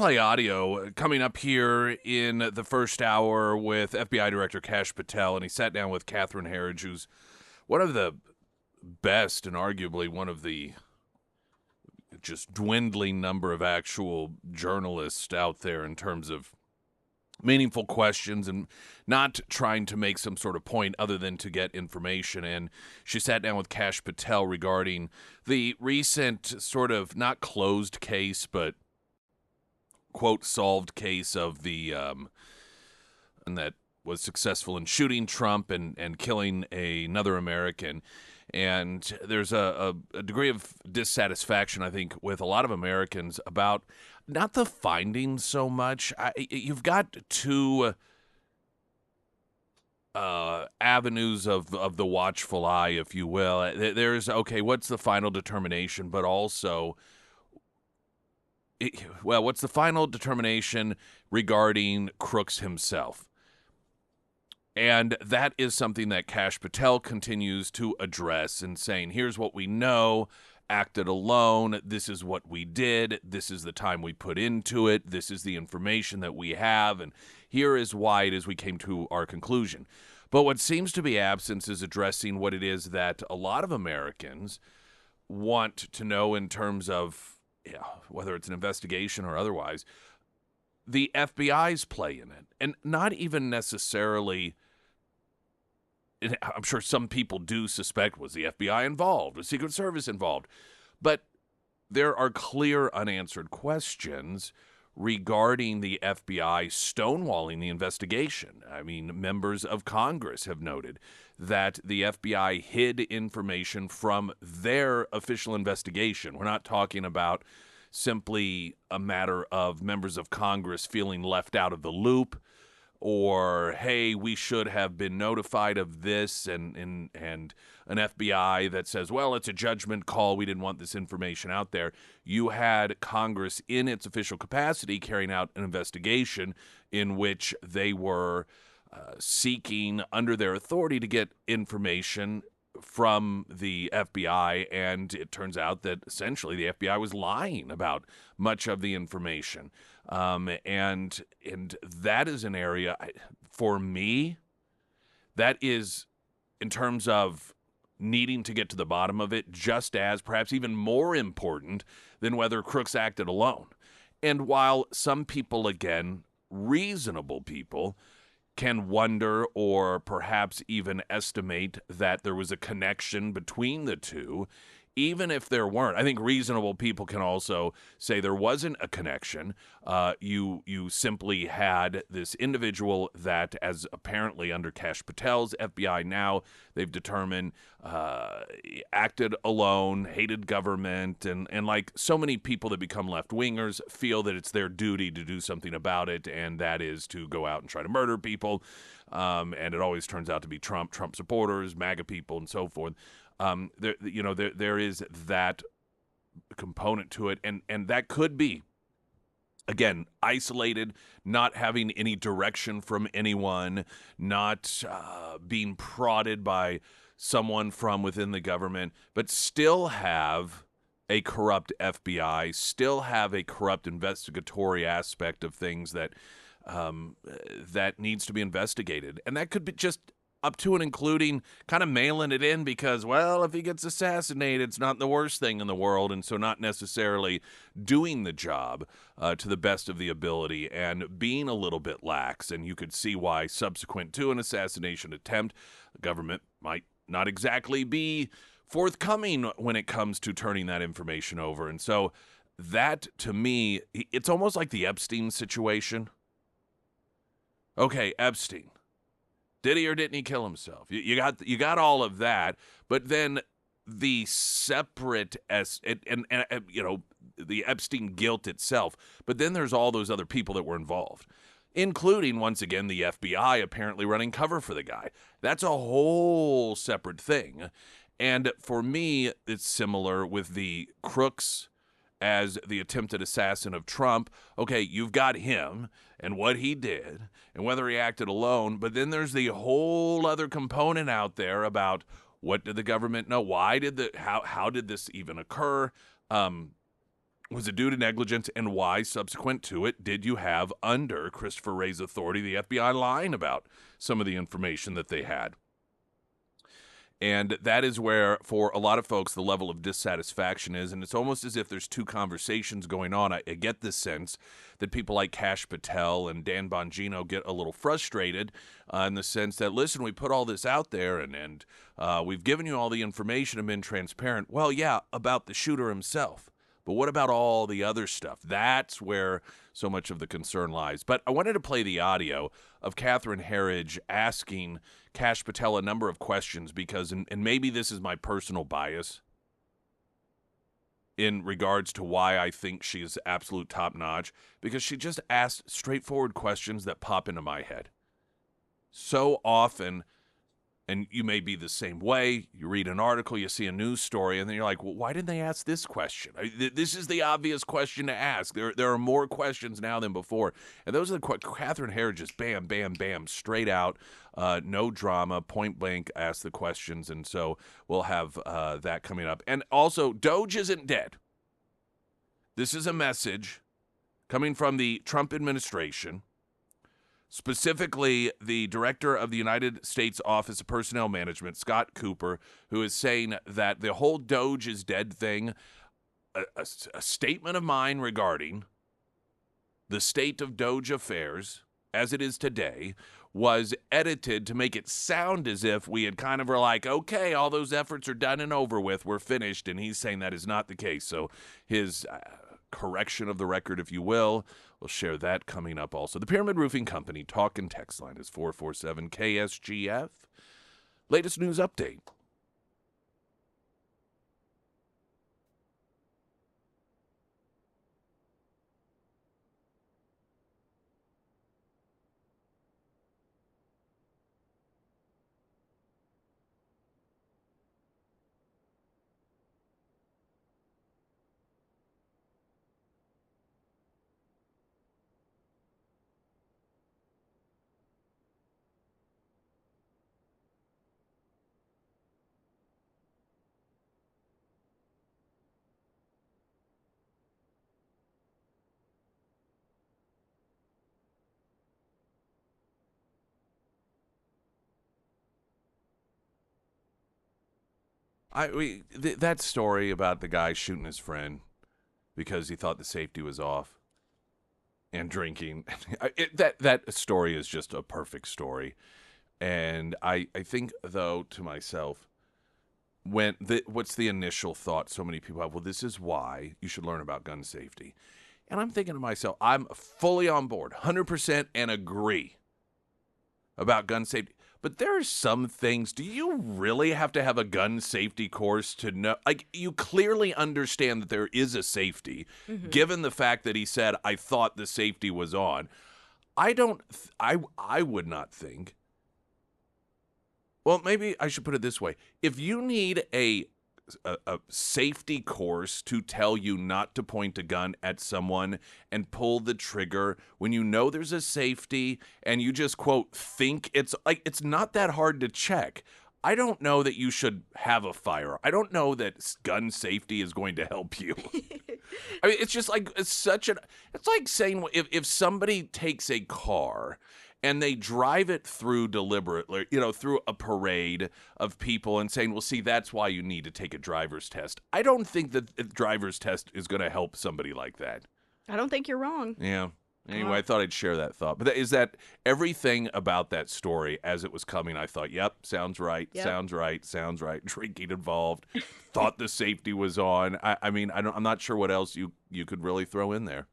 play audio coming up here in the first hour with FBI Director Kash Patel, and he sat down with Catherine Herridge, who's one of the best and arguably one of the just dwindling number of actual journalists out there in terms of meaningful questions and not trying to make some sort of point other than to get information. And she sat down with Kash Patel regarding the recent sort of not closed case, but quote solved case of the and that was successful in shooting Trump and killing another American. And there's a degree of dissatisfaction, I think, with a lot of Americans about not the findings so much. You've got two avenues of the watchful eye, if you will. There's, okay, what's the final determination, but also, what's the final determination regarding Crooks himself? And that is something that Kash Patel continues to address and saying, here's what we know, acted alone, this is what we did, this is the time we put into it, this is the information that we have, and here is why it is we came to our conclusion. But what seems to be absent is addressing what it is that a lot of Americans want to know in terms of, whether it's an investigation or otherwise, the FBI's play in it. And not even necessarily, I'm sure some people do suspect, was the FBI involved? Was Secret Service involved? But there are clear unanswered questions regarding the FBI stonewalling the investigation. I mean, members of Congress have noted that the FBI hid information from their official investigation. We're not talking about simply a matter of members of Congress feeling left out of the loop, or, hey, we should have been notified of this, and an FBI that says, well, it's a judgment call, we didn't want this information out there. You had Congress in its official capacity carrying out an investigation in which they were seeking under their authority to get information from the FBI, and it turns out that essentially the FBI was lying about much of the information. And that is an area, for me, that is, in terms of needing to get to the bottom of it, just as, perhaps even more important than whether Crooks acted alone. And while some people, again, reasonable people, can wonder or perhaps even estimate that there was a connection between the two, even if there weren't. I think reasonable people can also say there wasn't a connection. You simply had this individual that, as apparently under Kash Patel's FBI now, they've determined acted alone, hated government, and like so many people that become left-wingers feel that it's their duty to do something about it, and that is to go out and try to murder people. And it always turns out to be Trump supporters, MAGA people, and so forth. There is that component to it, and that could be, again, isolated, not having any direction from anyone, not being prodded by someone from within the government, but still have a corrupt FBI, still have a corrupt investigatory aspect of things that needs to be investigated. And that could be just up to and including kind of mailing it in because, well, if he gets assassinated, it's not the worst thing in the world, and so not necessarily doing the job to the best of the ability and being a little bit lax. And you could see why subsequent to an assassination attempt, the government might not exactly be forthcoming when it comes to turning that information over. And so that, to me, it's almost like the Epstein situation. Okay, Epstein. Did he or didn't he kill himself? You got all of that, but then the separate the Epstein guilt itself. But then there's all those other people that were involved, including, once again, the FBI apparently running cover for the guy. That's a whole separate thing. And for me, it's similar with the Crooks as the attempted assassin of Trump. Okay, you've got him and what he did and whether he acted alone, but then there's the whole other component out there about what did the government know? Why did how did this even occur? Was it due to negligence, and why, subsequent to it, did you have, under Christopher Wray's authority, the FBI lying about some of the information that they had? And that is where, for a lot of folks, the level of dissatisfaction is. And it's almost as if there's two conversations going on. I get this sense that people like Kash Patel and Dan Bongino get a little frustrated in the sense that, listen, we put all this out there and we've given you all the information and been transparent. Well, yeah, about the shooter himself. But what about all the other stuff? That's where so much of the concern lies. But I wanted to play the audio of Catherine Herridge asking Kash Patel a number of questions because, and maybe this is my personal bias in regards to why I think she's absolute top-notch, because she just asked straightforward questions that pop into my head. So often, and you may be the same way, you read an article, you see a news story, and then you're like, well, why didn't they ask this question? This is the obvious question to ask. There are more questions now than before. And those are the Catherine Herridge just bam, bam, bam, straight out, no drama, point blank, ask the questions. And so we'll have that coming up. And also, Doge isn't dead. This is a message coming from the Trump administration, specifically the director of the United States Office of Personnel Management, Scott Cooper, who is saying that the whole Doge is dead thing, a statement of mine regarding the state of Doge affairs as it is today, was edited to make it sound as if we had kind of were like, okay, all those efforts are done and over with, we're finished, and he's saying that is not the case. So his correction of the record, if you will. We'll share that coming up also. The Pyramid Roofing Company talk and text line is 447 KSGF. Latest news update. That story about the guy shooting his friend because he thought the safety was off and drinking, that story is just a perfect story. And I think, though, to myself, what's the initial thought so many people have? Well, this is why you should learn about gun safety. And I'm thinking to myself, I'm fully on board, 100%, and agree about gun safety. But there are some things, do you really have to have a gun safety course to know? Like, you clearly understand that there is a safety, given the fact that he said, I thought the safety was on. I would not think. Well, maybe I should put it this way. If you need a safety course to tell you not to point a gun at someone and pull the trigger when you know there's a safety and you just, quote, think it's not that hard to check. I don't know that you should have a firearm. I don't know that gun safety is going to help you. I mean, it's just like, it's like saying if somebody takes a car and they drive it through deliberately, through a parade of people and saying, well, see, that's why you need to take a driver's test. I don't think that a driver's test is going to help somebody like that. I don't think you're wrong. Yeah. Anyway, I thought I'd share that thought. But is that everything about that story as it was coming, I thought, yep, sounds right, Yep. sounds right. Drinking involved. Thought the safety was on. I'm not sure what else you could really throw in there.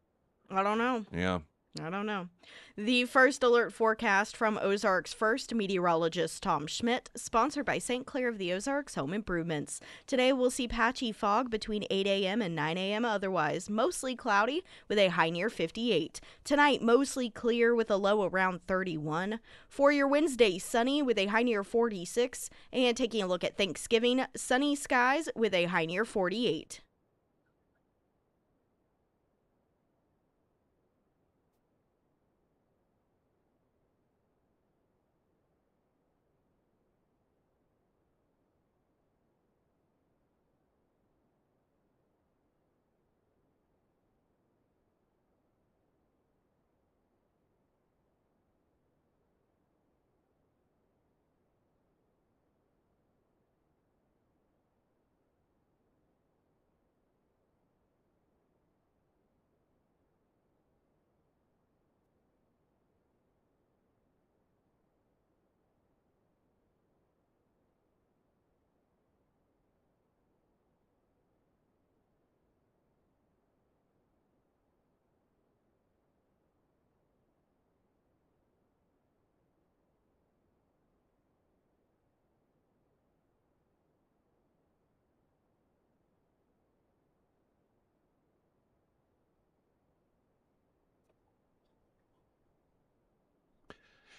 I don't know. Yeah. I don't know. The first alert forecast from Ozarks First meteorologist Tom Schmidt, sponsored by St. Clair of the Ozarks Home Improvements. Today we'll see patchy fog between 8 a.m. and 9 a.m. Otherwise, mostly cloudy with a high near 58. Tonight, mostly clear with a low around 31. For your Wednesday, sunny with a high near 46. And taking a look at Thanksgiving, sunny skies with a high near 48.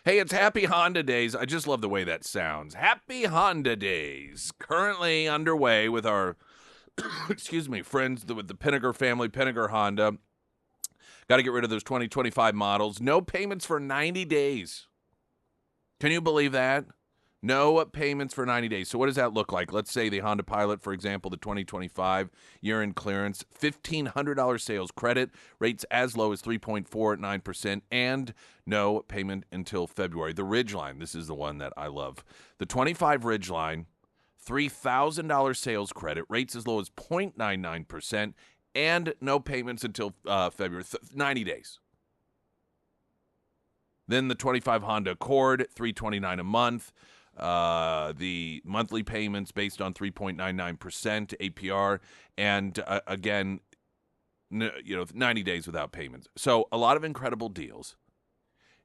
Hey, it's Happy Honda Days. I just love the way that sounds. Happy Honda Days. Currently underway with our, excuse me, friends with the Pinnaker family, Pinnaker Honda. Got to get rid of those 2025 models. No payments for 90 days. Can you believe that? No payments for 90 days. So what does that look like? Let's say the Honda Pilot, for example, the 2025 year-end clearance, $1,500 sales credit, rates as low as 3.49%, and no payment until February. The Ridgeline, this is the one that I love. The 25 Ridgeline, $3,000 sales credit, rates as low as 0.99%, and no payments until February, 90 days. Then the 25 Honda Accord, $329 a month. The monthly payments based on 3.99% APR, and again, 90 days without payments. So a lot of incredible deals.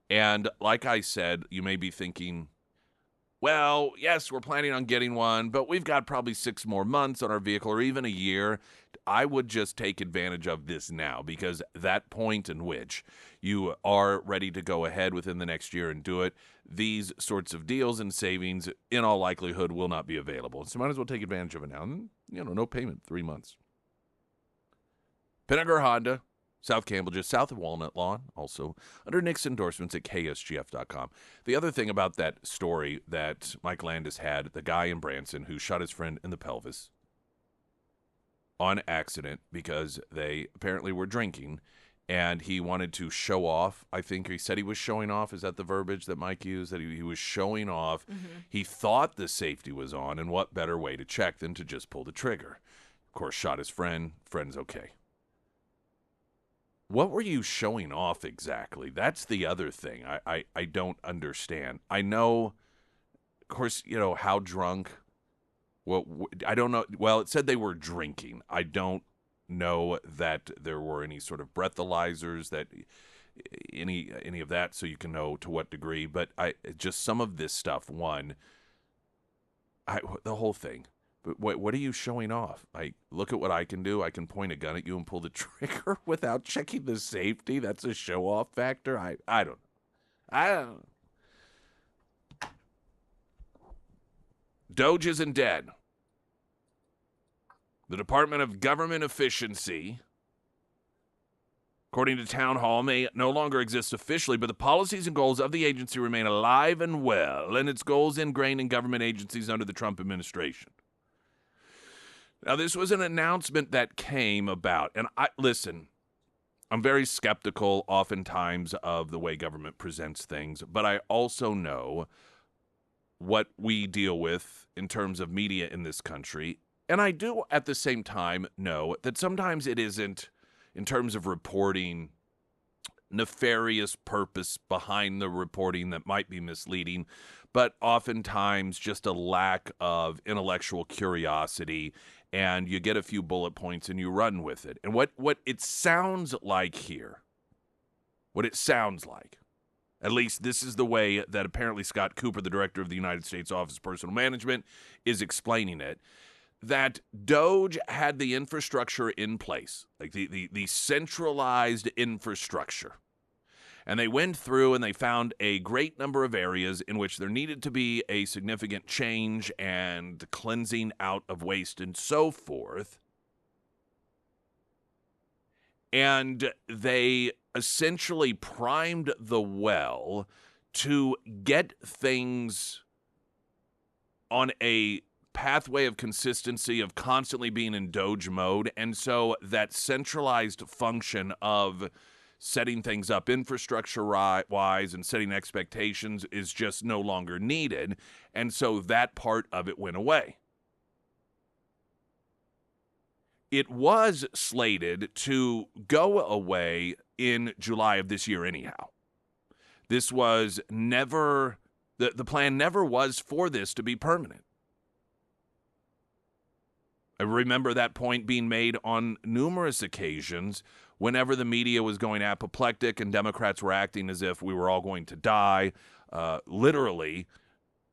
And like I said, you may be thinking, well, yes, we're planning on getting one, but we've got probably 6 more months on our vehicle or even a year. I would just take advantage of this now, because that point in which you are ready to go ahead within the next year and do it, these sorts of deals and savings in all likelihood will not be available. So might as well take advantage of it now. And, no payment, 3 months. Pinnaker Honda, South Campbell, just south of Walnut Lawn, also under Nick's endorsements at KSGF.com. The other thing about that story that Mike Landis had, the guy in Branson who shot his friend in the pelvis on accident because they apparently were drinking, and he wanted to show off. I think he said he was showing off. Is that the verbiage that Mike used? That he was showing off. Mm-hmm. He thought the safety was on, and what better way to check than to just pull the trigger? Of course, shot his friend. Friend's okay. What were you showing off exactly? That's the other thing I don't understand. I know, of course, how drunk. Well, I don't know. Well, it said they were drinking. I don't know that there were any sort of breathalyzers, that any of that, so you can know to what degree. But just some of this stuff. The whole thing. But what are you showing off? Look at what I can do. I can point a gun at you and pull the trigger without checking the safety. That's a show-off factor. I don't know. Doge isn't dead. The Department of Government Efficiency, according to Town Hall, may no longer exist officially, but the policies and goals of the agency remain alive and well, and its goals ingrained in government agencies under the Trump administration. Now, this was an announcement that came about, and listen, I'm very skeptical oftentimes of the way government presents things, but I also know what we deal with in terms of media in this country, and I do at the same time know that sometimes it isn't, in terms of reporting, nefarious purpose behind the reporting that might be misleading, but oftentimes just a lack of intellectual curiosity, and you get a few bullet points and you run with it. And what it sounds like here, at least this is the way that apparently Scott Cooper, the director of the United States Office of Personnel Management, is explaining it, that Doge had the infrastructure in place, like the centralized infrastructure. And they went through and they found a great number of areas in which there needed to be a significant change and cleansing out of waste and so forth. And they essentially primed the well to get things on a pathway of consistency, of constantly being in Doge mode. And so that centralized function of setting things up infrastructure-wise and setting expectations is just no longer needed. And so that part of it went away. It was slated to go away in July of this year anyhow. This was never, the plan never was for this to be permanent. I remember that point being made on numerous occasions whenever the media was going apoplectic and Democrats were acting as if we were all going to die. Literally,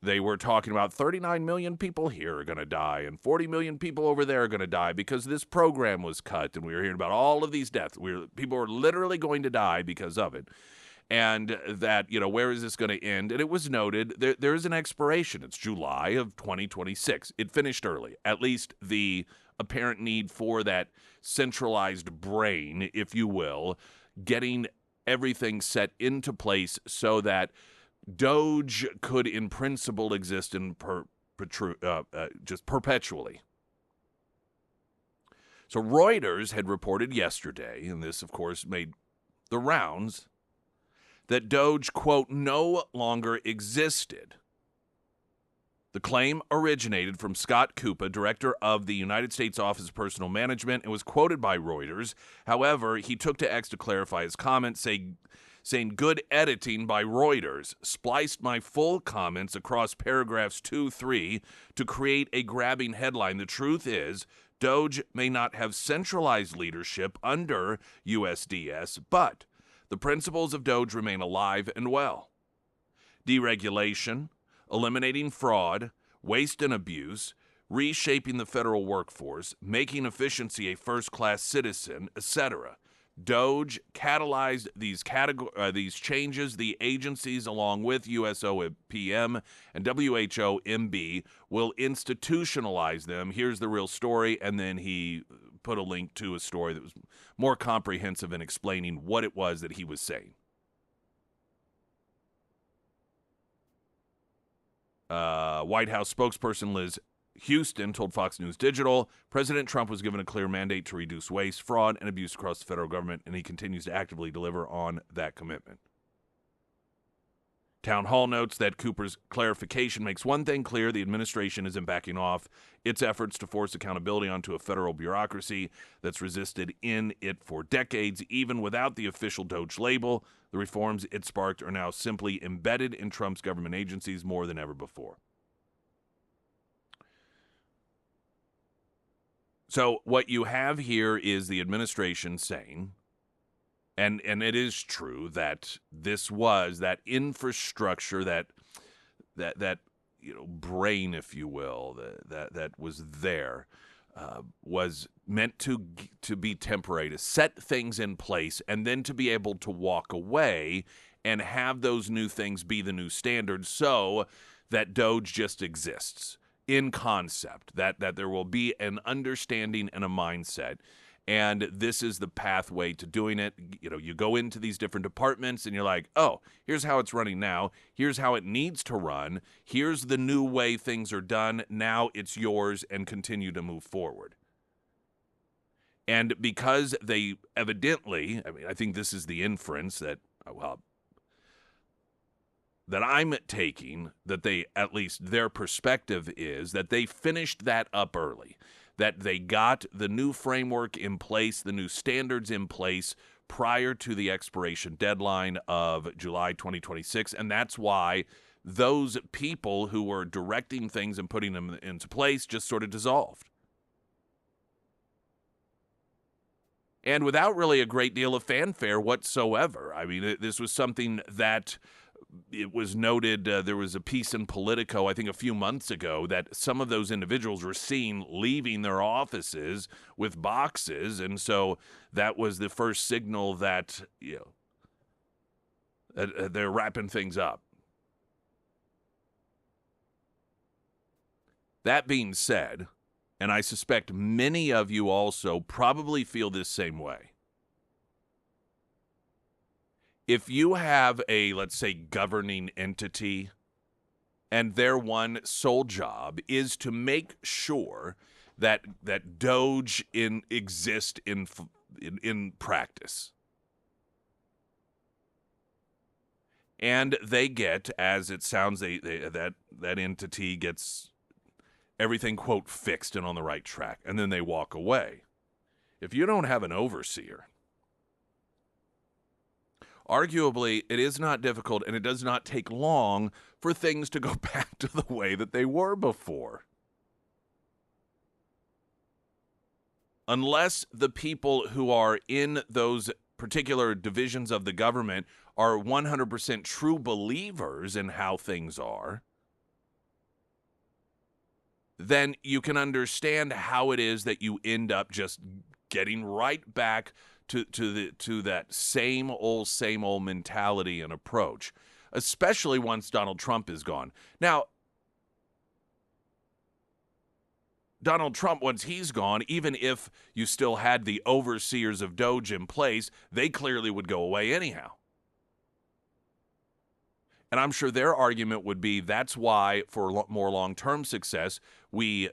they were talking about 39 million people here are going to die and 40 million people over there are going to die because this program was cut. And we were hearing about all of these deaths. People were literally going to die because of it. and that, where is this going to end? And it was noted there is an expiration. It's July of 2026. It finished early, at least the apparent need for that centralized brain, if you will, getting everything set into place so that Doge could, in principle, exist in just perpetually. So Reuters had reported yesterday, and this, of course, made the rounds, that Doge, quote, no longer existed. The claim originated from Scott Koupa, director of the United States Office of Personnel Management, and was quoted by Reuters. However, he took to X to clarify his comments, saying good editing by Reuters, spliced my full comments across paragraphs 2-3 to create a grabbing headline. The truth is, Doge may not have centralized leadership under USDS, but the principles of Doge remain alive and well. Deregulation, eliminating fraud, waste and abuse, reshaping the federal workforce, making efficiency a first-class citizen, etc. Doge catalyzed these changes. The agencies, along with USOPM and WHO-MB, will institutionalize them. Here's the real story, and then he put a link to a story that was more comprehensive in explaining what it was that he was saying. White House spokesperson Liz Houston told Fox News Digital, President Trump was given a clear mandate to reduce waste, fraud, and abuse across the federal government, and he continues to actively deliver on that commitment. Town Hall notes that Cooper's clarification makes one thing clear: the administration isn't backing off its efforts to force accountability onto a federal bureaucracy that's resisted in it for decades. Even without the official Doge label, the reforms it sparked are now simply embedded in Trump's government agencies more than ever before. So what you have here is the administration saying, and it is true that this was that infrastructure, that brain, if you will, that was there, was meant to be temporary, to set things in place, and then to be able to walk away and have those new things be the new standard, so that Doge just exists in concept, that there will be an understanding and a mindset. And this is the pathway to doing it. You go into these different departments and you're like, oh, here's how it's running now. Here's how it needs to run. Here's the new way things are done. Now it's yours, and continue to move forward. And because they evidently, I think this is the inference that I'm taking, that they, at least their perspective is that they finished that up early, that they got the new framework in place, the new standards in place prior to the expiration deadline of July 2026, and that's why those people who were directing things and putting them into place just sort of dissolved. And without really a great deal of fanfare whatsoever. I mean, this was something that it was noted, there was a piece in Politico, I think a few months ago, that some of those individuals were seen leaving their offices with boxes, and so that was the first signal that, they're wrapping things up. That being said, and I suspect many of you also probably feel this same way, if you have a, let's say, governing entity, and their one sole job is to make sure that Doge exists in practice, and they get, as it sounds, that entity gets everything, quote, fixed and on the right track, and then they walk away. If you don't have an overseer, arguably, it is not difficult, and it does not take long for things to go back to the way that they were before. Unless the people who are in those particular divisions of the government are 100% true believers in how things are, then you can understand how it is that you end up just getting right back to that same old mentality and approach, especially once Donald Trump is gone. Now, Donald Trump, once he's gone, even if you still had the overseers of Doge in place, they clearly would go away anyhow. And I'm sure their argument would be that's why, for more long-term success, we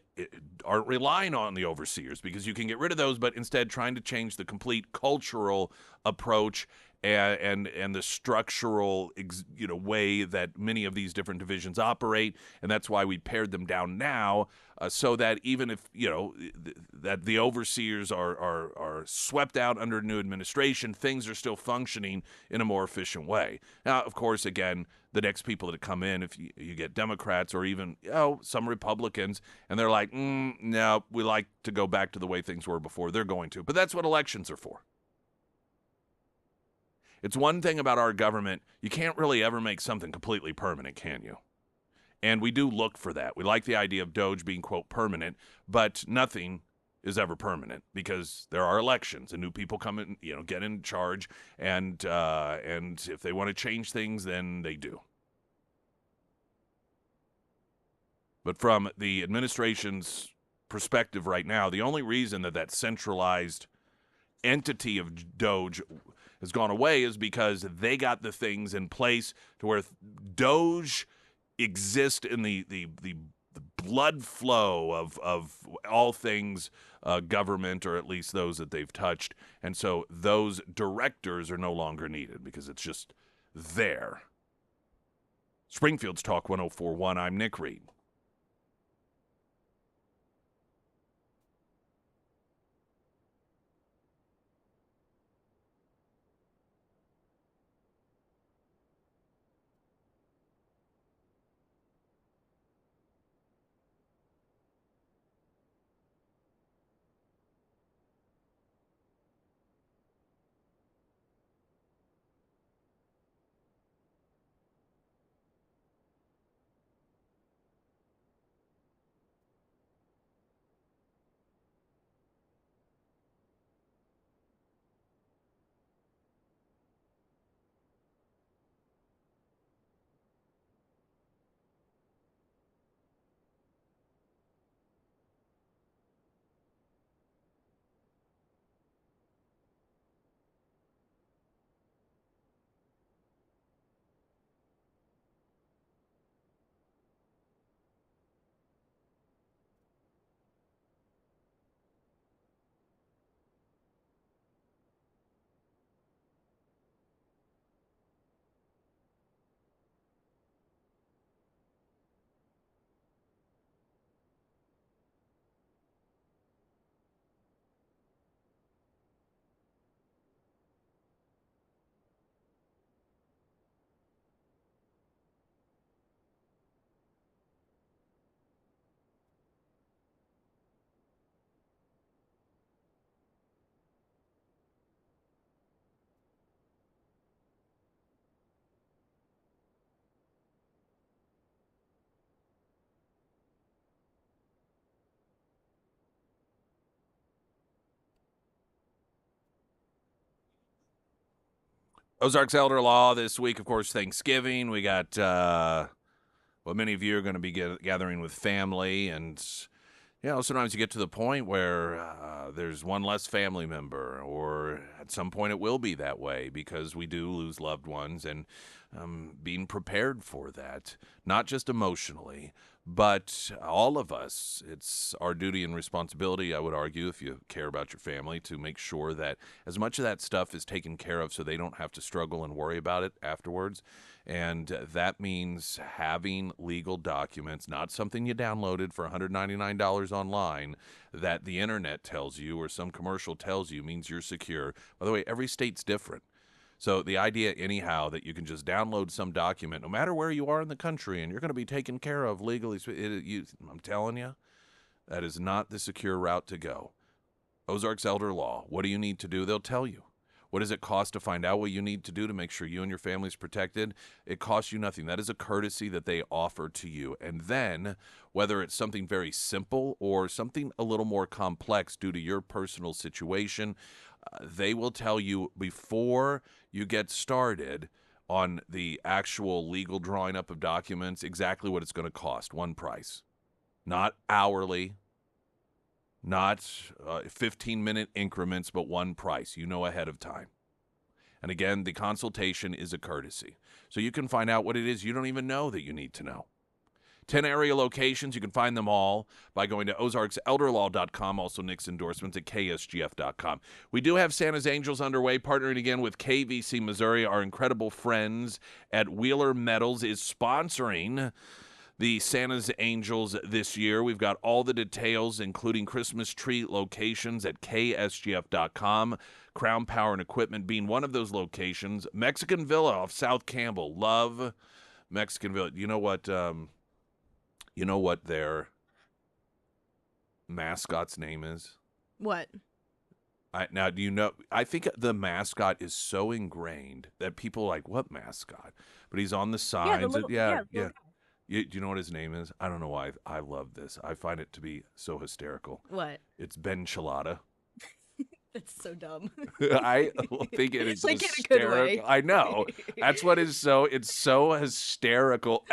aren't relying on the overseers, because you can get rid of those, but instead trying to change the complete cultural approach and the structural way that many of these different divisions operate. And that's why we pared them down now, so that even if that the overseers are swept out under a new administration, things are still functioning in a more efficient way. Now, of course, again, the next people that come in, if you get Democrats or even some Republicans, and they're like, no, we like to go back to the way things were before, they're going to. But that's what elections are for. It's one thing about our government, you can't really ever make something completely permanent, can you? And we do look for that. We like the idea of Doge being, quote, permanent, but nothing is ever permanent, because there are elections and new people come in, get in charge, and if they want to change things, then they do. But from the administration's perspective right now, the only reason that centralized entity of Doge has gone away is because they got the things in place to where Doge exists in the blood flow of all things government, or at least those that they've touched. And so those directors are no longer needed because it's just there. Springfield's Talk 104.1. I'm Nick Reed. Ozarks Elder Law this week, of course, Thanksgiving. We got what many of you are going to be gathering with family. And, sometimes you get to the point where there's one less family member, or at some point it will be that way because we do lose loved ones, and being prepared for that, not just emotionally, but all of us. It's our duty and responsibility, I would argue, if you care about your family, to make sure that as much of that stuff is taken care of so they don't have to struggle and worry about it afterwards. And that means having legal documents, not something you downloaded for $199 online that the internet tells you or some commercial tells you means you're secure. By the way, every state's different. So the idea, anyhow, that you can just download some document, no matter where you are in the country, and you're going to be taken care of legally, I'm telling you, that is not the secure route to go. Ozarks Elder Law, what do you need to do? They'll tell you. What does it cost to find out what you need to do to make sure you and your family is protected? It costs you nothing. That is a courtesy that they offer to you. And then, whether it's something very simple or something a little more complex due to your personal situation, They will tell you before you get started on the actual legal drawing up of documents exactly what it's going to cost, one price, not hourly, not 15-minute increments, but one price. You know ahead of time. And again, the consultation is a courtesy. So you can find out what it is you don't even know that you need to know. 10 area locations. You can find them all by going to ozarkselderlaw.com. Also, Nick's endorsements at ksgf.com. We do have Santa's Angels underway, partnering again with KVC Missouri. Our incredible friends at Wheeler Metals is sponsoring the Santa's Angels this year. We've got all the details, including Christmas tree locations at ksgf.com. Crown Power and Equipment being one of those locations. Mexican Villa off South Campbell. Love Mexican Villa. You know what? You know what their mascot's name is? What? Now, do you know? I think the mascot is so ingrained that people are like, what mascot? But he's on the Yeah, the signs. little Yeah, yeah, the yeah. little guy. Do you know what his name is? I don't know why. I love this. I find it to be so hysterical. What? It's Ben Chilada. That's so dumb. I think it is Like in a good way. hysterical. I know. That's what is so, it's so hysterical.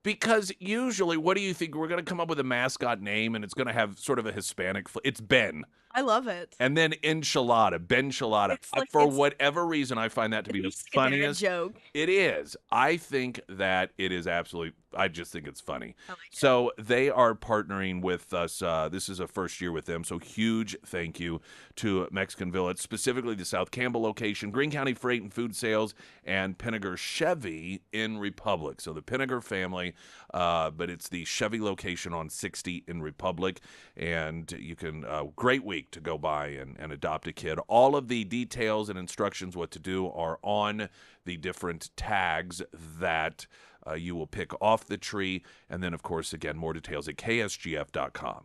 Because usually, what do you think? We're going to come up with a mascot name and it's going to have sort of a Hispanic, it's Ben. I love it. And then enchilada, Ben Chilada. It's like For it's whatever reason, I find that to be the just like a dad funniest. joke. It is. I think that it is absolutely, I just think it's funny. I like it. So they are partnering with us. This is a first year with them. So huge thank you to Mexican Village, specifically the South Campbell location, Greene County Freight and Food Sales, and Pinnager Chevy in Republic. So the Pinnager family, but it's the Chevy location on 60 in Republic. And you can, great week to go by and adopt a kid. All of the details and instructions what to do are on the different tags that you will pick off the tree. And then, of course, again, more details at ksgf.com.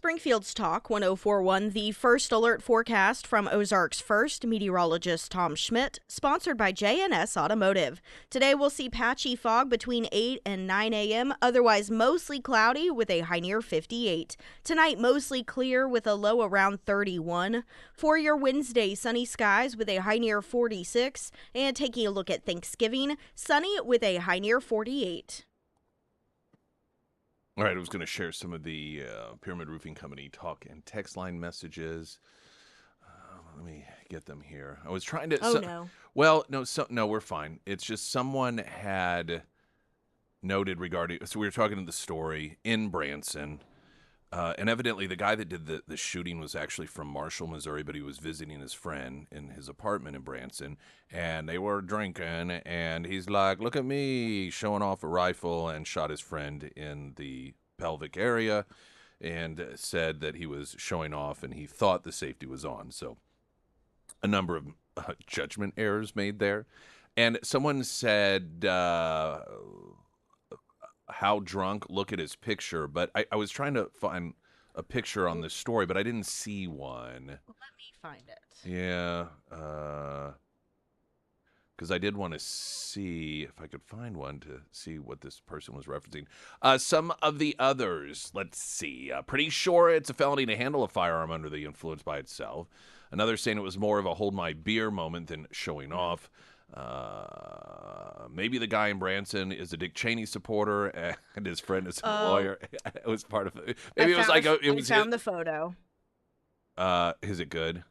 Springfield's Talk 1041, the first alert forecast from Ozarks First meteorologist Tom Schmidt, sponsored by J&S Automotive. Today we'll see patchy fog between 8 and 9 a.m., otherwise mostly cloudy with a high near 58. Tonight mostly clear with a low around 31. For your Wednesday, sunny skies with a high near 46. And taking a look at Thanksgiving, sunny with a high near 48. All right, I was going to share some of the Pyramid Roofing Company talk and text line messages. Let me get them here. I was trying to. No. Well, no, we're fine. It's just someone had noted regarding. So we were talking to the story in Branson, and evidently the guy that did the shooting was actually from Marshall, Missouri, but he was visiting his friend in his apartment in Branson, and they were drinking, and he's like, "Look at me," showing off a rifle, and shot his friend in the pelvic area, and said that he was showing off, and he thought the safety was on. So a number of judgment errors made there. And someone said, how drunk, look at his picture. But I was trying to find a picture on this story, but I didn't see one. Let me find it. Yeah, because I did want to see if I could find one to see what this person was referencing. Some of the others, let's see. Pretty sure it's a felony to handle a firearm under the influence by itself. Another saying it was more of a hold my beer moment than showing off. Maybe the guy in Branson is a Dick Cheney supporter and his friend is a lawyer. It was part of it. Maybe I found the photo. Is it good?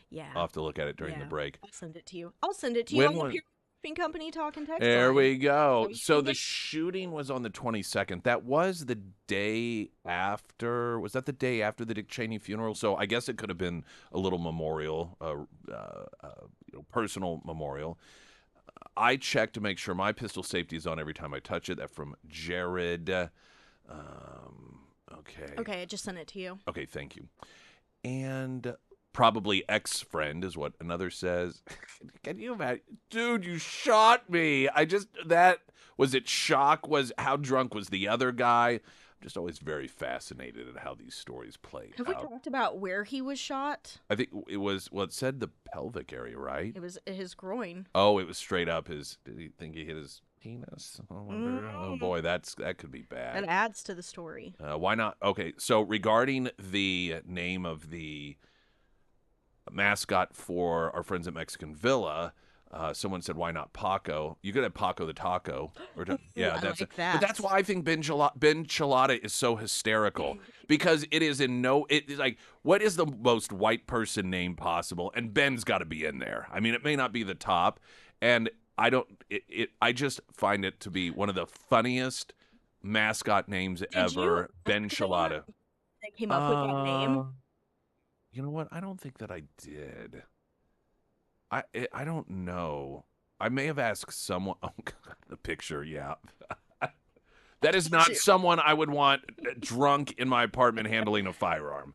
Yeah. I'll have to look at it during the break. I'll send it to you. On the Pyramid Roofing Company talk and text There line. we go. So the shooting was on the 22nd. That was the day after. Was that the day after the Dick Cheney funeral? So I guess it could have been a little memorial, personal memorial. I checked to make sure my pistol safety is on every time I touch it. That from Jared. Okay. Okay, I just sent it to you. Okay, thank you. And probably ex-friend is what another says. Can you imagine? Dude, you shot me. Was it shock? How drunk was the other guy? I'm just always very fascinated at how these stories play Have out. we talked about where he was shot? I think it was, it said the pelvic area, right? It was his groin. Oh, it was straight up did he think he hit his penis? Oh boy, that could be bad. It adds to the story. Why not? Okay, so regarding the name of the mascot for our friends at Mexican Villa, someone said, "Why not Paco?" You could have Paco the Taco. Yeah, that's like that. But that's why I think Ben Chilada is so hysterical because it is it's like, what is the most white person name possible? And Ben's got to be in there. I mean, it may not be the top, and I just find it to be one of the funniest mascot names ever. Ben Chilada. They came up with that name. You know what? I don't think that I did. I don't know. I may have asked someone. Oh, God, the picture, yeah. That is not someone I would want drunk in my apartment handling a firearm.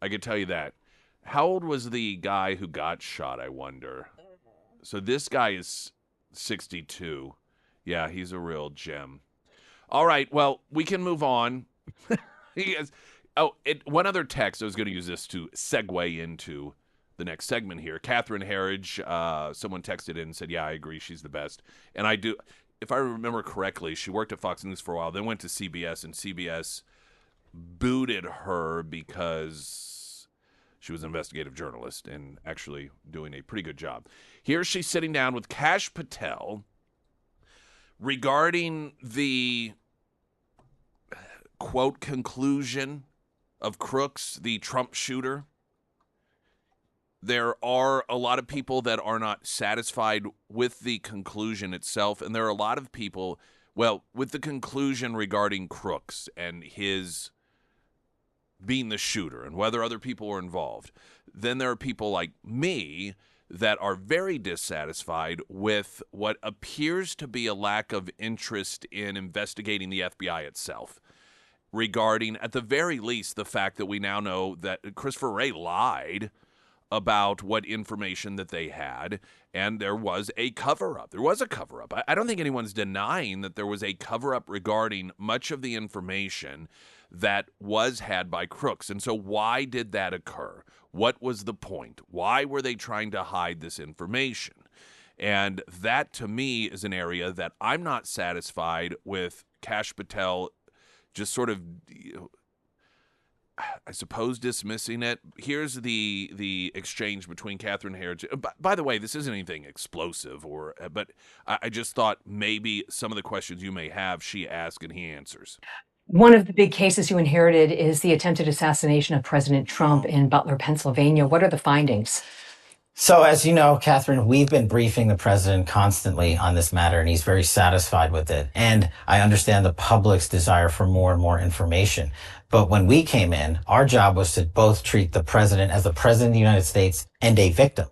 I could tell you that. How old was the guy who got shot, I wonder? So this guy is 62. Yeah, he's a real gem. All right, well, we can move on. One other text. I was going to use this to segue into the next segment here. Catherine Harridge, someone texted in and said, yeah, I agree, she's the best. And I do. If I remember correctly, she worked at Fox News for a while, then went to CBS, and CBS booted her because she was an investigative journalist and actually doing a pretty good job. Here she's sitting down with Kash Patel regarding the, quote, conclusion of Crooks, the Trump shooter. There are a lot of people that are not satisfied with the conclusion itself, and there are a lot of people, with the conclusion regarding Crooks and his being the shooter and whether other people were involved. Then there are people like me that are very dissatisfied with what appears to be a lack of interest in investigating the FBI itself, regarding, at the very least, the fact that we now know that Christopher Wray lied about what information that they had, and there was a cover-up. There was a cover-up. I don't think anyone's denying that there was a cover-up regarding much of the information that was had by crooks. And so why did that occur? What was the point? Why were they trying to hide this information? And that, to me, is an area that I'm not satisfied with Kash Patel just sort of, I suppose, dismissing it. Here's the exchange between Catherine Herridge. By the way, this isn't anything explosive, but I just thought maybe some of the questions you may have, she asks and he answers. One of the big cases you inherited is the attempted assassination of President Trump in Butler, Pennsylvania. What are the findings? So, as you know, Catherine, we've been briefing the president constantly on this matter, and he's very satisfied with it. And I understand the public's desire for more and more information. But when we came in, our job was to both treat the president as the president of the United States and a victim,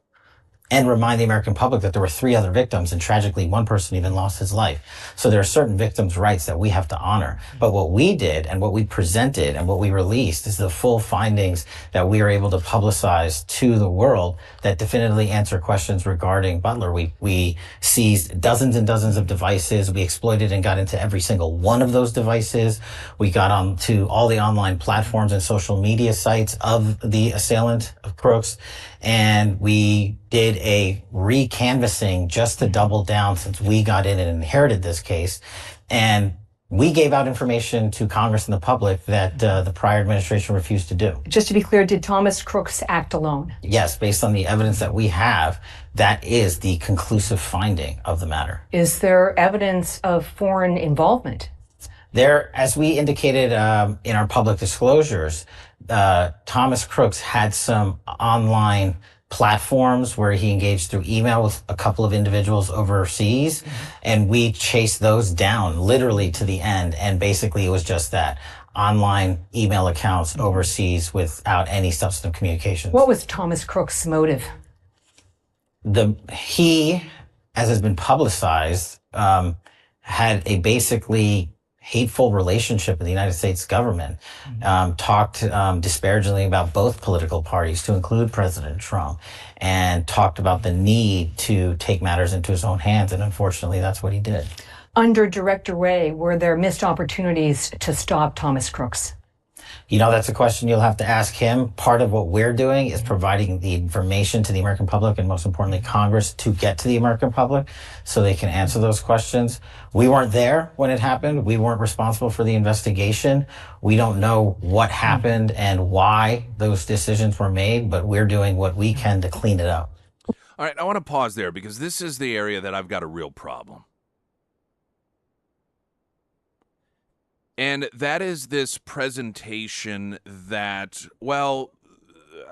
and remind the American public that there were 3 other victims, and tragically, one person even lost his life. So there are certain victims' rights that we have to honor. But what we did and what we presented and what we released is the full findings that we are able to publicize to the world that definitively answer questions regarding Butler. We seized dozens and dozens of devices. We exploited and got into every single one of those devices. We got onto all the online platforms and social media sites of the assailant of crooks. And we did a re-canvassing just to double down since we got in and inherited this case. And we gave out information to Congress and the public that the prior administration refused to do. Just to be clear, did Thomas Crooks act alone? Yes, based on the evidence that we have, that is the conclusive finding of the matter. Is there evidence of foreign involvement? There, as we indicated in our public disclosures, Thomas Crooks had some online platforms where he engaged through email with a couple of individuals overseas, and we chased those down literally to the end. And basically it was just that, online email accounts overseas without any substantive communications. What was Thomas Crooks' motive? He, as has been publicized, had a basically hateful relationship with the United States government, talked disparagingly about both political parties, to include President Trump, and talked about the need to take matters into his own hands. And unfortunately, that's what he did. Under Director Wray, were there missed opportunities to stop Thomas Crooks? You know, that's a question you'll have to ask him. Part of what we're doing is providing the information to the American public, and most importantly, Congress, to get to the American public so they can answer those questions. We weren't there when it happened. We weren't responsible for the investigation. We don't know what happened and why those decisions were made, but we're doing what we can to clean it up. All right, I want to pause there because this is the area that I've got a real problem. And that is this presentation that, well,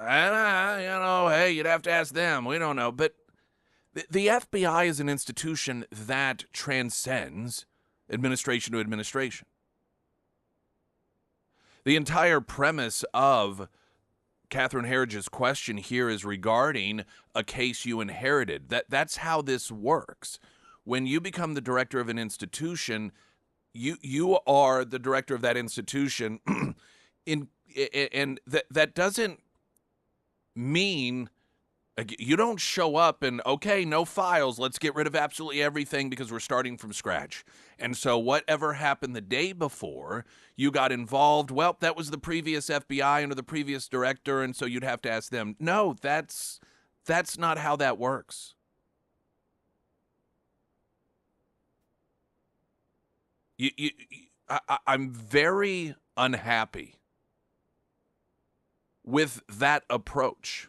hey, you'd have to ask them. We don't know. But the FBI is an institution that transcends administration to administration. The entire premise of Catherine Herridge's question here is regarding a case you inherited. That's how this works. When you become the director of an institution, you are the director of that institution, and that doesn't mean you don't show up and, okay, no files, let's get rid of absolutely everything because we're starting from scratch. And so whatever happened the day before you got involved, well, that was the previous FBI under the previous director, and so you'd have to ask them. No, that's not how that works. I'm very unhappy with that approach.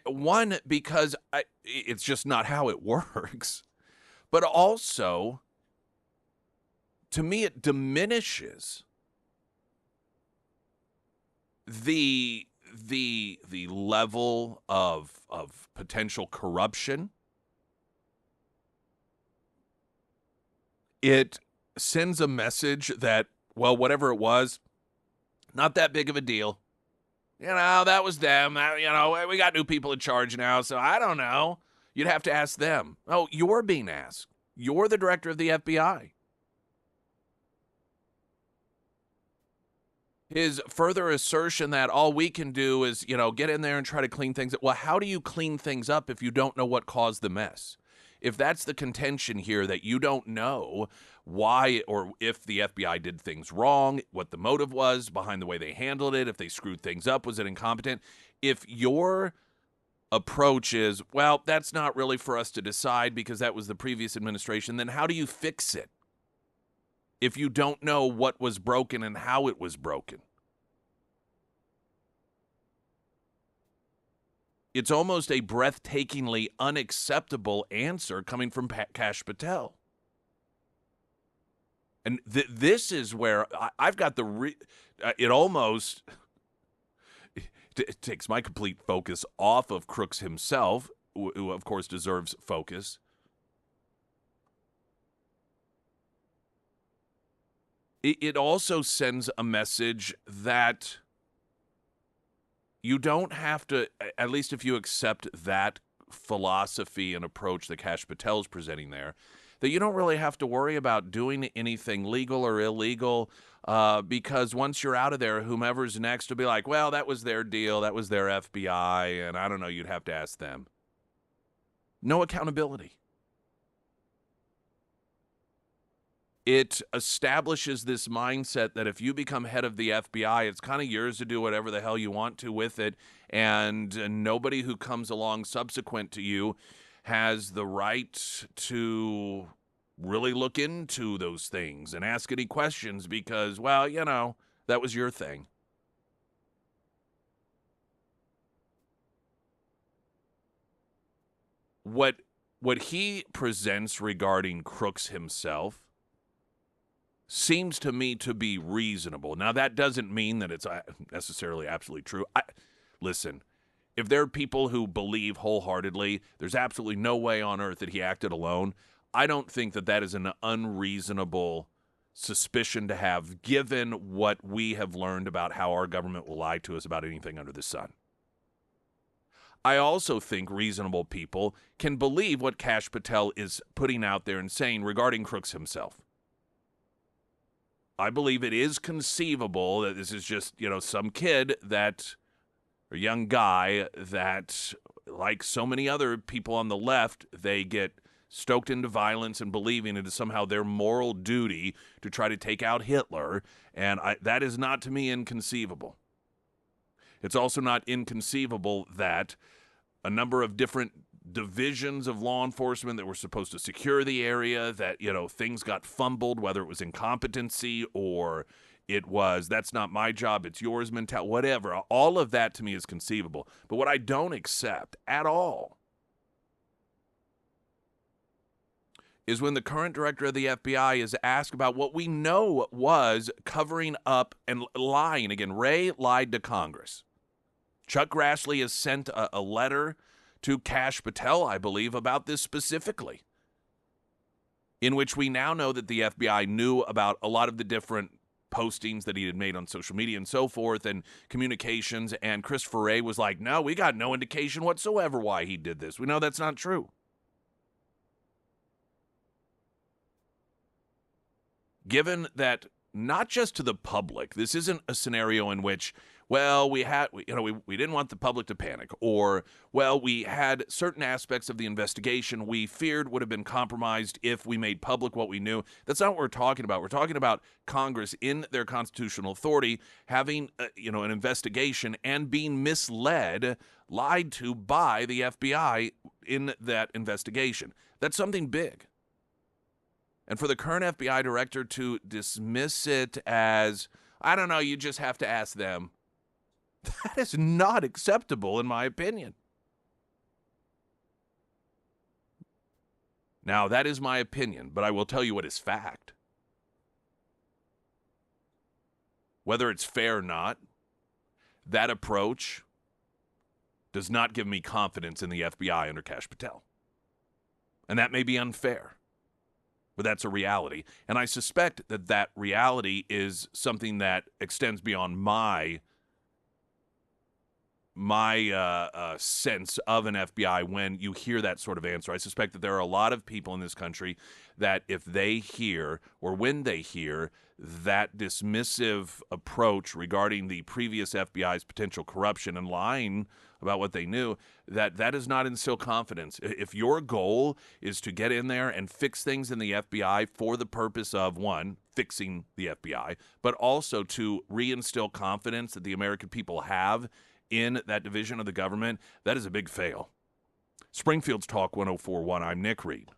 One, because it's just not how it works. But also, to me, it diminishes the level of potential corruption. It sends a message that, well, whatever it was, not that big of a deal. You know, that was them. We got new people in charge now, so I don't know. You'd have to ask them. Oh, you're being asked. You're the director of the FBI. His further assertion that all we can do is, get in there and try to clean things up. Well, how do you clean things up if you don't know what caused the mess? If that's the contention here, that you don't know why or if the FBI did things wrong, what the motive was behind the way they handled it, if they screwed things up, was it incompetent? If your approach is, well, that's not really for us to decide because that was the previous administration, then how do you fix it if you don't know what was broken and how it was broken? It's almost a breathtakingly unacceptable answer coming from Kash Patel. And this is where I've got it almost it takes my complete focus off of Crooks himself, who of course deserves focus. It also sends a message that you don't have to, at least if you accept that philosophy and approach that Kash Patel is presenting there, that you don't really have to worry about doing anything legal or illegal, because once you're out of there, whomever's next will be like, well, that was their deal, that was their FBI, and I don't know, you'd have to ask them. No accountability. It establishes this mindset that if you become head of the FBI, it's kind of yours to do whatever the hell you want to with it, and nobody who comes along subsequent to you has the right to really look into those things and ask any questions because, well, that was your thing. What he presents regarding Crooks himself seems to me to be reasonable. Now, that doesn't mean that it's necessarily absolutely true. Listen, if there are people who believe wholeheartedly there's absolutely no way on earth that he acted alone, I don't think that that is an unreasonable suspicion to have, given what we have learned about how our government will lie to us about anything under the sun. I also think reasonable people can believe what Kash Patel is putting out there and saying regarding Crooks himself. I believe it is conceivable that this is just, some kid or young guy that, like so many other people on the left, they get stoked into violence and believing it is somehow their moral duty to try to take out Hitler, and that is not, to me, inconceivable. It's also not inconceivable that a number of different divisions of law enforcement that were supposed to secure the area, that, things got fumbled, whether it was incompetency or it was, that's not my job, it's yours mentality, whatever. All of that to me is conceivable. But what I don't accept at all is when the current director of the FBI is asked about what we know was covering up and lying. Again, Ray lied to Congress. Chuck Grassley has sent a letter to Kash Patel, I believe, about this specifically, in which we now know that the FBI knew about a lot of the different postings that he had made on social media and so forth and communications, and Christopher Wray was like, no, we got no indication whatsoever why he did this. We know that's not true. Given that not just to the public, this isn't a scenario in which, well, we didn't want the public to panic, or, well, we had certain aspects of the investigation we feared would have been compromised if we made public what we knew. That's not what we're talking about. We're talking about Congress in their constitutional authority having, an investigation and being misled, lied to by the FBI in that investigation. That's something big. And for the current FBI director to dismiss it as, I don't know, you just have to ask them, that is not acceptable, in my opinion. Now, that is my opinion, but I will tell you what is fact. Whether it's fair or not, that approach does not give me confidence in the FBI under Kash Patel. And that may be unfair, but that's a reality. And I suspect that that reality is something that extends beyond my sense of an FBI when you hear that sort of answer. I suspect that there are a lot of people in this country that if they hear or when they hear that dismissive approach regarding the previous FBI's potential corruption and lying about what they knew, that does not instill confidence. If your goal is to get in there and fix things in the FBI for the purpose of, one, fixing the FBI, but also to reinstill confidence that the American people have in that division of the government, that is a big fail. Springfield's Talk 104.1, I'm Nick Reed.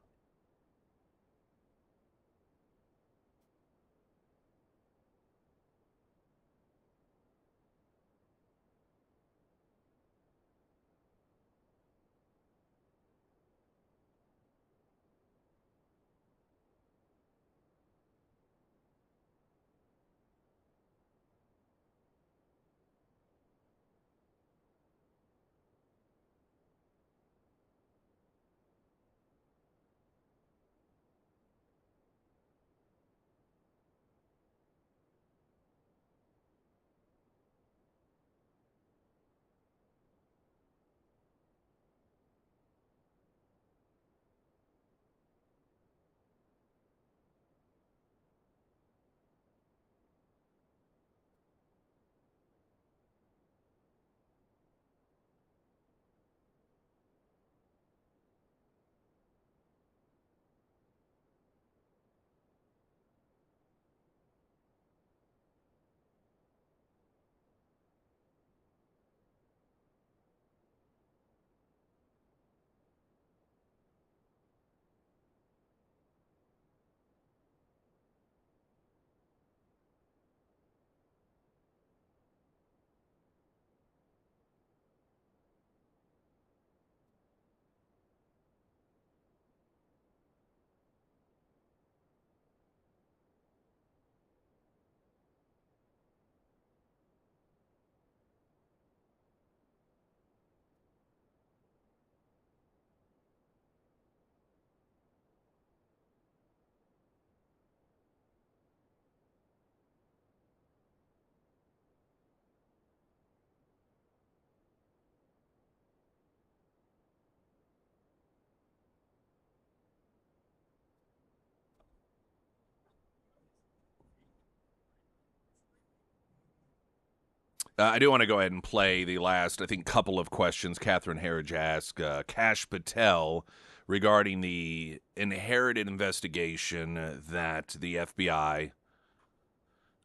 I do want to go ahead and play the last, I think, couple of questions Catherine Herridge asked Kash Patel regarding the inherited investigation that the FBI,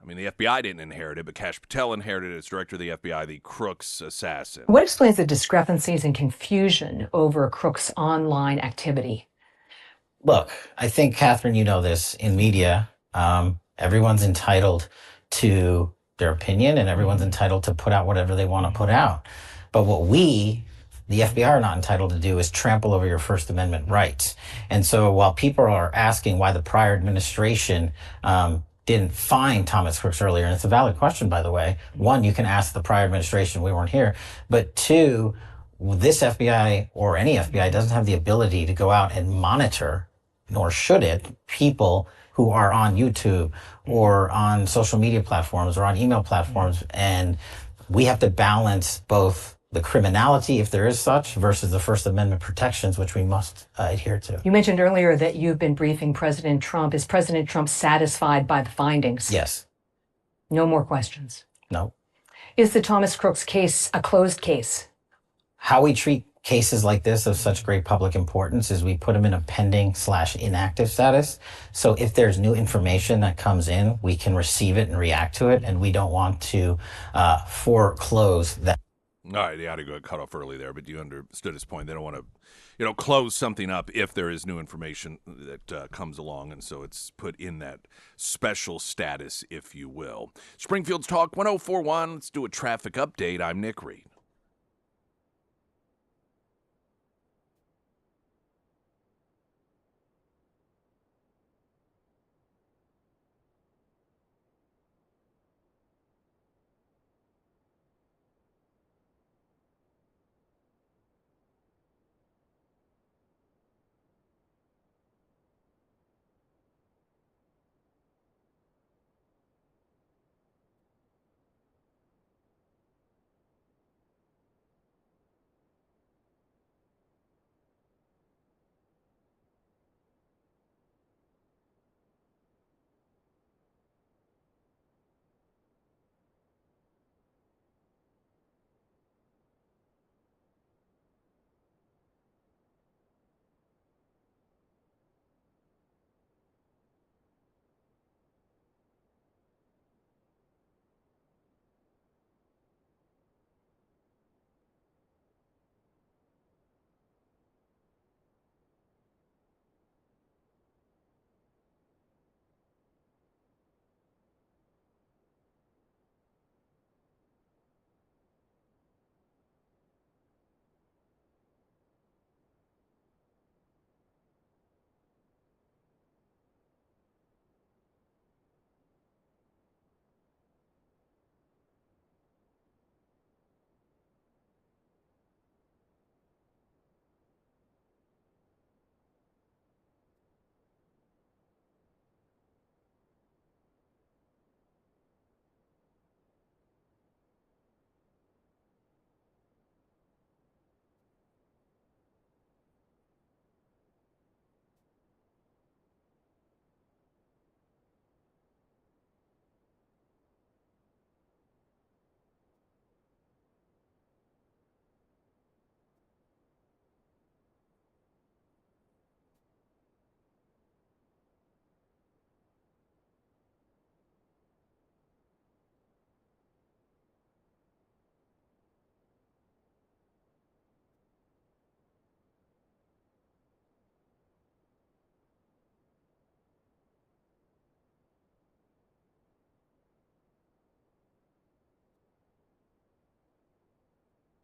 the FBI didn't inherit it, but Kash Patel inherited it as director of the FBI, the Crooks assassin. What explains the discrepancies and confusion over Crook's online activity? Look, I think, Catherine, you know this, in media, everyone's entitled to their opinion and everyone's entitled to put out whatever they want to put out. But what we, the FBI, are not entitled to do is trample over your First Amendment rights. And so while people are asking why the prior administration didn't find Thomas Crooks earlier, and it's a valid question, by the way. One, you can ask the prior administration, we weren't here. But two, this FBI or any FBI doesn't have the ability to go out and monitor, nor should it, people who are on YouTube or on social media platforms or on email platforms. And we have to balance both the criminality, if there is such, versus the First Amendment protections, which we must adhere to. You mentioned earlier that you've been briefing President Trump. Is President Trump satisfied by the findings? Yes. No more questions? No. Is the Thomas Crooks case a closed case? How we treat cases like this of such great public importance is we put them in a pending/inactive status. So if there's new information that comes in, we can receive it and react to it, and we don't want to foreclose that. All right, they ought to go cut off early there, but you understood his point. They don't want to, close something up if there is new information that comes along, and so it's put in that special status, if you will. Springfield's Talk 104.1. Let's do a traffic update. I'm Nick Reed.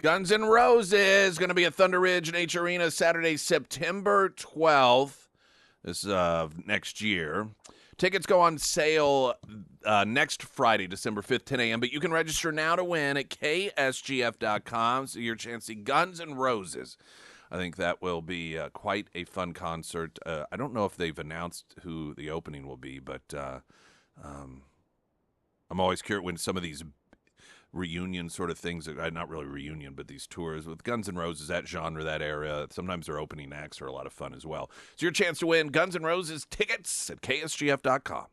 Guns N' Roses going to be at Thunder Ridge and H Arena Saturday, September 12th. This next year. Tickets go on sale next Friday, December 5th, 10 a.m., but you can register now to win at ksgf.com, so your chance to see Guns N' Roses. I think that will be quite a fun concert. I don't know if they've announced who the opening will be, but I'm always curious when some of these reunion sort of things, not really reunion, but these tours with Guns N' Roses, that genre, that era, sometimes their opening acts are a lot of fun as well. It's your chance to win Guns N' Roses tickets at ksgf.com.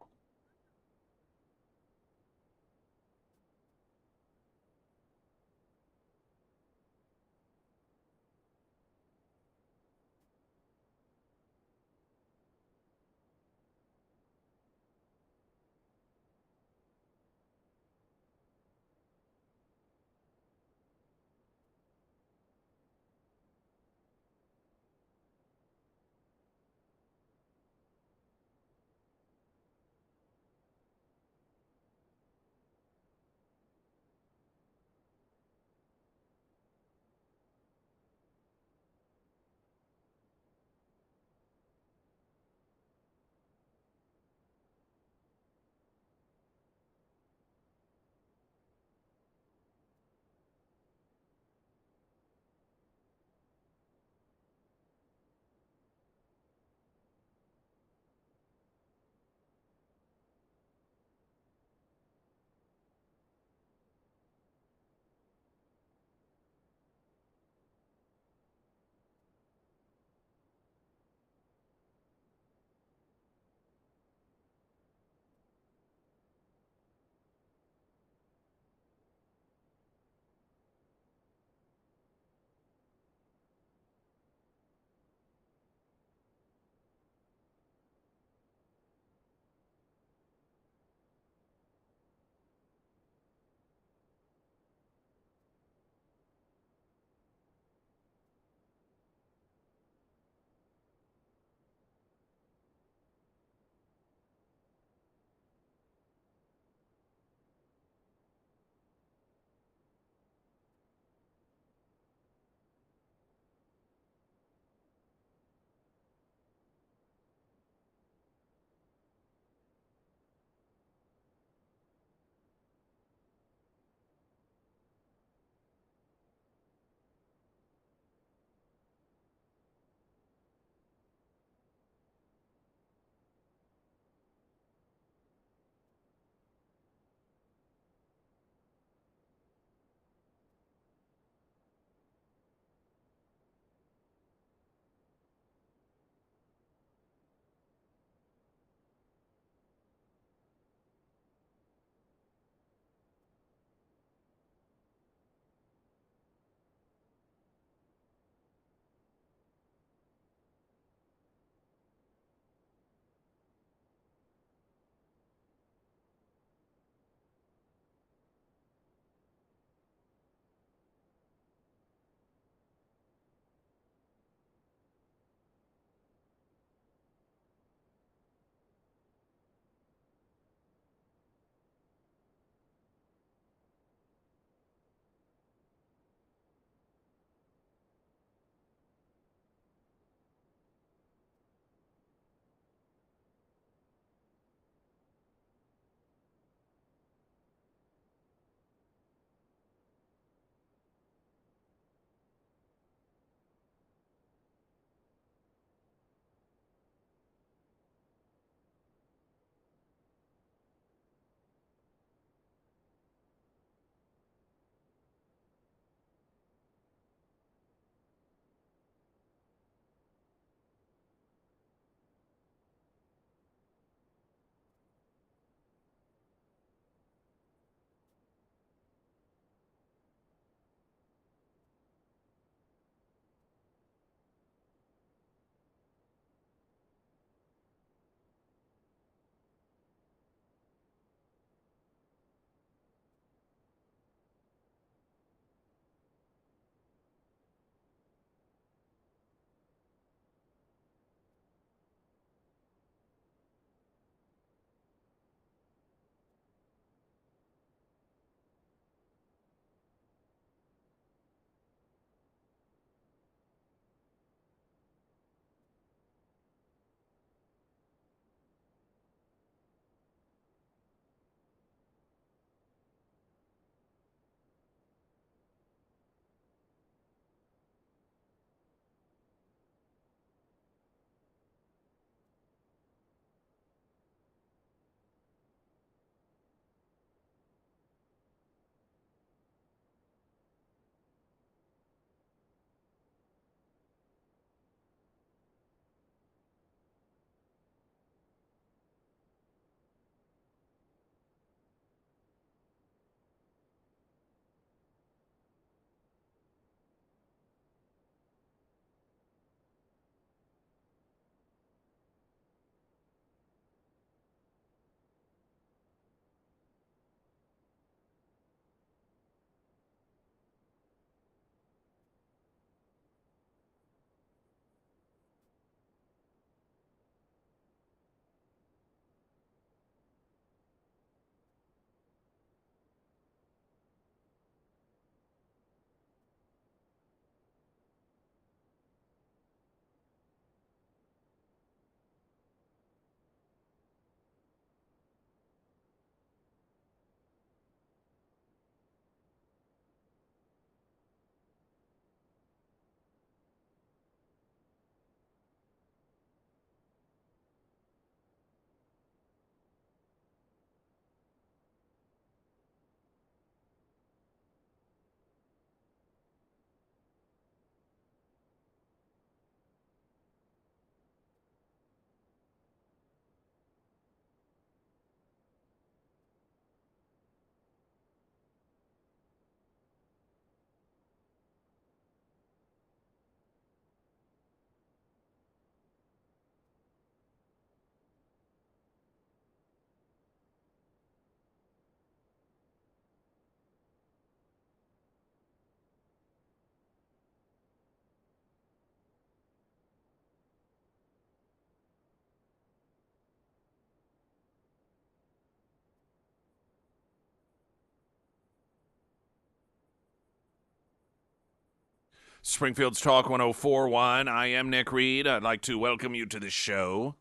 Springfield's Talk 1041. I am Nick Reed. I'd like to welcome you to the show.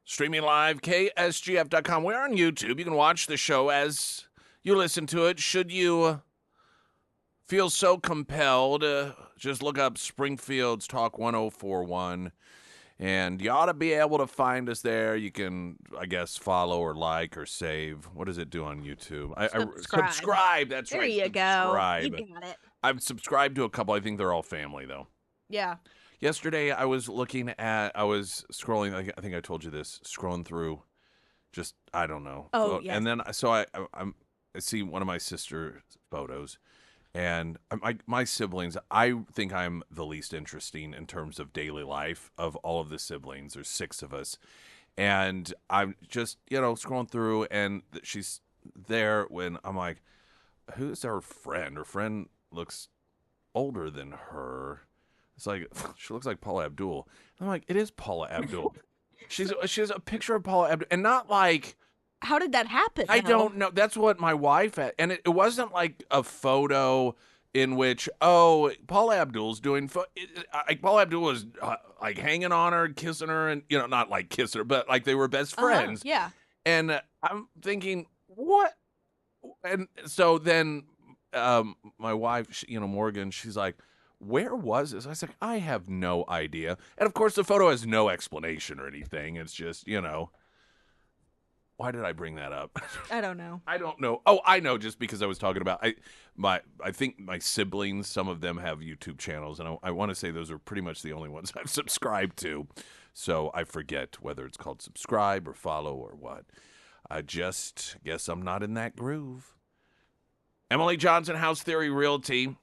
Streaming live, KSGF.com. We're on YouTube. You can watch the show as you listen to it. Should you feel so compelled, just look up Springfield's Talk 1041. And you ought to be able to find us there. You can, I guess, follow or like or save. What does it do on YouTube? Subscribe. That's there right. You subscribe. Go. You got it. I've subscribed to a couple. I think they're all family, though. Yeah. Yesterday, I was scrolling. I think I told you this. Scrolling through, just I don't know. Oh, yes. And then I see one of my sister's photos, and my siblings. I think I'm the least interesting in terms of daily life of all of the siblings. There's 6 of us, and I'm just scrolling through, and she's there when I'm like, who's our friend? Her friend looks older than her. It's like she looks like Paula Abdul. I'm like, it is Paula Abdul. she has a picture of Paula Abdul, and not like. How did that happen? I don't know. That's what my wife had, and it wasn't like a photo in which Paula Abdul's doing. Paula Abdul was like hanging on her, kissing her, and not like kissing her, but like they were best friends. Yeah. And I'm thinking, what? And so then my wife, Morgan, she's like, where was this? I was like, I have no idea. And of course, the photo has no explanation or anything. It's just, why did I bring that up? I don't know. I don't know. Oh, I know, just because I was talking about, I think my siblings, some of them have YouTube channels, and I want to say those are pretty much the only ones I've subscribed to. So I forget whether it's called subscribe or follow or what. I just guess I'm not in that groove. Emily Johnson, House Theory Realty.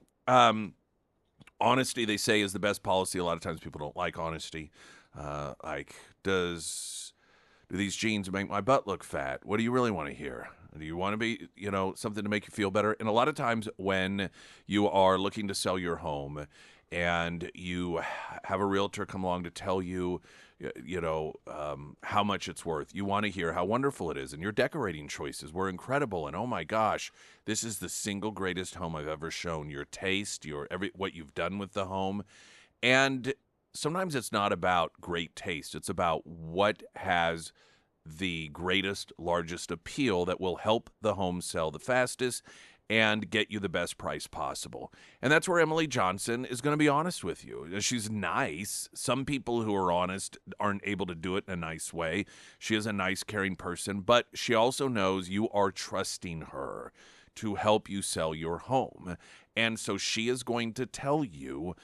Honesty, they say, is the best policy. A lot of times people don't like honesty. Do these jeans make my butt look fat? What do you really want to hear? Do you want to be, something to make you feel better? And a lot of times when you are looking to sell your home and you have a realtor come along to tell you, how much it's worth, you want to hear how wonderful it is. And your decorating choices were incredible. And oh my gosh, this is the single greatest home I've ever shown. Your taste, what you've done with the home. And sometimes it's not about great taste. It's about what has the greatest, largest appeal that will help the home sell the fastest and get you the best price possible. And that's where Emily Johnson is going to be honest with you. She's nice. Some people who are honest aren't able to do it in a nice way. She is a nice, caring person, but she also knows you are trusting her to help you sell your home. And so she is going to tell you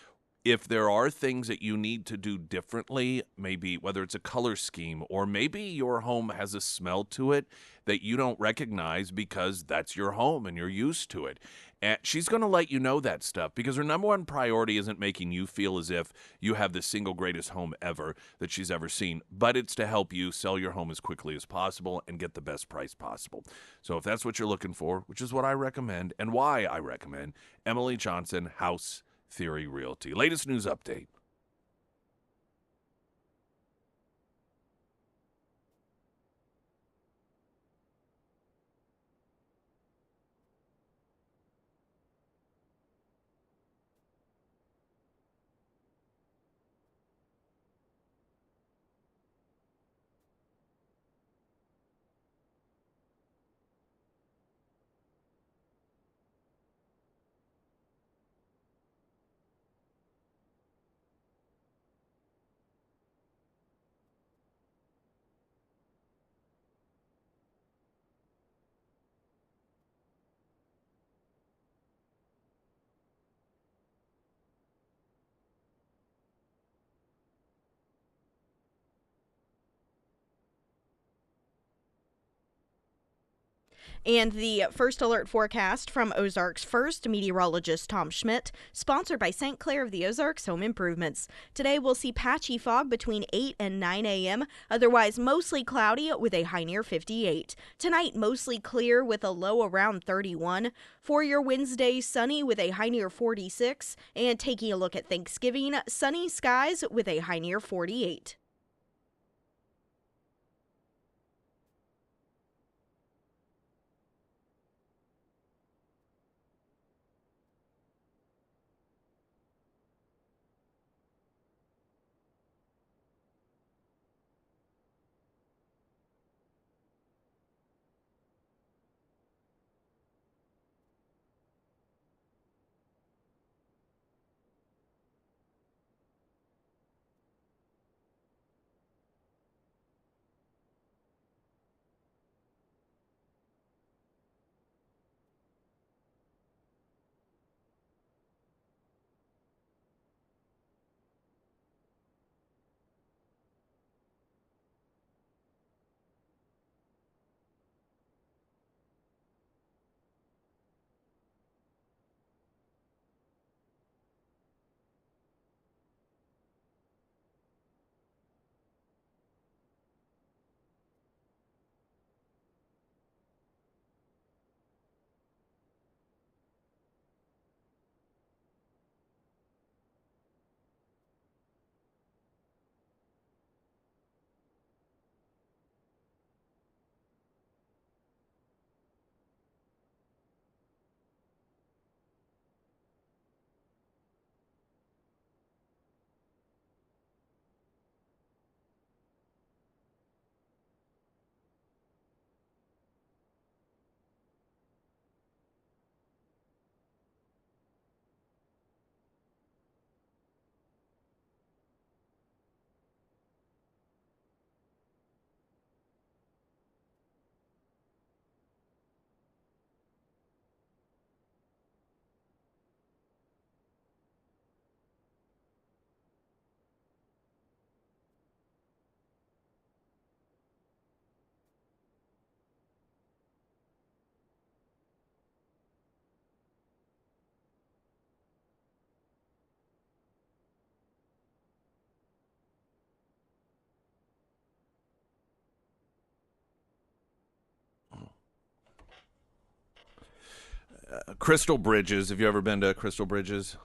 if there are things that you need to do differently, maybe whether it's a color scheme or maybe your home has a smell to it that you don't recognize because that's your home and you're used to it. And she's going to let you know that stuff because her number one priority isn't making you feel as if you have the single greatest home ever that she's ever seen, but it's to help you sell your home as quickly as possible and get the best price possible. So if that's what you're looking for, which is what I recommend and why I recommend, Emily Johnson, House Theory Realty. Latest news update. And the first alert forecast from Ozarks First meteorologist Tom Schmidt, sponsored by St. Clair of the Ozarks Home Improvements. Today we'll see patchy fog between 8 and 9 a.m., otherwise mostly cloudy with a high near 58. Tonight mostly clear with a low around 31. For your Wednesday, sunny with a high near 46. And taking a look at Thanksgiving, sunny skies with a high near 48. Crystal Bridges. Have you ever been to Crystal Bridges?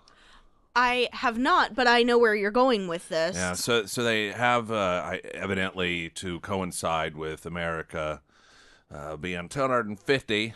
I have not, but I know where you're going with this. Yeah, so they have evidently to coincide with America being 250,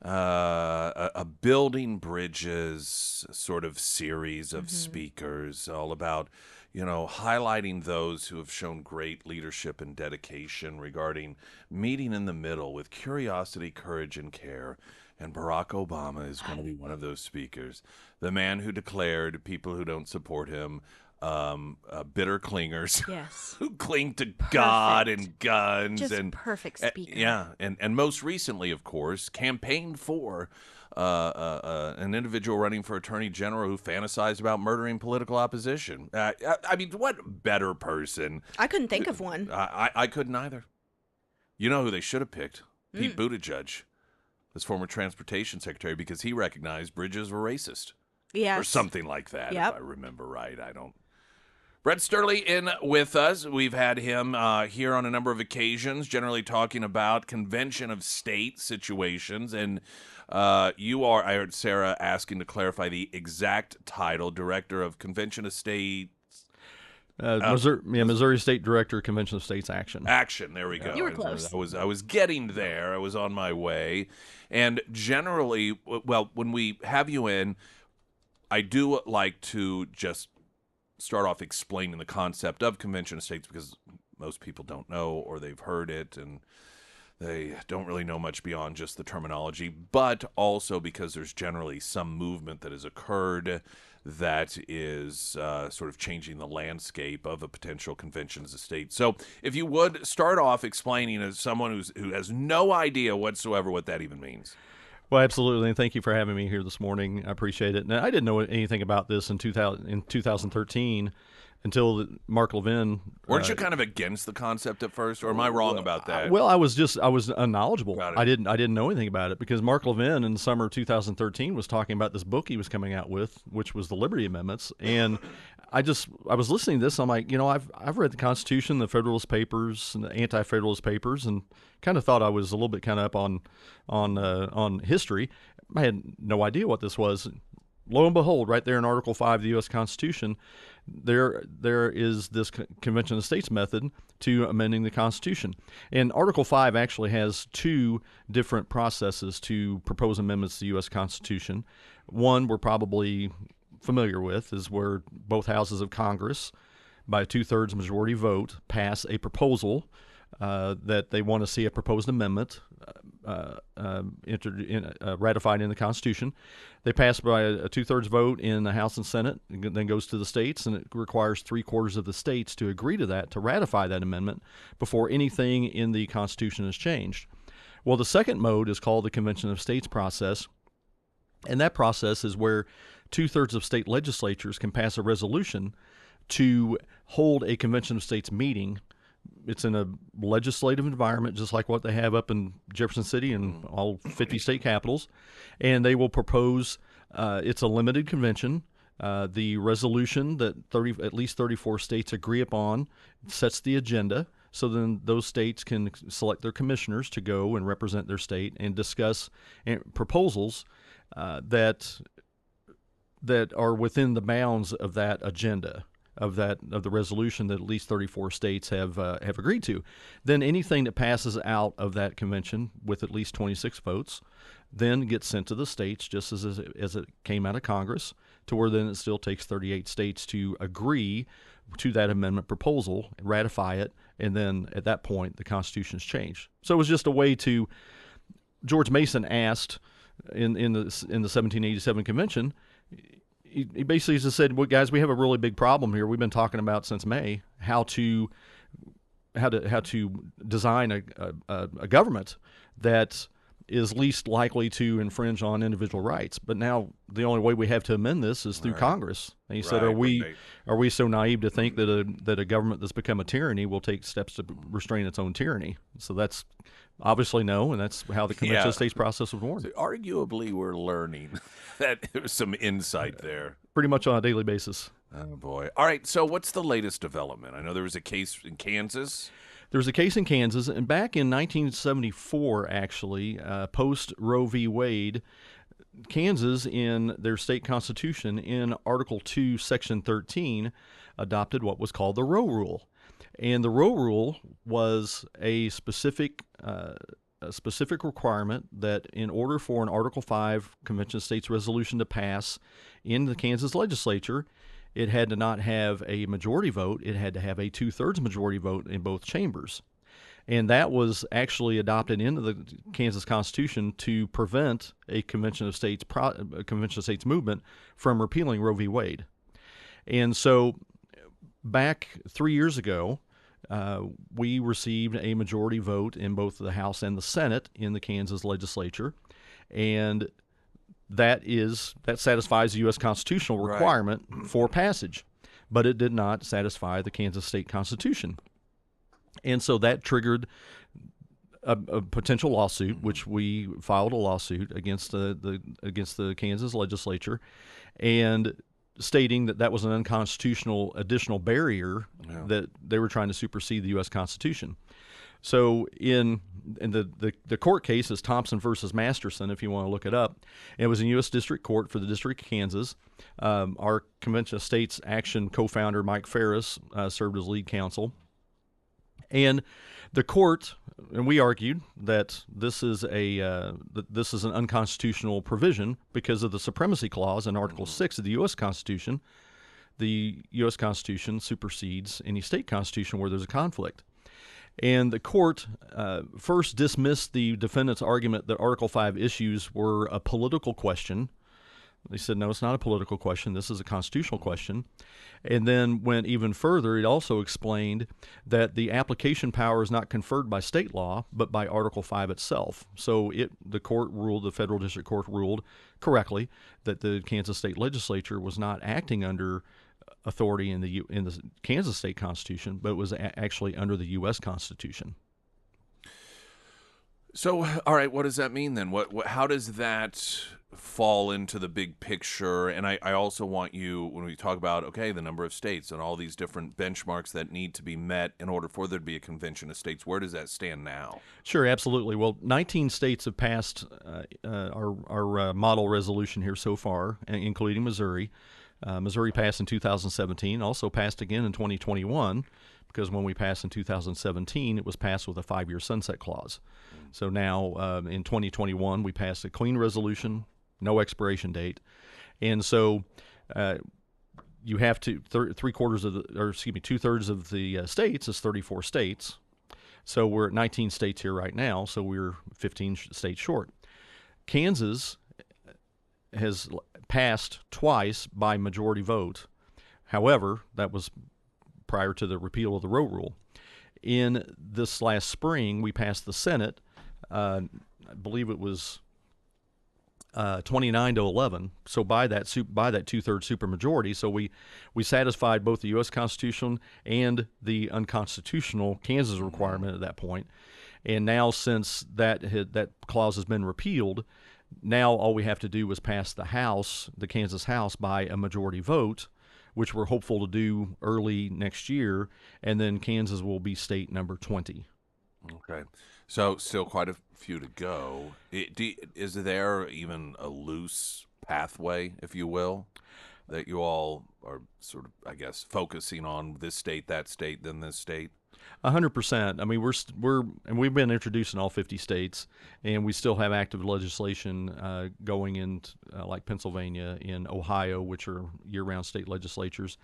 a building bridges sort of series of speakers, all about highlighting those who have shown great leadership and dedication regarding meeting in the middle with curiosity, courage, and care. And Barack Obama is going to be one of those speakers. The man who declared people who don't support him bitter clingers. Yes. Who cling to God and guns. Just and perfect speaker. Yeah. And most recently, of course, campaigned for an individual running for attorney general who fantasized about murdering political opposition. I mean, what better person? I couldn't think of one. I couldn't either. You know who they should have picked? Pete Buttigieg, as former transportation secretary, because he recognized bridges were racist. Yes. Or something like that, Yep. if I remember right. I don't. Brett Sturley in with us. We've had him here on a number of occasions, generally talking about convention of state situations. And you are, I heard Sarah asking to clarify the exact title, Director of Convention of State. Missouri State Director, Convention of States Action. Action, there we go. You were close. I was getting there. I was on my way. And generally, well, when we have you in, I do like to just start off explaining the concept of Convention of States, because most people don't know, or they've heard it and they don't really know much beyond just the terminology, but also because there's generally some movement that has occurred that is sort of changing the landscape of a potential convention as a state. So if you would start off explaining, as someone who has no idea whatsoever what that even means. Well, absolutely, and thank you for having me here this morning. I appreciate it. Now, I didn't know anything about this in 2013 until Mark Levin. Weren't you kind of against the concept at first, or am I wrong about that? Well, I was unknowledgeable. Got it. I didn't know anything about it because Mark Levin in the summer of 2013 was talking about this book he was coming out with, which was the Liberty Amendments, and I was listening to this. I'm like, I've read the Constitution, the Federalist Papers, and the Anti-Federalist Papers, and kind of thought I was a little bit kind of up on history. I had no idea what this was. Lo and behold, right there in Article 5 of the U.S. Constitution, there is this Convention of States method to amending the Constitution. And Article 5 actually has two different processes to propose amendments to the U.S. Constitution. One we're probably familiar with is where both houses of Congress, by a 2/3 majority vote, pass a proposal that they want to see a proposed amendment ratified in the Constitution. They pass by a 2/3 vote in the House and Senate, and then goes to the states, and it requires 3/4 of the states to agree to that, to ratify that amendment before anything in the Constitution is changed. Well, the second mode is called the Convention of States process, and that process is where 2/3 of state legislatures can pass a resolution to hold a Convention of States meeting. It's in a legislative environment, just like what they have up in Jefferson City and all 50 state capitals. And they will propose, it's a limited convention. The resolution that at least 34 states agree upon sets the agenda. So then those states can select their commissioners to go and represent their state and discuss proposals that are within the bounds of that agenda. Of the resolution that at least 34 states have agreed to. Then anything that passes out of that convention with at least 26 votes then gets sent to the states just as it came out of Congress, to where then it still takes 38 states to agree to that amendment proposal, ratify it, and then at that point the Constitution's changed. So it was just a way to, George Mason asked in the 1787 convention, he basically just said, well, guys, we have a really big problem here. We've been talking about since May how to design a government that is least likely to infringe on individual rights. But now the only way we have to amend this is through Congress. And he said, are we so naive to think that a government that's become a tyranny will take steps to restrain its own tyranny? So that's obviously no, and that's how the Convention of States process was born. So arguably, we're learning that there's some insight there. Pretty much on a daily basis. Oh, boy. All right, so what's the latest development? I know there was a case in Kansas. There was a case in Kansas, and back in 1974, actually, post Roe v. Wade, Kansas, in their state constitution, in Article 2, Section 13, adopted what was called the Roe Rule. And the Roe Rule was a specific requirement that in order for an Article 5 Convention of States resolution to pass in the Kansas legislature, it had to not have a majority vote. It had to have a 2/3 majority vote in both chambers. And that was actually adopted into the Kansas Constitution to prevent a Convention of States movement from repealing Roe v. Wade. And so back 3 years ago, we received a majority vote in both the House and the Senate in the Kansas legislature, and that satisfies the U.S. constitutional requirement for passage, but it did not satisfy the Kansas state constitution. And so that triggered a potential lawsuit, which we filed a lawsuit against the Kansas legislature, and stating that that was an unconstitutional additional barrier that they were trying to supersede the U.S. Constitution. So in the court case is Thompson versus Masterson, if you want to look it up. It was in U.S. District Court for the District of Kansas. Our Convention of States Action co-founder Mike Ferris served as lead counsel. And the court, and we argued that this is an unconstitutional provision because of the supremacy clause in Article 6 of the U.S. Constitution. The U.S. Constitution supersedes any state constitution where there's a conflict. And the court first dismissed the defendant's argument that Article 5 issues were a political question. They said, no, it's not a political question. This is a constitutional question. And then went even further. It also explained that the application power is not conferred by state law, but by Article 5 itself. So the federal district court ruled correctly that the Kansas state legislature was not acting under authority in the Kansas state constitution, but it was actually under the U.S. Constitution. So, all right, what does that mean then? How does that fall into the big picture? And I also want you, when we talk about, okay, the number of states and all these different benchmarks that need to be met in order for there to be a convention of states, where does that stand now? Sure, absolutely. Well, 19 states have passed our model resolution here so far, including Missouri. Missouri passed in 2017, also passed again in 2021, because when we passed in 2017, it was passed with a 5-year sunset clause. So now in 2021, we passed a clean resolution, no expiration date. And so you have to, 2/3 of the states is 34 states. So we're at 19 states here right now, so we're 15 states short. Kansas has passed twice by majority vote. However, that was prior to the repeal of the Roe Rule. In this last spring, we passed the Senate. I believe it was 29-11. So by that 2/3 supermajority, so we satisfied both the U.S. Constitution and the unconstitutional Kansas requirement at that point. And now, since that clause has been repealed, now all we have to do is pass the Kansas House, by a majority vote, which we're hopeful to do early next year, and then Kansas will be state number 20. Okay. So still quite a few to go. Is there even a loose pathway, if you will, that you all are sort of, I guess, focusing on this state, that state, then this state? 100%. I mean, we've been introduced in all 50 states, and we still have active legislation going in, like Pennsylvania, in Ohio, which are year-round state legislatures.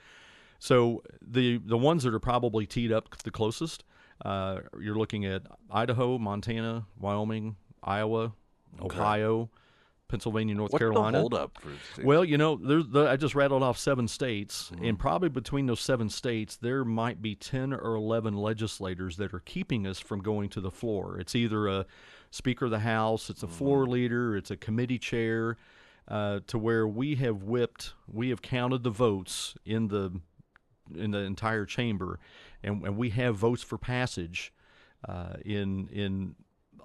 So the ones that are probably teed up the closest, you're looking at Idaho, Montana, Wyoming, Iowa, Ohio, Pennsylvania, North Carolina. What's the holdup for states? Well, I just rattled off 7 states, and probably between those 7 states, there might be 10 or 11 legislators that are keeping us from going to the floor. It's either a Speaker of the House, it's a floor leader, it's a committee chair, to where we have counted the votes in the entire chamber, and we have votes for passage in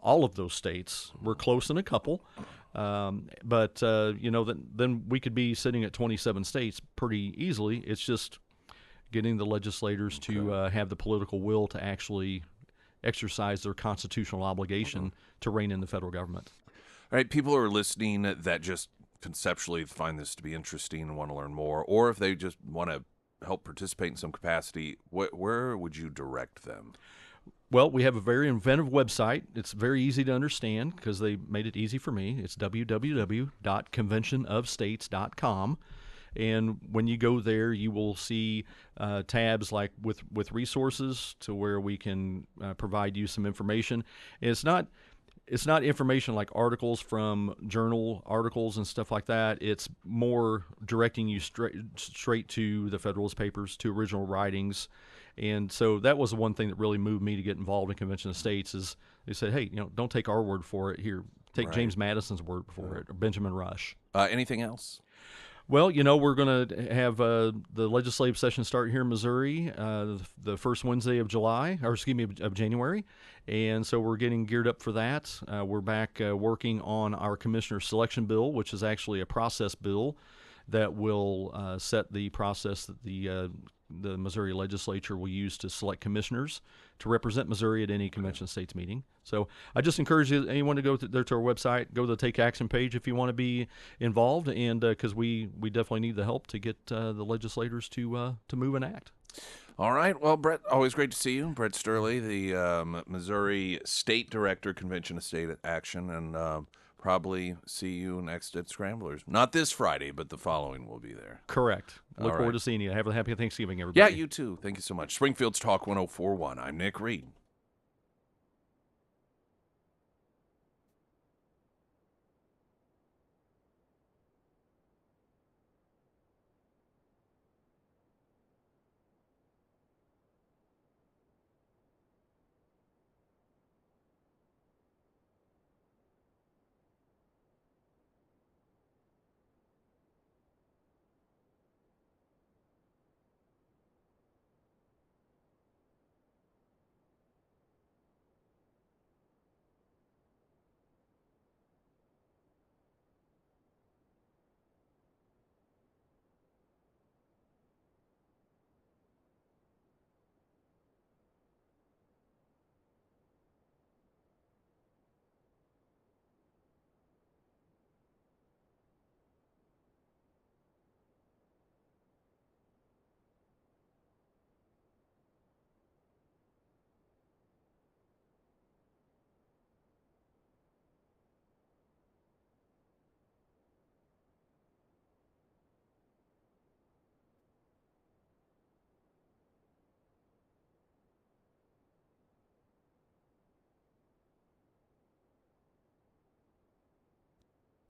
all of those states. We're close in a couple. But then we could be sitting at 27 states pretty easily. It's just getting the legislators to have the political will to actually exercise their constitutional obligation to rein in the federal government. All right, people are listening that just conceptually find this to be interesting and want to learn more, or if they just want to help participate in some capacity, where would you direct them? Well, we have a very inventive website. It's very easy to understand because they made it easy for me. It's www.conventionofstates.com. And when you go there, you will see tabs like with resources to where we can provide you some information. And it's not information like articles from journal articles and stuff like that. It's more directing you straight to the Federalist Papers, to original writings. And so that was the one thing that really moved me to get involved in Convention of States is they said, hey, don't take our word for it. Here, take James Madison's word for it, or Benjamin Rush. Anything else? Well, we're going to have the legislative session start here in Missouri the first Wednesday of January. And so we're getting geared up for that. We're back working on our commissioner selection bill, which is actually a process bill that will set the process that the Missouri legislature will use to select commissioners to represent Missouri at any Convention of States meeting. So I just encourage anyone to go there to our website, go to the Take Action page if you want to be involved, and because we definitely need the help to get the legislators to move and act. All right. Well, Brett, always great to see you. Brett Sturley, the Missouri State Director, Convention of State Action, and probably see you next at Scramblers. Not this Friday, but the following we'll be there. Correct. Look All forward right. to seeing you. Have a happy Thanksgiving, everybody. Yeah, you too. Thank you so much. Springfield's Talk 104.1. I'm Nick Reed.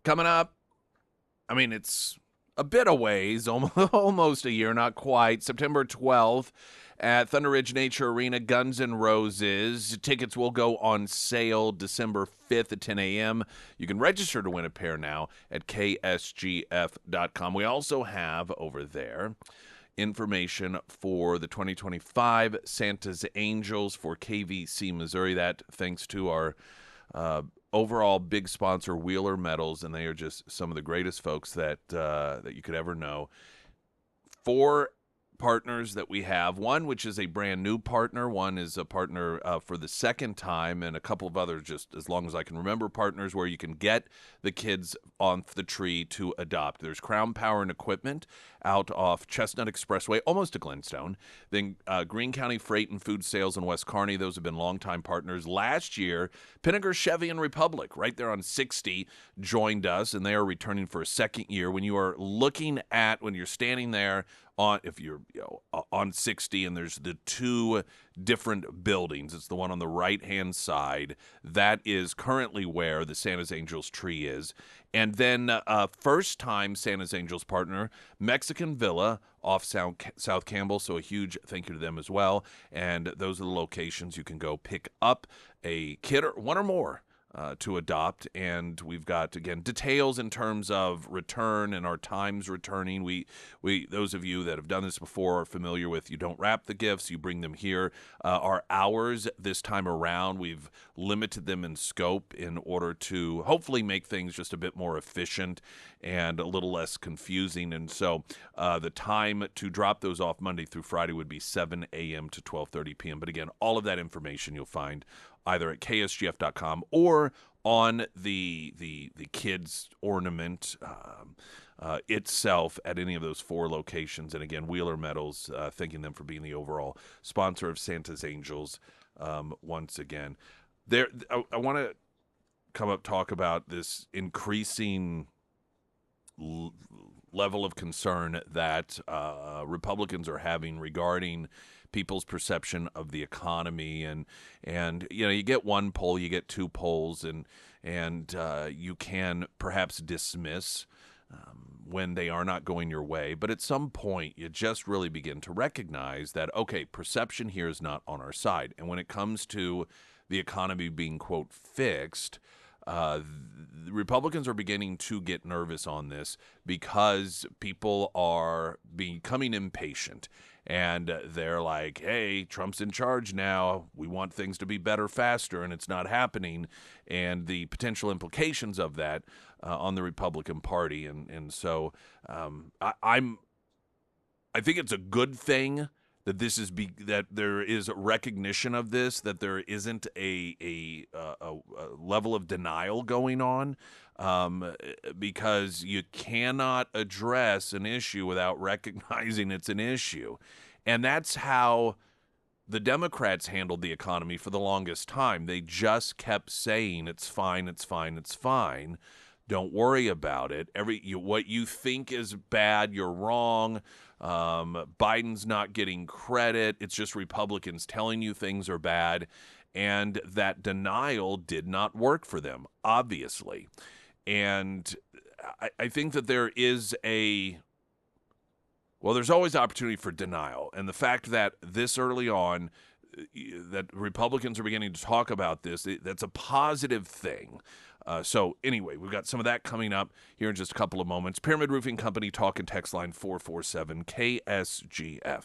Coming up, it's a bit a ways, almost a year, not quite. September 12th at Thunder Ridge Nature Arena, Guns N' Roses. Tickets will go on sale December 5th at 10 a.m. You can register to win a pair now at ksgf.com. We also have over there information for the 2025 Santa's Angels for KVC Missouri. That thanks to our overall big sponsor, Wheeler Metals, and they are just some of the greatest folks that you could ever know. 4 partners that we have, one which is a brand new partner, one is a partner for the second time, and a couple of others, just as long as I can remember, partners where you can get the kids on the tree to adopt. There's Crown Power and Equipment out off Chestnut Expressway, almost to Glenstone. Then Greene County Freight and Food Sales in West Kearney. Those have been longtime partners. Last year, Pinnaker Chevy and Republic, right there on 60, joined us, and they are returning for a second year. When you're standing there if you're on 60 and there's the 2 different buildings, it's the one on the right-hand side. That is currently where the Santa's Angels tree is. And then first-time Santa's Angels partner, Mexican Villa off South Campbell, so a huge thank you to them as well. And those are the locations you can go pick up a kid or one or more to adopt. And we've got, again, details in terms of return and our times returning. We those of you that have done this before are familiar with, you don't wrap the gifts, you bring them here. Our hours this time around, we've limited them in scope in order to hopefully make things just a bit more efficient and a little less confusing. And so the time to drop those off Monday through Friday would be 7 a.m. to 12:30 p.m. But again, all of that information you'll find either at ksgf.com or on the kids ornament itself at any of those 4 locations. And again, Wheeler Metals, thanking them for being the overall sponsor of Santa's Angels once again. I want to come up talk about this increasing level of concern that Republicans are having regarding people's perception of the economy, and you get 1 poll, you get 2 polls, and you can perhaps dismiss when they are not going your way, but at some point you just really begin to recognize that, okay, perception here is not on our side, and when it comes to the economy being, quote, fixed, the Republicans are beginning to get nervous on this because people are becoming impatient. And they're like, hey, Trump's in charge now. We want things to be better faster, and it's not happening. And the potential implications of that on the Republican Party. And so I think it's a good thing that this is that there is recognition of this, that there isn't a level of denial going on, because you cannot address an issue without recognizing it's an issue. And that's how the Democrats handled the economy for the longest time. They just kept saying, it's fine, it's fine, it's fine. Don't worry about it. What you think is bad, you're wrong. Biden's not getting credit. It's just Republicans telling you things are bad. And that denial did not work for them, obviously. And I think that there's always opportunity for denial. And the fact that this early on, that Republicans are beginning to talk about this, that's a positive thing. So anyway, we've got some of that coming up here in just a couple of moments. Pyramid Roofing Company, talk and text line 447 KSGF.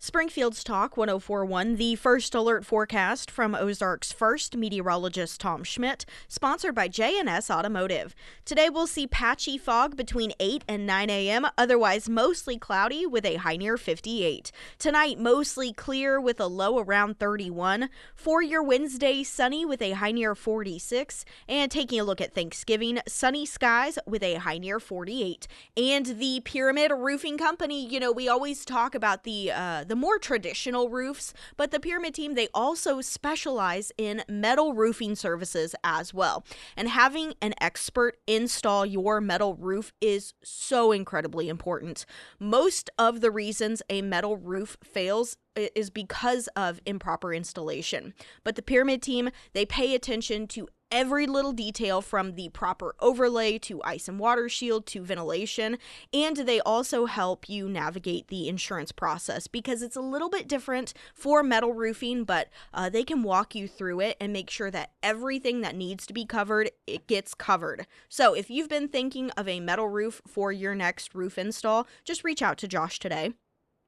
Springfield's Talk 1041, the first alert forecast from Ozark's first meteorologist Tom Schmidt, sponsored by J&S Automotive. Today we'll see patchy fog between 8 and 9 a.m., otherwise mostly cloudy with a high near 58. Tonight mostly clear with a low around 31. For your Wednesday, sunny with a high near 46. And taking a look at Thanksgiving, sunny skies with a high near 48. And the Pyramid Roofing Company, we always talk about the the more traditional roofs, but the Pyramid team, they also specialize in metal roofing services as well. And having an expert install your metal roof is so incredibly important. Most of the reasons a metal roof fails is because of improper installation. But the Pyramid team, they pay attention to every little detail, from the proper overlay to ice and water shield to ventilation, and they also help you navigate the insurance process because it's a little bit different for metal roofing, but they can walk you through it and make sure that everything that needs to be covered, it gets covered. So if you've been thinking of a metal roof for your next roof install, just reach out to Josh today.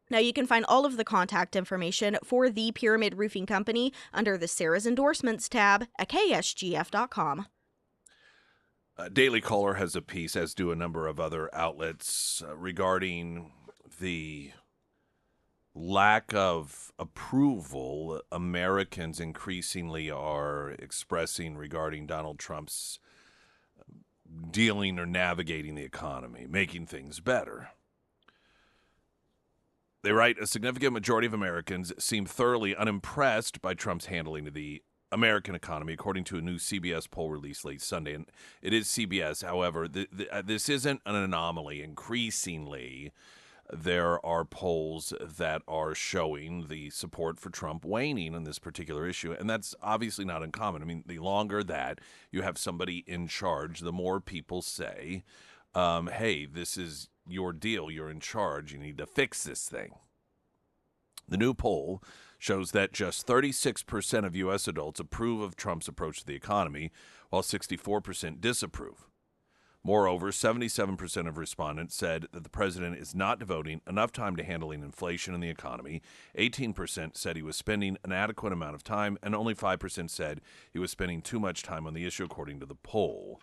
Now, you can find all of the contact information for the Pyramid Roofing Company under the Sarah's Endorsements tab at ksgf.com. Daily Caller has a piece, as do a number of other outlets, regarding the lack of approval Americans increasingly are expressing regarding Donald Trump's dealing or navigating the economy, making things better. They write, a significant majority of Americans seem thoroughly unimpressed by Trump's handling of the American economy, according to a new CBS poll released late Sunday. And it is CBS. However, this isn't an anomaly. Increasingly, there are polls that are showing the support for Trump waning on this particular issue. And that's obviously not uncommon. I mean, the longer that you have somebody in charge, the more people say, hey, this is your deal, you're in charge, you need to fix this thing. The new poll shows that just 36% of U.S. adults approve of Trump's approach to the economy, while 64% disapprove. Moreover, 77% of respondents said that the president is not devoting enough time to handling inflation and the economy. 18% said he was spending an adequate amount of time, and only 5% said he was spending too much time on the issue, according to the poll.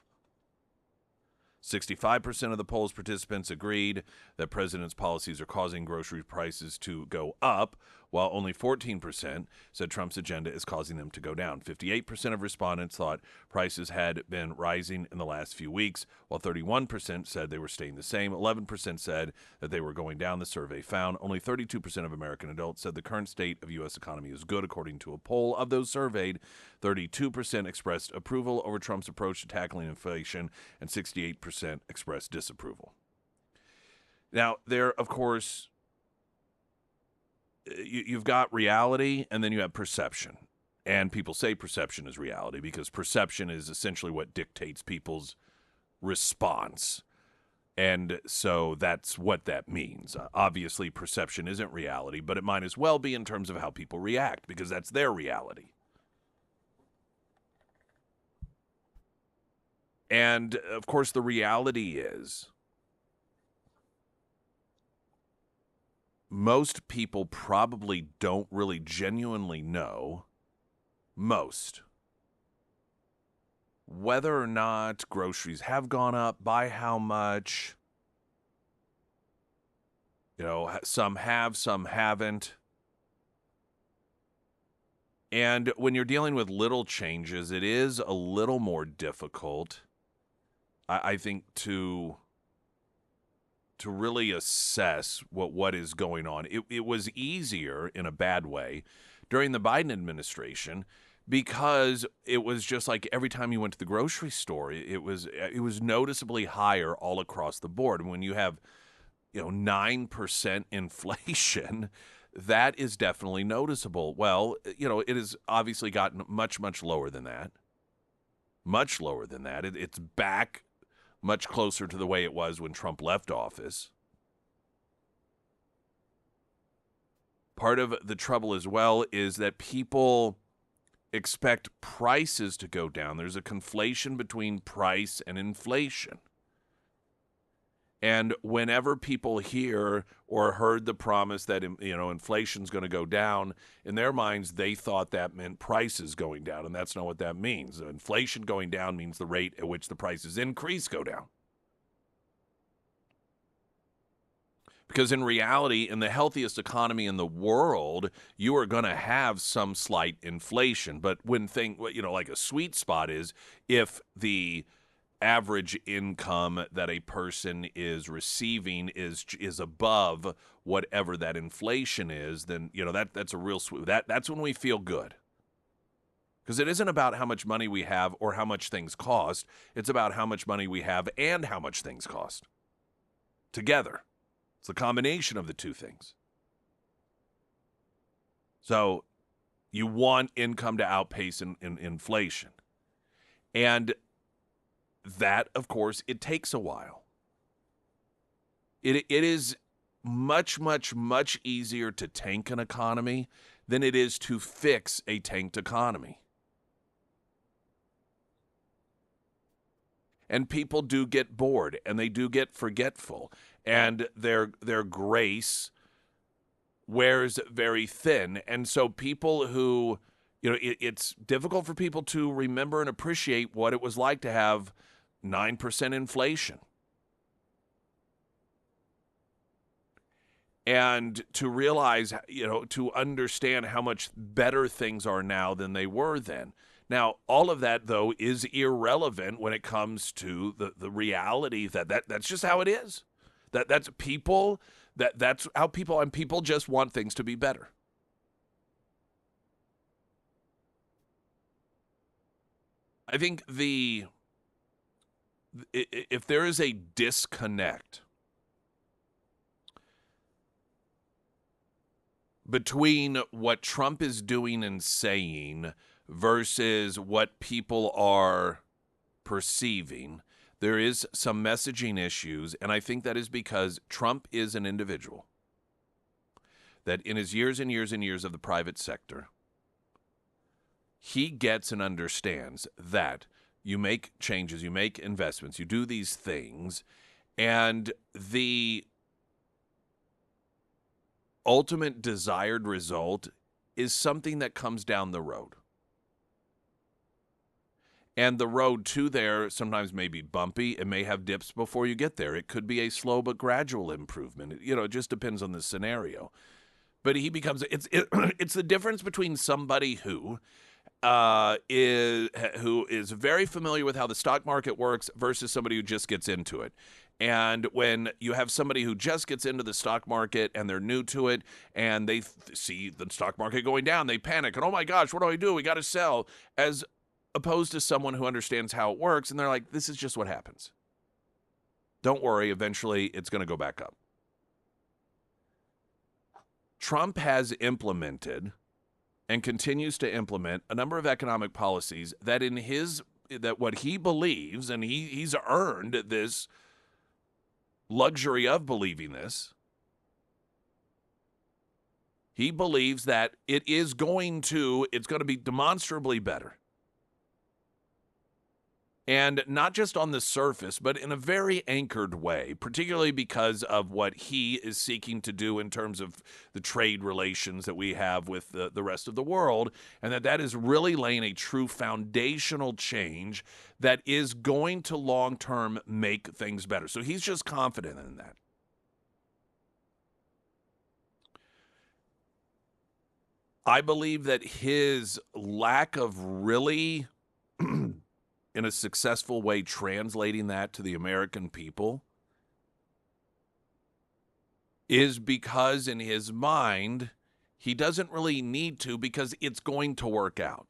65% of the poll's participants agreed that president's policies are causing grocery prices to go up, while only 14% said Trump's agenda is causing them to go down. 58% of respondents thought prices had been rising in the last few weeks, while 31% said they were staying the same. 11% said that they were going down, the survey found. Only 32% of American adults said the current state of U.S. economy is good, according to a poll. Of those surveyed, 32% expressed approval over Trump's approach to tackling inflation, and 68% expressed disapproval. Now, there, of course, you've got reality, and then you have perception. And people say perception is reality because perception is essentially what dictates people's response. And so that's what that means. Obviously, perception isn't reality, but it might as well be in terms of how people react, because that's their reality. And, of course, the reality is most people probably don't really genuinely know, whether or not groceries have gone up, by how much. You know, some have, some haven't. And when you're dealing with little changes, it is a little more difficult, I think, to really assess what is going on. It was easier in a bad way during the Biden administration because it was just like every time you went to the grocery store, it was noticeably higher all across the board. And when you have 9% inflation, that is definitely noticeable. Well, it has obviously gotten much, much lower than that. Much lower than that. It's back much closer to the way it was when Trump left office. Part of the trouble as well is that people expect prices to go down. There's a conflation between price and inflation. And whenever people hear or heard the promise that inflation's going to go down, in their minds they thought that meant prices going down, and that's not what that means. Inflation going down means the rate at which the prices increase go down. Because in reality, in the healthiest economy in the world, you are going to have some slight inflation. But like a sweet spot is if the average income that a person is receiving is above whatever that inflation is, then that's a real sweet. That's when we feel good. Because it isn't about how much money we have or how much things cost. It's about how much money we have and how much things cost. Together. It's the combination of the two things. So you want income to outpace in inflation. And that, of course, it takes a while. It is much, much, much easier to tank an economy than it is to fix a tanked economy. And people do get bored, and they do get forgetful, and their grace wears very thin. And so people who, it's difficult for people to remember and appreciate what it was like to have 9% inflation. And to realize, to understand how much better things are now than they were then. Now, all of that, though, is irrelevant when it comes to the reality that's just how it is. That's people, that's how people, and people just want things to be better. I think if there is a disconnect between what Trump is doing and saying versus what people are perceiving, there is some messaging issues, and I think that is because Trump is an individual that in his years and years and years of the private sector, he gets and understands that you make changes, you make investments, you do these things, and the ultimate desired result is something that comes down the road. And the road to there sometimes may be bumpy. It may have dips before you get there. It could be a slow but gradual improvement. It just depends on the scenario. But he becomes it's the difference between somebody who is very familiar with how the stock market works versus somebody who just gets into it. And when you have somebody who just gets into the stock market and they're new to it and they see the stock market going down, they panic and, oh my gosh, what do I do? We got to sell. As opposed to someone who understands how it works and they're like, this is just what happens. Don't worry, eventually it's going to go back up. Trump has implemented and continues to implement a number of economic policies that that what he believes, and he's earned this luxury of believing this, he believes that it's going to be demonstrably better. And not just on the surface, but in a very anchored way, particularly because of what he is seeking to do in terms of the trade relations that we have with the rest of the world, and that is really laying a true foundational change that is going to long-term make things better. So he's just confident in that. I believe that his lack of really in a successful way translating that to the American people is because in his mind, he doesn't really need to because it's going to work out.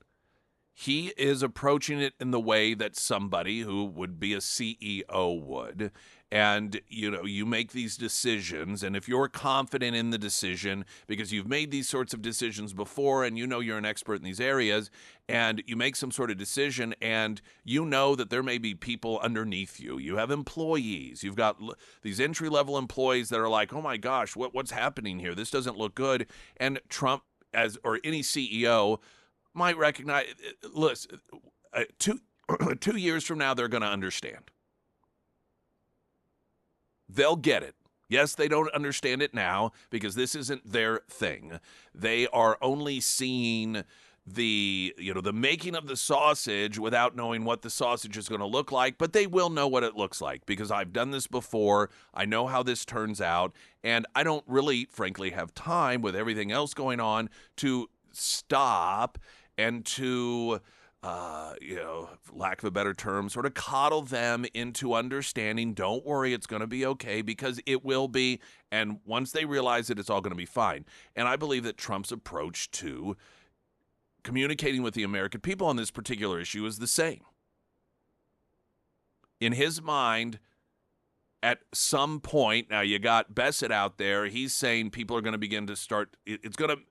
He is approaching it in the way that somebody who would be a CEO would. And, you make these decisions, and if you're confident in the decision because you've made these sorts of decisions before and you're an expert in these areas, and you make some sort of decision and that there may be people underneath you. You have employees. You've got these entry-level employees that are like, oh my gosh, what's happening here? This doesn't look good. And Trump, or any CEO, might recognize, listen, 2 years from now, they're going to understand. They'll get it. Yes, they don't understand it now because this isn't their thing. They are only seeing the making of the sausage without knowing what the sausage is going to look like, but they will know what it looks like because I've done this before. I know how this turns out, and I don't really, frankly, have time with everything else going on to stop and to for lack of a better term, sort of coddle them into understanding, don't worry, it's going to be okay, because it will be. And once they realize it, it's all going to be fine. And I believe that Trump's approach to communicating with the American people on this particular issue is the same. In his mind, at some point, now you got Bassett out there, he's saying people are going to begin to start, it's going to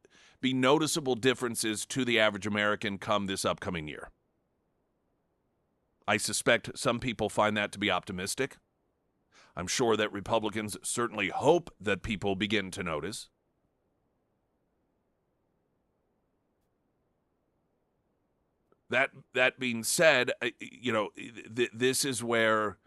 be noticeable differences to the average American come this upcoming year. I suspect some people find that to be optimistic. I'm sure that Republicans certainly hope that people begin to notice. That being said, this is where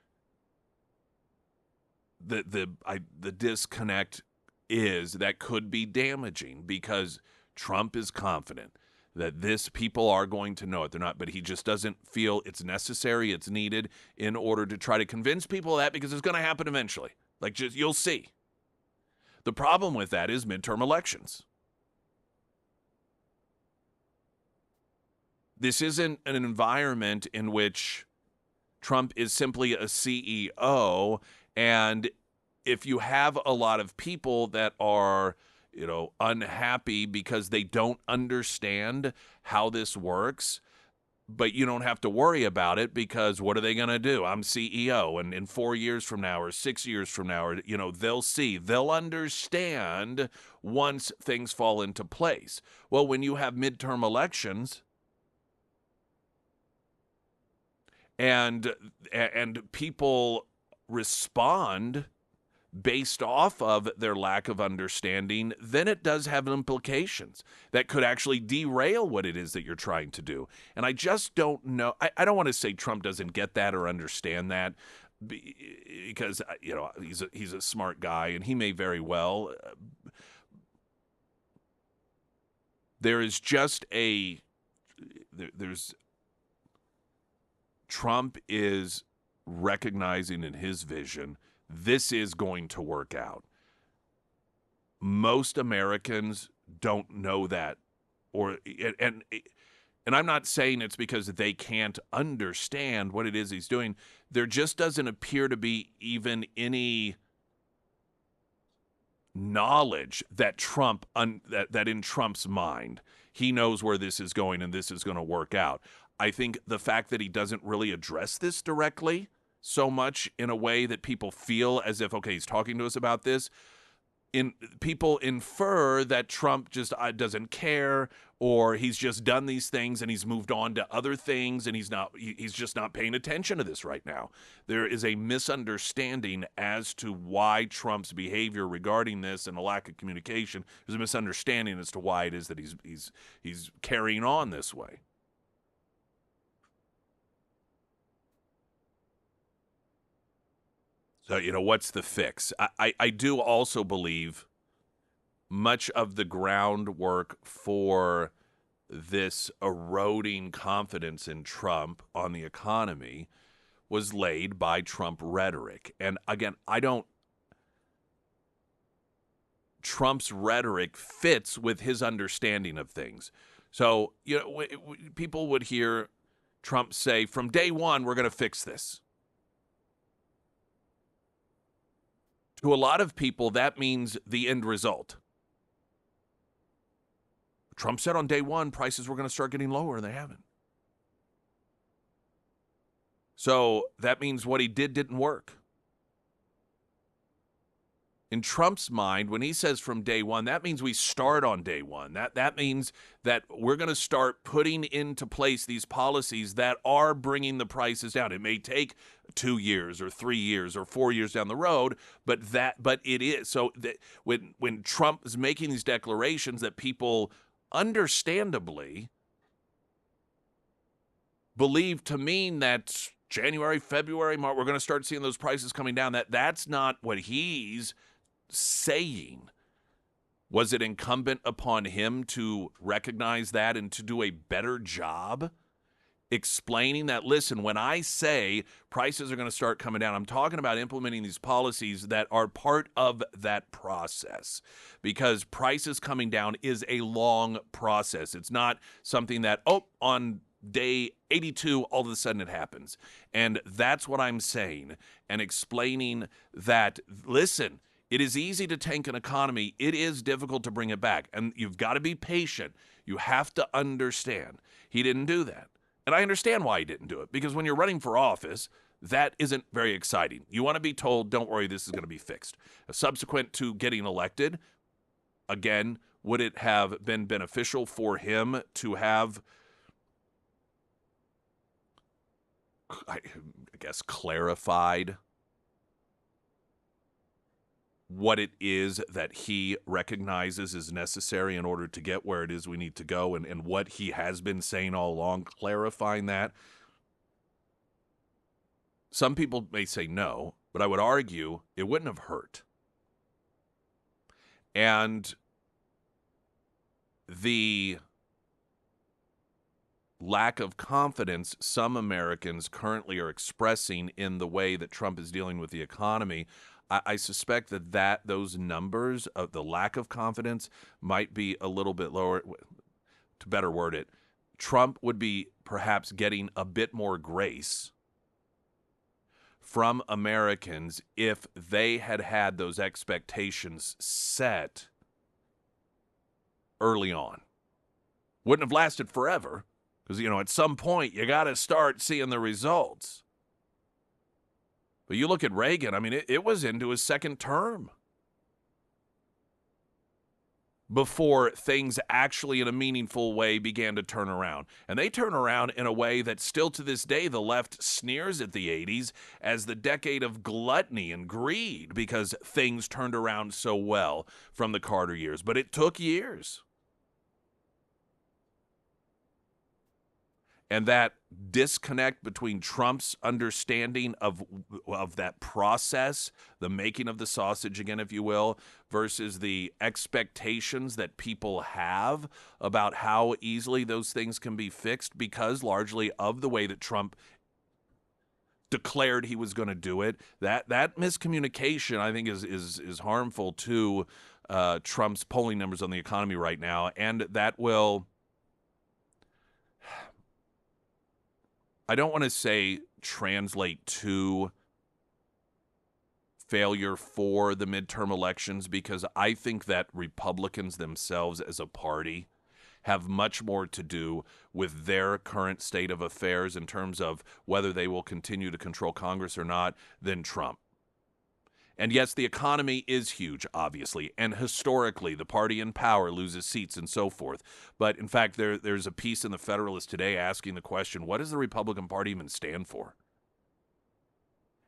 the disconnect is that could be damaging, because Trump is confident that people are going to know it. They're not, but he just doesn't feel it's necessary, it's needed in order to try to convince people of that, because it's going to happen eventually. You'll see. The problem with that is midterm elections. This isn't an environment in which Trump is simply a CEO, and if you have a lot of people that are, unhappy because they don't understand how this works, but you don't have to worry about it, because what are they going to do? I'm CEO, and in 4 years from now or 6 years from now, or, they'll understand once things fall into place. Well, when you have midterm elections, and people respond based off of their lack of understanding, then it does have implications that could actually derail what it is that you're trying to do. And I just don't know. I don't want to say Trump doesn't get that or understand that, because he's a smart guy, and he may very well. Trump is recognizing in his vision, this is going to work out. Most Americans don't know that, and I'm not saying it's because they can't understand what it is he's doing. There just doesn't appear to be even any knowledge that that in Trump's mind, he knows where this is going and this is going to work out. I think the fact that he doesn't really address this directly so much in a way that people feel as if, okay, he's talking to us about this, people infer that Trump just doesn't care, or he's just done these things and he's moved on to other things, and he's just not paying attention to this right now. There is a misunderstanding as to why Trump's behavior regarding this, and a lack of communication. There's a misunderstanding as to why it is that he's carrying on this way. So, what's the fix? I do also believe much of the groundwork for this eroding confidence in Trump on the economy was laid by Trump rhetoric. And again, Trump's rhetoric fits with his understanding of things. So, people would hear Trump say, from day one, we're going to fix this. To a lot of people, that means the end result. Trump said on day one, prices were going to start getting lower, and they haven't. So that means what he did didn't work. In Trump's mind, when he says from day one, that means we start on day one. That means that we're going to start putting into place these policies that are bringing the prices down. It may take 2 years or 3 years or 4 years down the road, but it is. So that when Trump is making these declarations that people understandably believe to mean that January, February, March, we're going to start seeing those prices coming down, that's not what he's saying. Was it incumbent upon him to recognize that and to do a better job explaining that, listen, when I say prices are going to start coming down, I'm talking about implementing these policies that are part of that process, because prices coming down is a long process. It's not something that, on day 82, all of a sudden it happens. And that's what I'm saying, and explaining that, listen, it is easy to tank an economy. It is difficult to bring it back. And you've got to be patient. You have to understand. He didn't do that. And I understand why he didn't do it, because when you're running for office, that isn't very exciting. You want to be told, don't worry, this is going to be fixed. Subsequent to getting elected, again, would it have been beneficial for him to have, I guess, clarified what it is that he recognizes is necessary in order to get where it is we need to go, and what he has been saying all along, clarifying that? Some people may say no, but I would argue it wouldn't have hurt. And the lack of confidence some Americans currently are expressing in the way that Trump is dealing with the economy, I suspect that those numbers of the lack of confidence might be a little bit lower. To better word it, Trump would be perhaps getting a bit more grace from Americans if they had had those expectations set early on. Wouldn't have lasted forever, because, at some point you got to start seeing the results. But you look at Reagan, I mean, it was into his second term before things actually in a meaningful way began to turn around. And they turn around in a way that still to this day the left sneers at the 80s as the decade of gluttony and greed, because things turned around so well from the Carter years. But it took years. And that disconnect between Trump's understanding of that process, the making of the sausage again, if you will, versus the expectations that people have about how easily those things can be fixed, because largely of the way that Trump declared he was going to do it. That miscommunication, I think, is harmful to Trump's polling numbers on the economy right now, and that will, I don't want to say translate to failure for the midterm elections, because I think that Republicans themselves as a party have much more to do with their current state of affairs in terms of whether they will continue to control Congress or not than Trump. And yes, the economy is huge, obviously, and historically the party in power loses seats and so forth. But in fact, there's a piece in the Federalist today asking the question, what does the Republican Party even stand for?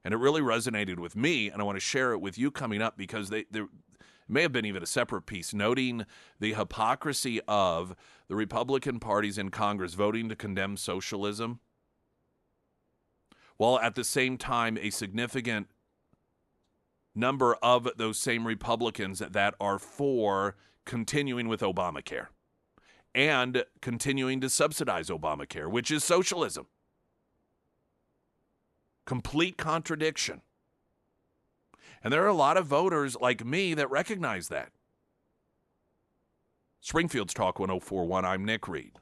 And it really resonated with me, and I want to share it with you coming up, because there may have been even a separate piece noting the hypocrisy of the Republican parties in Congress voting to condemn socialism, while at the same time a significant number of those same Republicans that are for continuing with Obamacare and continuing to subsidize Obamacare, which is socialism. Complete contradiction. And there are a lot of voters like me that recognize that. Springfield's Talk 1041, I'm Nick Reed.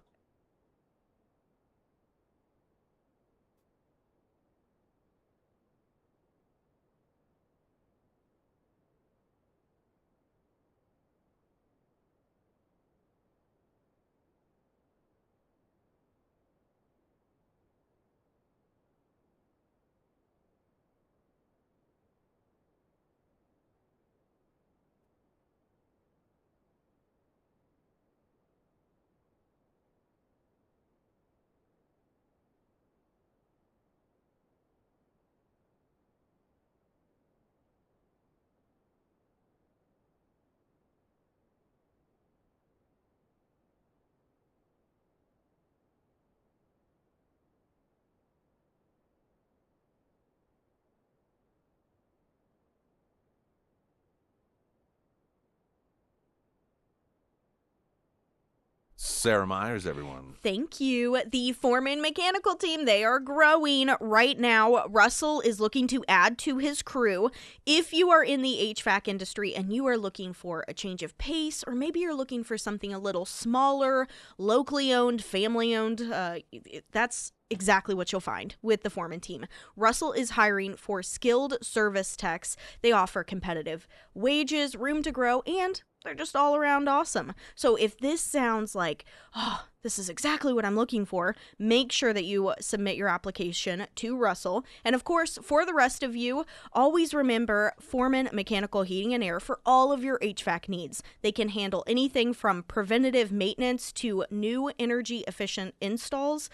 Sarah Myers, everyone. Thank you. The Foreman Mechanical team, they are growing right now. Russell is looking to add to his crew. If you are in the HVAC industry and you are looking for a change of pace, or maybe you're looking for something a little smaller, locally owned, family owned, that's exactly what you'll find with the Foreman team. Russell is hiring for skilled service techs. They offer competitive wages, room to grow, and they're just all around awesome. So if this sounds like, oh, this is exactly what I'm looking for, make sure that you submit your application to Russell. And of course, for the rest of you, always remember Foreman Mechanical Heating and Air for all of your HVAC needs. They can handle anything from preventative maintenance to new energy efficient installs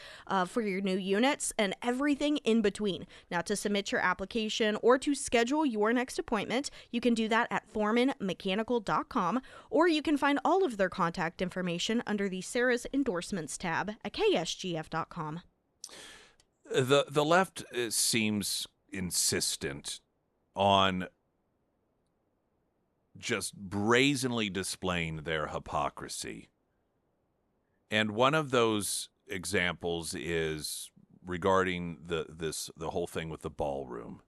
for your new units and everything in between. Now, to submit your application or to schedule your next appointment, you can do that at foremanmechanical.com, or you can find all of their contact information under the Sarah's Endorsements tab at ksgf.com. The left seems insistent on just brazenly displaying their hypocrisy. And one of those examples is regarding the whole thing with the ballroom.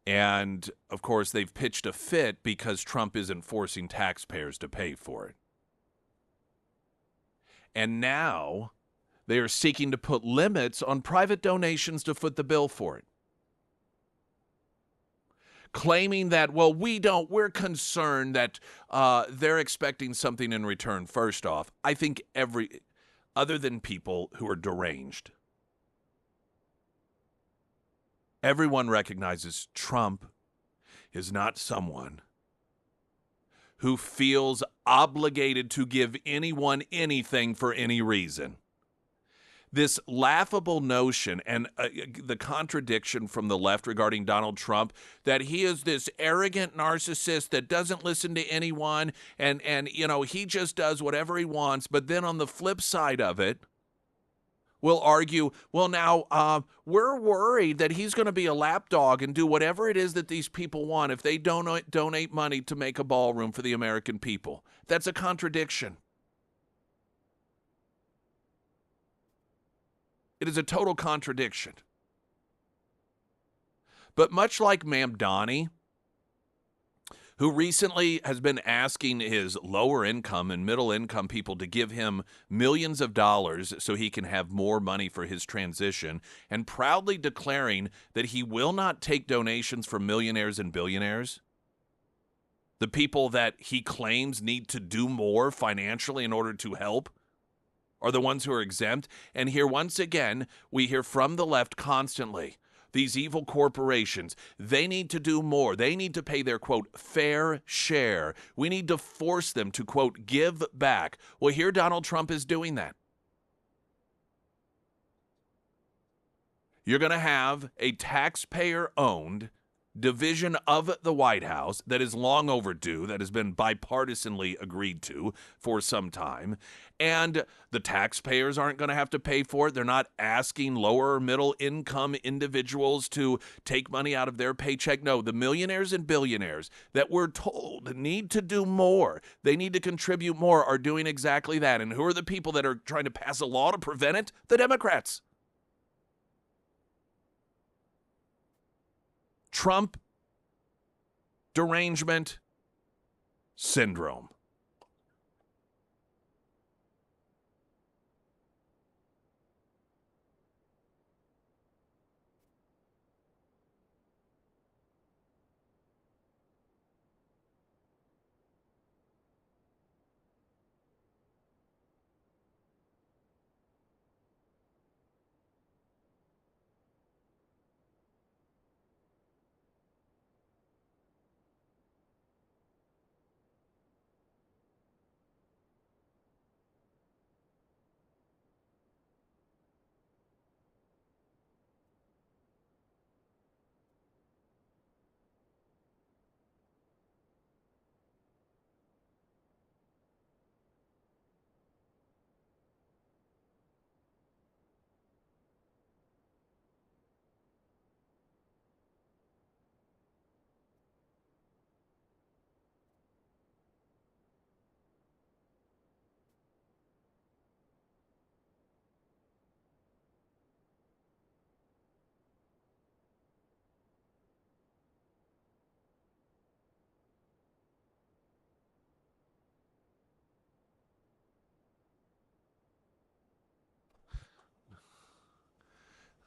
And, of course, they've pitched a fit because Trump isn't forcing taxpayers to pay for it. And now they are seeking to put limits on private donations to foot the bill for it. Claiming that, well, we're concerned that they're expecting something in return. First off, I think other than people who are deranged, everyone recognizes Trump is not someone who feels obligated to give anyone anything for any reason. This laughable notion and the contradiction from the left regarding Donald Trump, that he is this arrogant narcissist that doesn't listen to anyone and he just does whatever he wants. But then on the flip side of it, will argue, well, now we're worried that he's going to be a lapdog and do whatever it is that these people want if they donate money to make a ballroom for the American people. That's a contradiction. It is a total contradiction. But much like Mamdani, who recently has been asking his lower income and middle income people to give him millions of dollars so he can have more money for his transition, and proudly declaring that he will not take donations from millionaires and billionaires, the people that he claims need to do more financially in order to help, are the ones who are exempt. And here, once again, we hear from the left constantly, these evil corporations, they need to do more. They need to pay their, quote, fair share. We need to force them to, quote, give back. Well, here Donald Trump is doing that. You're going to have a taxpayer-owned division of the White House that is long overdue, that has been bipartisanly agreed to for some time, and the taxpayers aren't going to have to pay for it. They're not asking lower or middle income individuals to take money out of their paycheck. No, the millionaires and billionaires that we're told need to do more, they need to contribute more, are doing exactly that. And who are the people that are trying to pass a law to prevent it? The Democrats. Trump derangement syndrome.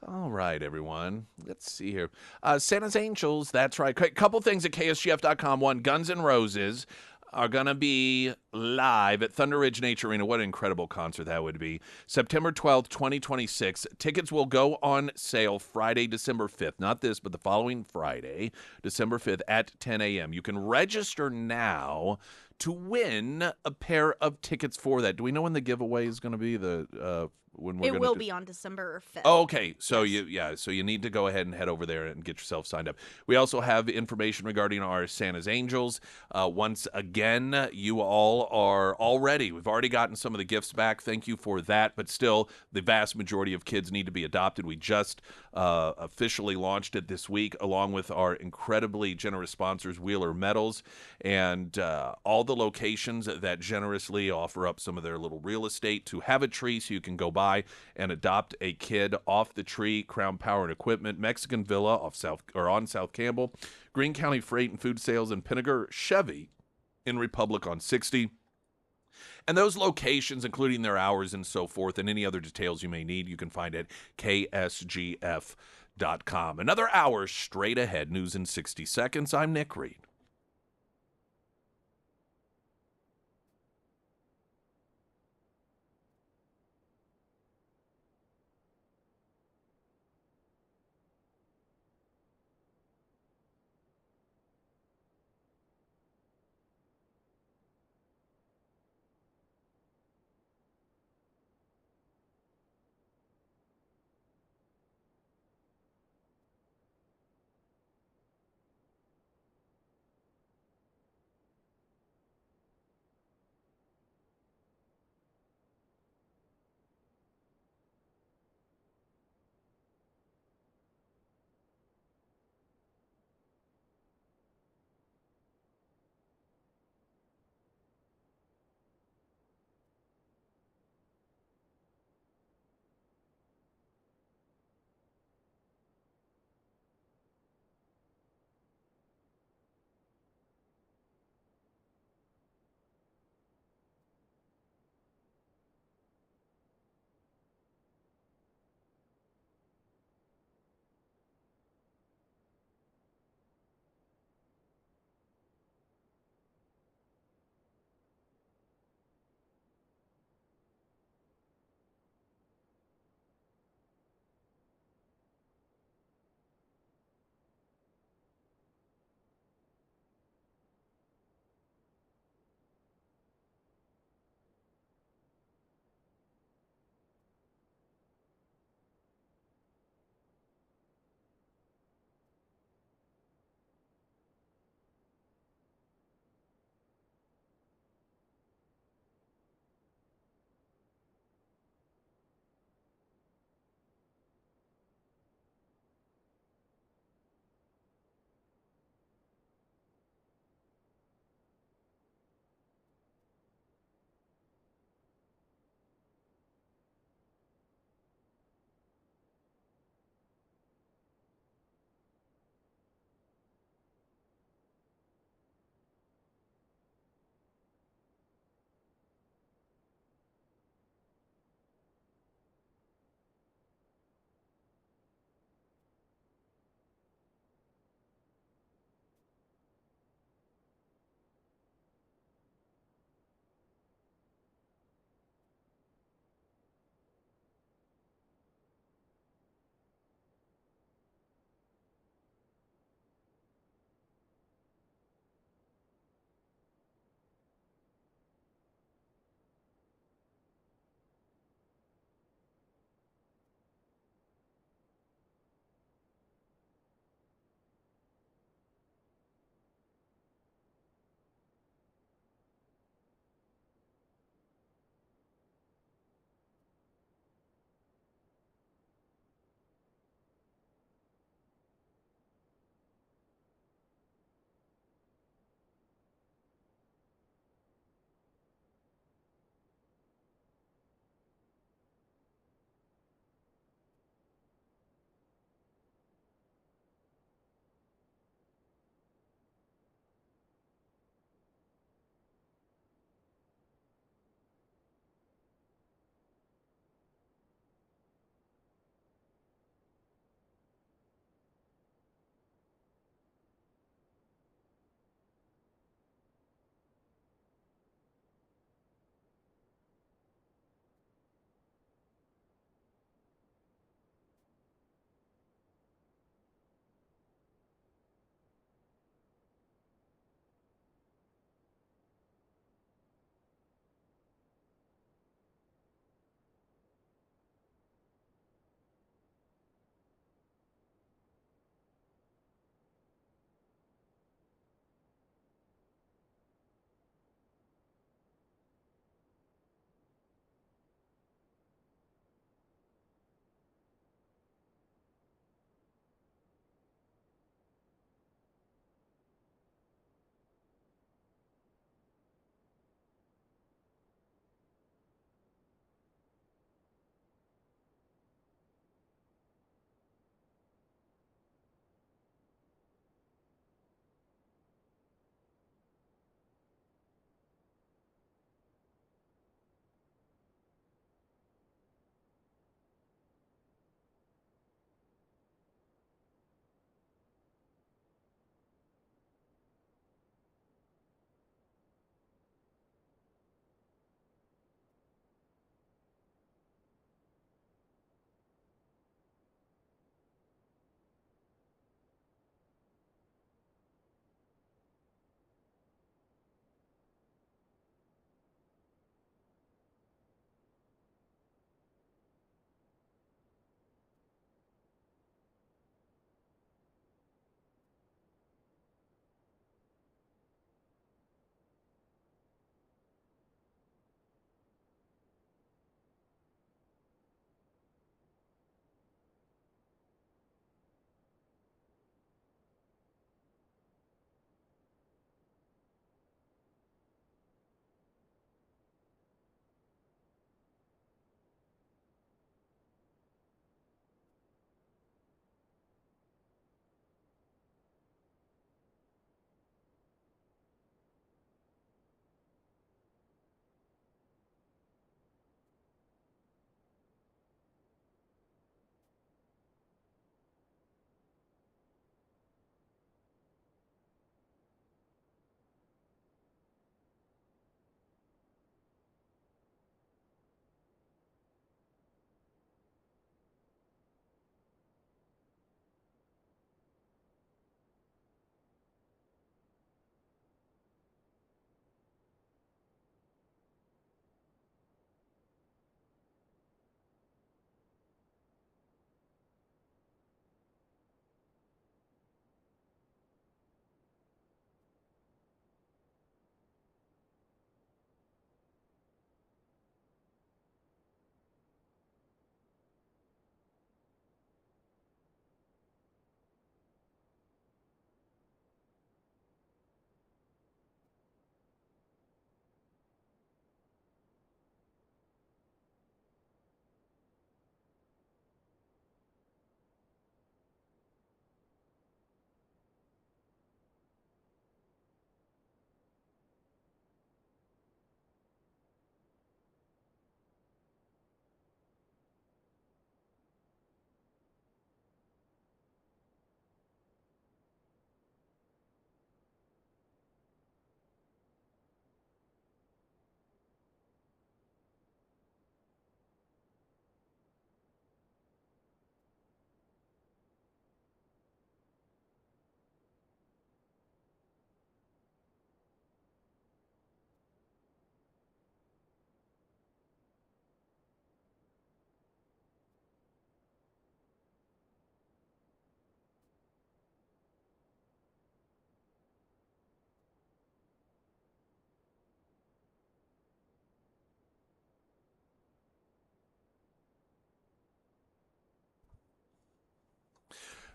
All right, everyone. Let's see here. Santa's Angels, that's right. Couple things at KSGF.com. One, Guns N' Roses are going to be live at Thunder Ridge Nature Arena. What an incredible concert that would be. September 12th, 2026. Tickets will go on sale Friday, December 5th. Not this, but the following Friday, December 5th at 10 a.m. You can register now to win a pair of tickets for that. Do we know when the giveaway is going to be? When we're It going will to be on December 5th. Oh, okay. So Yes. so you need to go ahead and head over there and get yourself signed up. We also have information regarding our Santa's Angels. Once again, you all are all ready. We've already gotten some of the gifts back. Thank you for that. But still, the vast majority of kids need to be adopted. We just officially launched it this week, along with our incredibly generous sponsors, Wheeler Metals, and all the locations that generously offer up some of their little real estate to have a tree so you can go by and adopt a kid off the tree. Crown Power and Equipment, Mexican Villa on South Campbell, Greene County Freight and Food Sales, and Pinnaker Chevy in Republic on 60. And those locations, including their hours and so forth, and any other details you may need, you can find at ksgf.com. Another hour straight ahead. News in 60 seconds. I'm Nick Reed.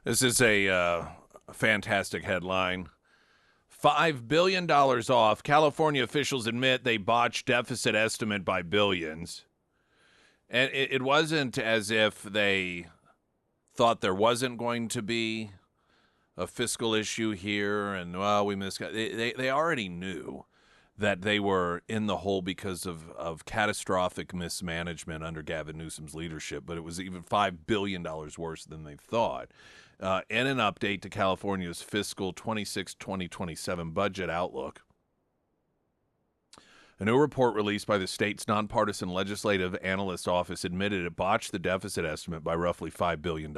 This is a fantastic headline. $5 billion off. California officials admit they botched deficit estimate by billions. And it wasn't as if they thought there wasn't going to be a fiscal issue here and, well, we missed. They already knew that they were in the hole because of catastrophic mismanagement under Gavin Newsom's leadership, but it was even $5 billion worse than they thought. In an update to California's fiscal 2027 budget outlook, a new report released by the state's nonpartisan legislative analyst office admitted it botched the deficit estimate by roughly $5 billion.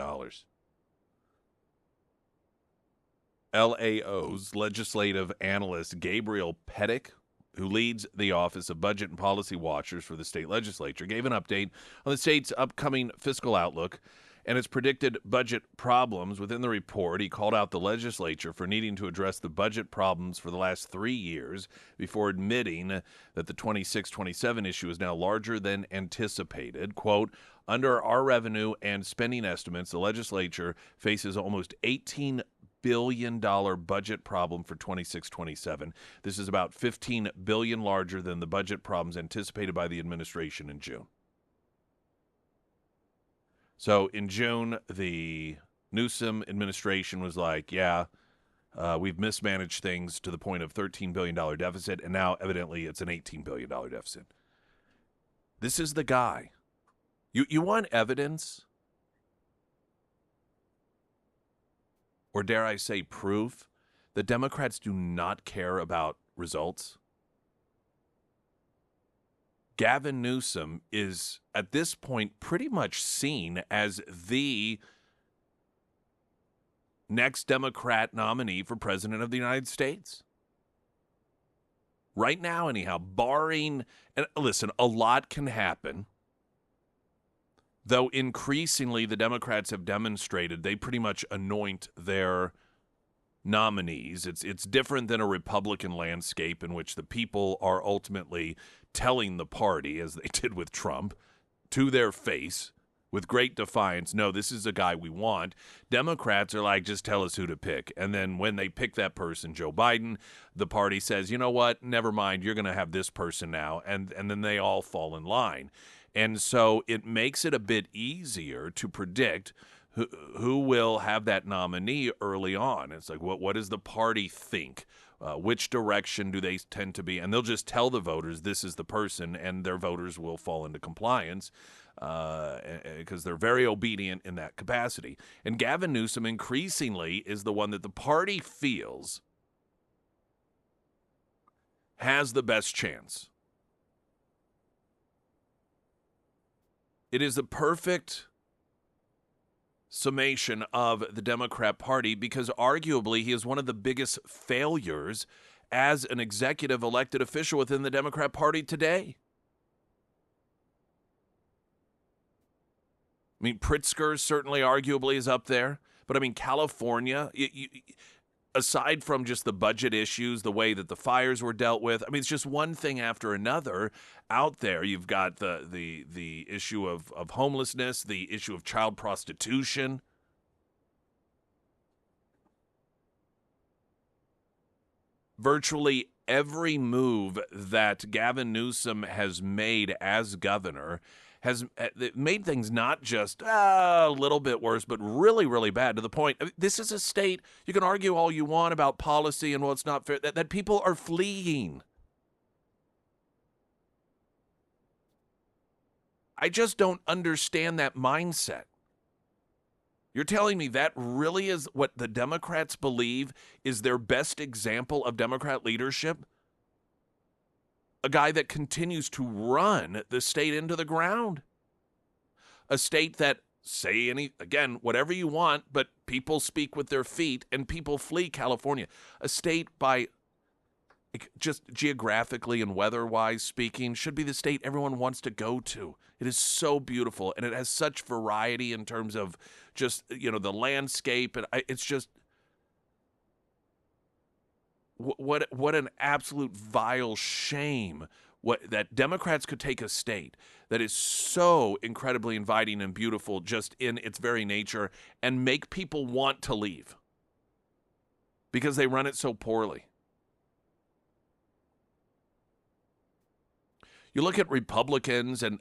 LAO's legislative analyst Gabriel Pettick, who leads the Office of Budget and Policy Watchers for the state legislature, gave an update on the state's upcoming fiscal outlook and its predicted budget problems. Within the report, he called out the legislature for needing to address the budget problems for the last 3 years before admitting that the 26-27 issue is now larger than anticipated. Quote, under our revenue and spending estimates, the legislature faces almost $18 billion budget problem for 26-27. This is about $15 billion larger than the budget problems anticipated by the administration in June. So in June, the Newsom administration was like, yeah, we've mismanaged things to the point of $13 billion deficit, and now evidently it's an $18 billion deficit. This is the guy. You want evidence? Or dare I say proof that Democrats do not care about results? Gavin Newsom is, at this point, pretty much seen as the next Democrat nominee for president of the United States. Right now, anyhow, barring, and listen, a lot can happen, though increasingly the Democrats have demonstrated they pretty much anoint their nominees. It's different than a Republican landscape in which the people are ultimately telling the party, as they did with Trump, to their face with great defiance, no, this is a guy we want. Democrats are like, just tell us who to pick. And then when they pick that person, Joe Biden, the party says, you know what, never mind, you're going to have this person now. And then they all fall in line. And so it makes it a bit easier to predict who will have that nominee early on. It's like, what does the party think? Which direction do they tend to be? And they'll just tell the voters this is the person, and their voters will fall into compliance because they're very obedient in that capacity. And Gavin Newsom increasingly is the one that the party feels has the best chance. It is the perfect summation of the Democrat Party because arguably he is one of the biggest failures as an executive elected official within the Democrat Party today. I mean, Pritzker certainly arguably is up there, but I mean, California, aside from just the budget issues, the way that the fires were dealt with, I mean, it's just one thing after another out there. You've got the issue of homelessness, the issue of child prostitution. Virtually every move that Gavin Newsom has made as governor has made things not just a little bit worse, but really, really bad, to the point. This is a state, you can argue all you want about policy and what's not fair, that people are fleeing. I just don't understand that mindset. You're telling me that really is what the Democrats believe is their best example of Democrat leadership? A guy that continues to run the state into the ground. A state that, again, whatever you want, but people speak with their feet and people flee California. A state by just geographically and weather-wise speaking should be the state everyone wants to go to. It is so beautiful, and it has such variety in terms of just, the landscape, and it's just what an absolute vile shame that Democrats could take a state that is so incredibly inviting and beautiful just in its very nature and make people want to leave because they run it so poorly. You look at Republicans and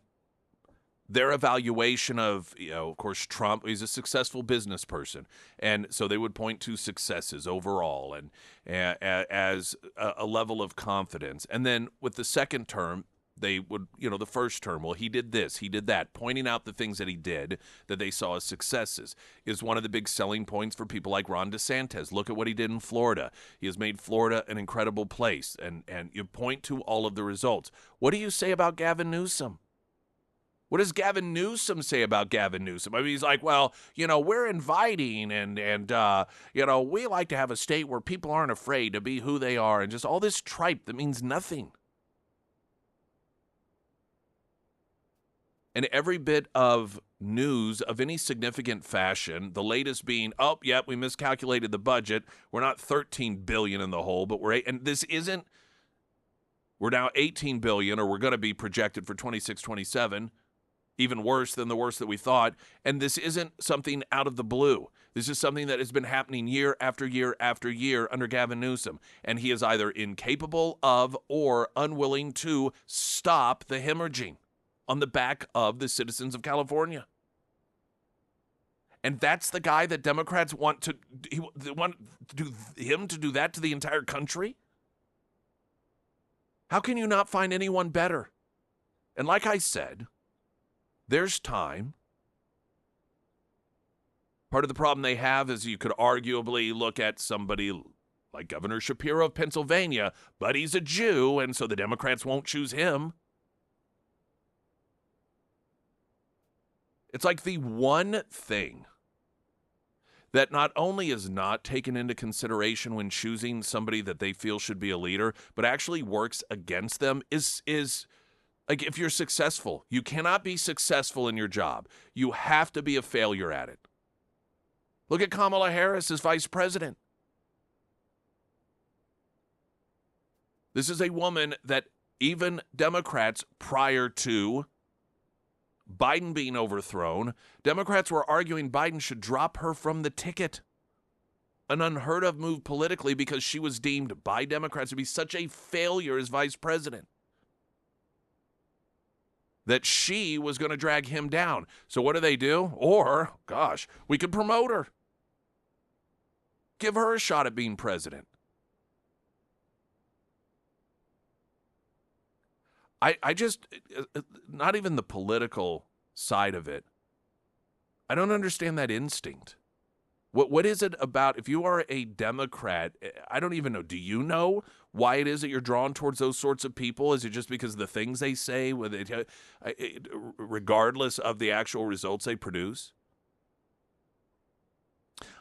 their evaluation of, of course, Trump. He's a successful business person, and so they would point to successes overall and as a level of confidence. And then with the second term, they would, the first term, well, he did this, he did that, pointing out the things that he did that they saw as successes is one of the big selling points for people like Ron DeSantis. Look at what he did in Florida. He has made Florida an incredible place, and you point to all of the results. What do you say about Gavin Newsom? What does Gavin Newsom say about Gavin Newsom? I mean, he's like, well, we're inviting and we like to have a state where people aren't afraid to be who they are and just all this tripe that means nothing. And every bit of news of any significant fashion, the latest being, we miscalculated the budget. We're not $13 billion in the hole, but we're now $18 billion, or we're going to be projected for 26-27. Even worse than the worst that we thought. And this isn't something out of the blue. This is something that has been happening year after year after year under Gavin Newsom. And he is either incapable of or unwilling to stop the hemorrhaging on the back of the citizens of California. And that's the guy that Democrats want to do him to do that to the entire country? How can you not find anyone better? And like I said, there's time. Part of the problem they have is you could arguably look at somebody like Governor Shapiro of Pennsylvania, but he's a Jew, and so the Democrats won't choose him. It's like the one thing that not only is not taken into consideration when choosing somebody that they feel should be a leader, but actually works against them is like, if you're successful, you cannot be successful in your job. You have to be a failure at it. Look at Kamala Harris as vice president. This is a woman that even Democrats prior to Biden being overthrown, Democrats were arguing Biden should drop her from the ticket. An unheard of move politically because she was deemed by Democrats to be such a failure as vice president that she was going to drag him down. So what do? Or, gosh, we could promote her. Give her a shot at being president. I just, not even the political side of it, I don't understand that instinct. What is it about, if you are a Democrat, I don't even know, do you know why it is that you're drawn towards those sorts of people? Is it just because of the things they say, regardless of the actual results they produce?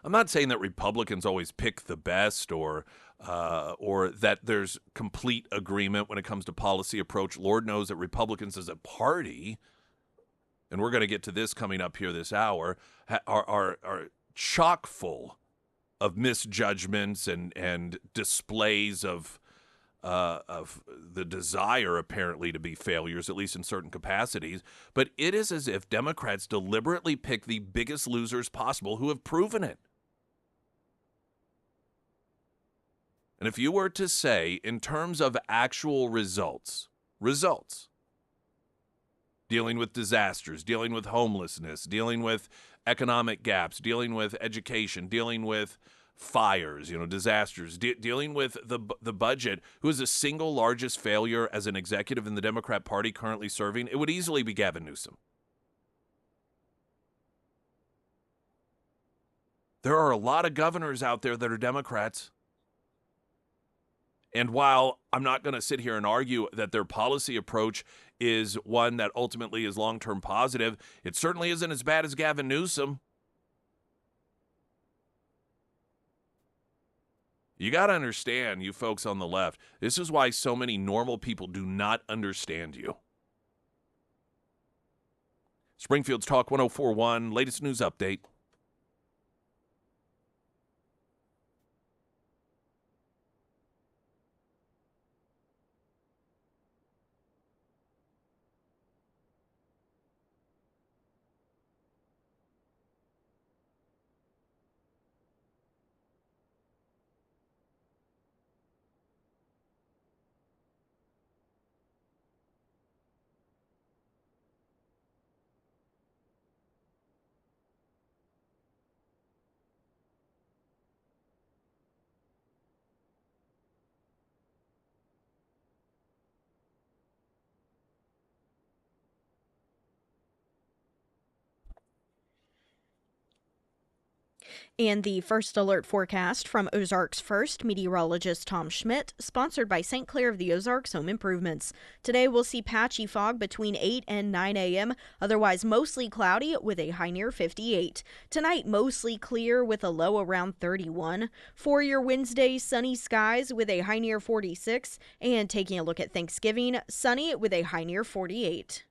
I'm not saying that Republicans always pick the best or that there's complete agreement when it comes to policy approach. Lord knows that Republicans as a party, and we're going to get to this coming up here this hour, are chock full of misjudgments and displays of the desire, apparently, to be failures, at least in certain capacities. But it is as if Democrats deliberately pick the biggest losers possible who have proven it. And if you were to say, in terms of actual results, dealing with disasters, dealing with homelessness, dealing with economic gaps, dealing with education, dealing with fires, disasters, dealing with the budget, who is the single largest failure as an executive in the Democrat Party currently serving, it would easily be Gavin Newsom. There are a lot of governors out there that are Democrats. And while I'm not going to sit here and argue that their policy approach is one that ultimately is long-term positive, it certainly isn't as bad as Gavin Newsom. You got to understand, you folks on the left, this is why so many normal people do not understand you. Springfield's Talk 104.1, latest news update. And the first alert forecast from Ozarks First meteorologist Tom Schmidt, sponsored by St. Clair of the Ozarks Home Improvements. Today we'll see patchy fog between 8 and 9 a.m., otherwise mostly cloudy with a high near 58. Tonight mostly clear with a low around 31. For your Wednesday, sunny skies with a high near 46. And taking a look at Thanksgiving, sunny with a high near 48.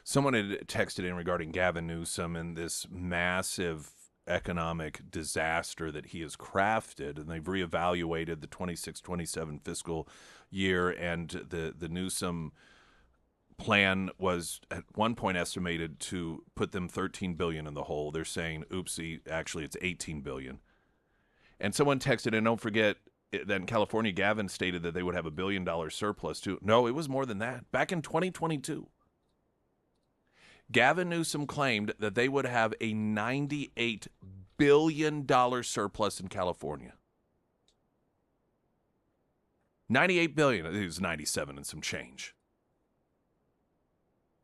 Someone had texted in regarding Gavin Newsom and this massive economic disaster that he has crafted, and they've reevaluated the 26-27 fiscal year, and the Newsom plan was at one point estimated to put them $13 billion in the hole. They're saying, oopsie, actually it's $18 billion. And someone texted, and don't forget that in California, Gavin stated that they would have $1 billion surplus too. No, it was more than that. Back in 2022. Gavin Newsom claimed that they would have a $98 billion surplus in California. $98 billion. It was 97 and some change.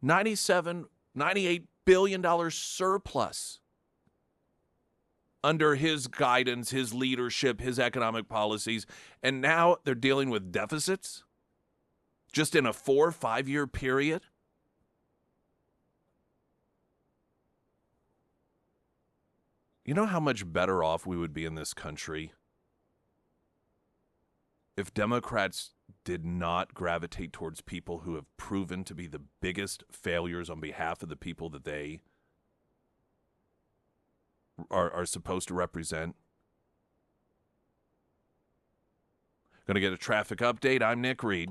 $98 billion surplus under his guidance, his leadership, his economic policies. And now they're dealing with deficits just in a 4 or 5 year period. You know how much better off we would be in this country if Democrats did not gravitate towards people who have proven to be the biggest failures on behalf of the people that they are supposed to represent? Going to get a traffic update. I'm Nick Reed.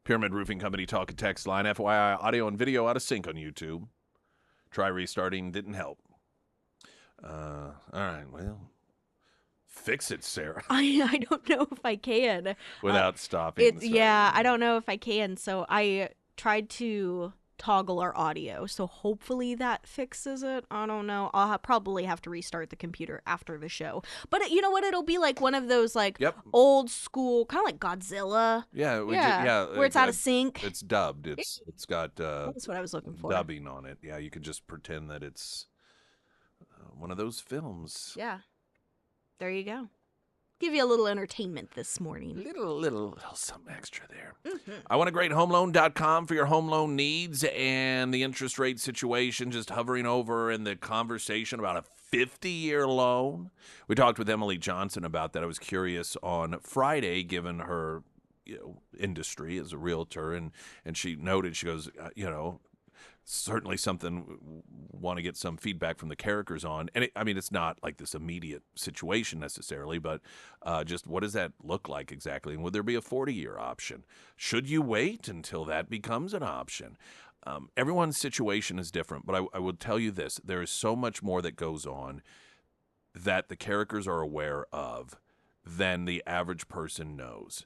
Pyramid Roofing Company talk and text line. FYI, audio and video out of sync on YouTube. Try restarting, didn't help. All right, well, fix it, Sarah. I don't know if I can. Without stopping. Yeah, I don't know if I can. So I tried to toggle our audio. So hopefully that fixes it. I don't know. I'll probably have to restart the computer after the show. But you know what? It'll be like one of those like old school, kind of like Godzilla. Yeah, where it's out of sync. It's dubbed. It's got that's what I was looking for. Dubbing on it. Yeah, you could just pretend that it's one of those films. Yeah. There you go. give you a little entertainment this morning. Little something extra there. I want a great homeloan.com for your home loan needs, and the interest rate situation just hovering over in the conversation about a 50-year loan. We talked with Emily Johnson about that. I was curious on Friday, given her industry as a realtor, and she noted, she goes, certainly something want to get some feedback from the characters on. And it's not like this immediate situation necessarily, but just what does that look like exactly? And would there be a 40-year option? Should you wait until that becomes an option? Everyone's situation is different, but I will tell you this. There is so much more that goes on that the characters are aware of than the average person knows.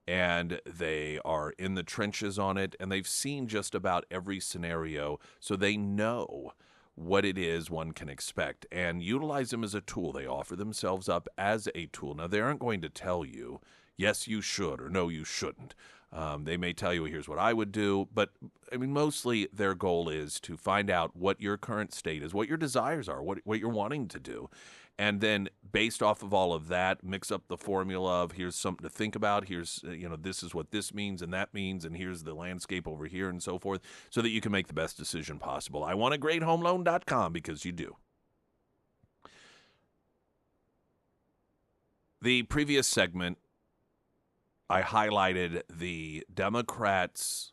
And they are in the trenches on it, and they've seen just about every scenario, so they know what it is one can expect and utilize them as a tool. They offer themselves up as a tool. Now, they aren't going to tell you, yes, you should, or no, you shouldn't. They may tell you, here's what I would do, but mostly their goal is to find out what your current state is, what your desires are, what you're wanting to do. And then based off of all of that, mix up the formula of here's something to think about. Here's, this is what this means and that means, and here's the landscape over here and so forth, so that you can make the best decision possible. I want a great homeloan.com because you do. The previous segment, I highlighted the Democrats'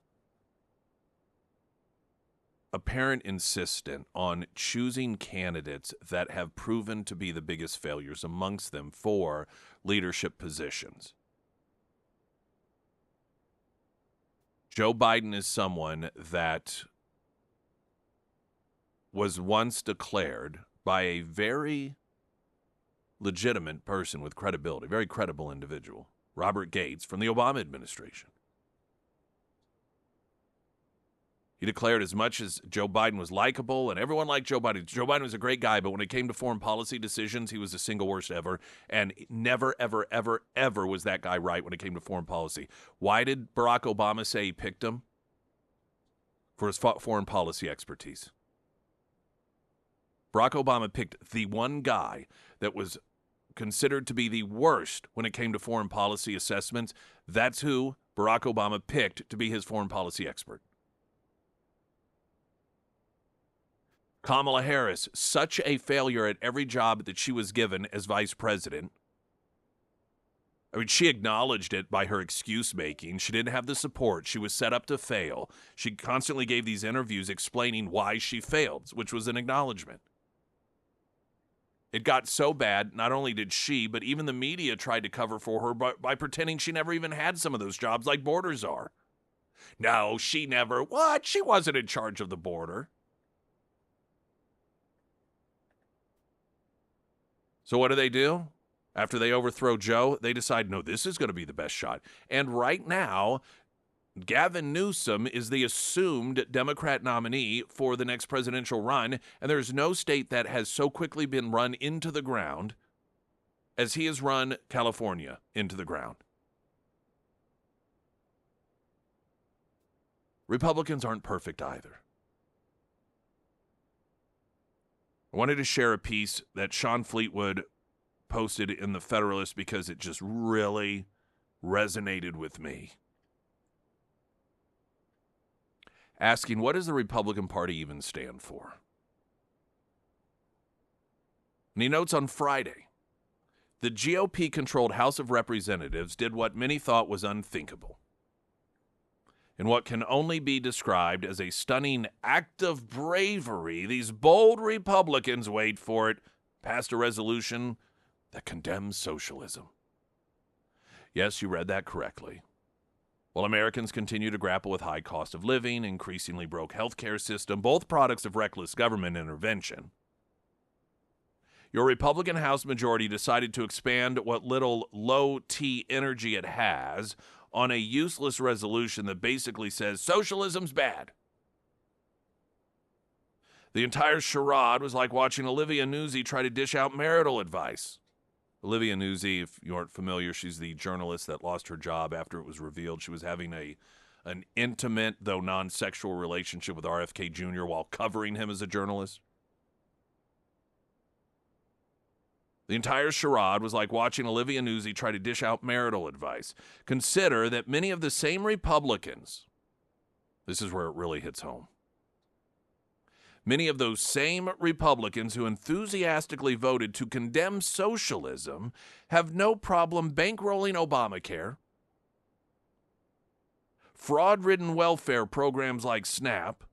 apparent insistence on choosing candidates that have proven to be the biggest failures amongst them for leadership positions. Joe Biden is someone that was once declared by a very legitimate person with credibility, very credible individual, Robert Gates, from the Obama administration. He declared as much as Joe Biden was likable and everyone liked Joe Biden was a great guy, but when it came to foreign policy decisions, he was the single worst ever, and never, ever, ever, ever was that guy right when it came to foreign policy. Why did Barack Obama say he picked him? For his foreign policy expertise. Barack Obama picked the one guy that was considered to be the worst when it came to foreign policy assessments. That's who Barack Obama picked to be his foreign policy expert. Kamala Harris, such a failure at every job that she was given as vice president. She acknowledged it by her excuse making. She didn't have the support. She was set up to fail. She constantly gave these interviews explaining why she failed, which was an acknowledgement. It got so bad, not only did she, but even the media tried to cover for her by pretending she never even had some of those jobs like borders are. No, she never. What? She wasn't in charge of the border. So what do? After they overthrow Joe, they decide, no, this is going to be the best shot. And right now, Gavin Newsom is the assumed Democrat nominee for the next presidential run, and there's no state that has so quickly been run into the ground as he has run California into the ground. Republicans aren't perfect either. I wanted to share a piece that Sean Fleetwood posted in the Federalist because it just really resonated with me. Asking, what does the Republican Party even stand for? And he notes on Friday, the GOP-controlled House of Representatives did what many thought was unthinkable. In what can only be described as a stunning act of bravery, these bold Republicans, wait for it, passed a resolution that condemns socialism. Yes, you read that correctly. While Americans continue to grapple with high cost of living, increasingly broke healthcare system, both products of reckless government intervention, your Republican House majority decided to expand what little low-T energy it has on a useless resolution that basically says socialism's bad. The entire charade was like watching Olivia Nuzzi try to dish out marital advice. Olivia Nuzzi, if you aren't familiar, she's the journalist that lost her job after it was revealed she was having an intimate, though non-sexual relationship with RFK Jr. while covering him as a journalist. The entire charade was like watching Olivia Nuzzi try to dish out marital advice. Consider that many of the same Republicans, this is where it really hits home, many of those same Republicans who enthusiastically voted to condemn socialism have no problem bankrolling Obamacare, fraud-ridden welfare programs like SNAP,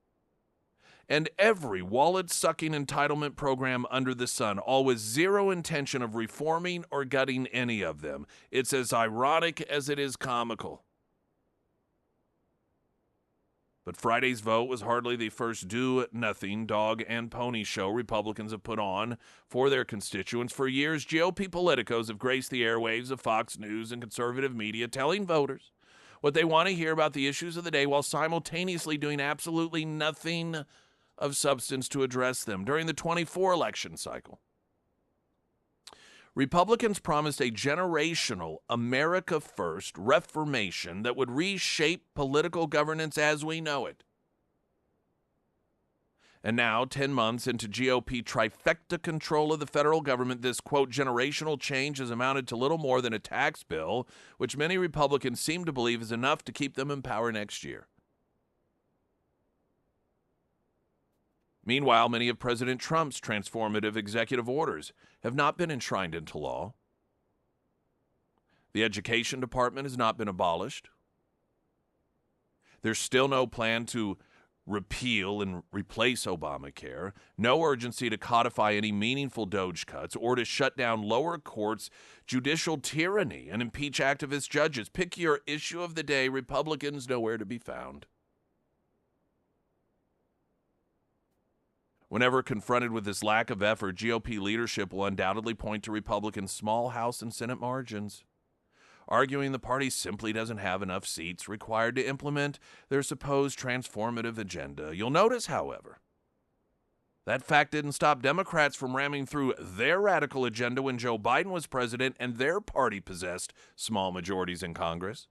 and every wallet-sucking entitlement program under the sun, all with zero intention of reforming or gutting any of them. It's as ironic as it is comical. But Friday's vote was hardly the first do-nothing dog and pony show Republicans have put on for their constituents. For years, GOP politicos have graced the airwaves of Fox News and conservative media, telling voters what they want to hear about the issues of the day while simultaneously doing absolutely nothing of substance to address them. During the 24 election cycle, Republicans promised a generational America First reformation that would reshape political governance as we know it. And now, 10 months into GOP trifecta control of the federal government, this, quote, generational change has amounted to little more than a tax bill, which many Republicans seem to believe is enough to keep them in power next year. Meanwhile, many of President Trump's transformative executive orders have not been enshrined into law. The Education Department has not been abolished. There's still no plan to repeal and replace Obamacare, no urgency to codify any meaningful DOGE cuts or to shut down lower courts' judicial tyranny and impeach activist judges. Pick your issue of the day, Republicans nowhere to be found. Whenever confronted with this lack of effort, GOP leadership will undoubtedly point to Republicans' small House and Senate margins, arguing the party simply doesn't have enough seats required to implement their supposed transformative agenda. You'll notice, however, that fact didn't stop Democrats from ramming through their radical agenda when Joe Biden was president and their party possessed small majorities in Congress.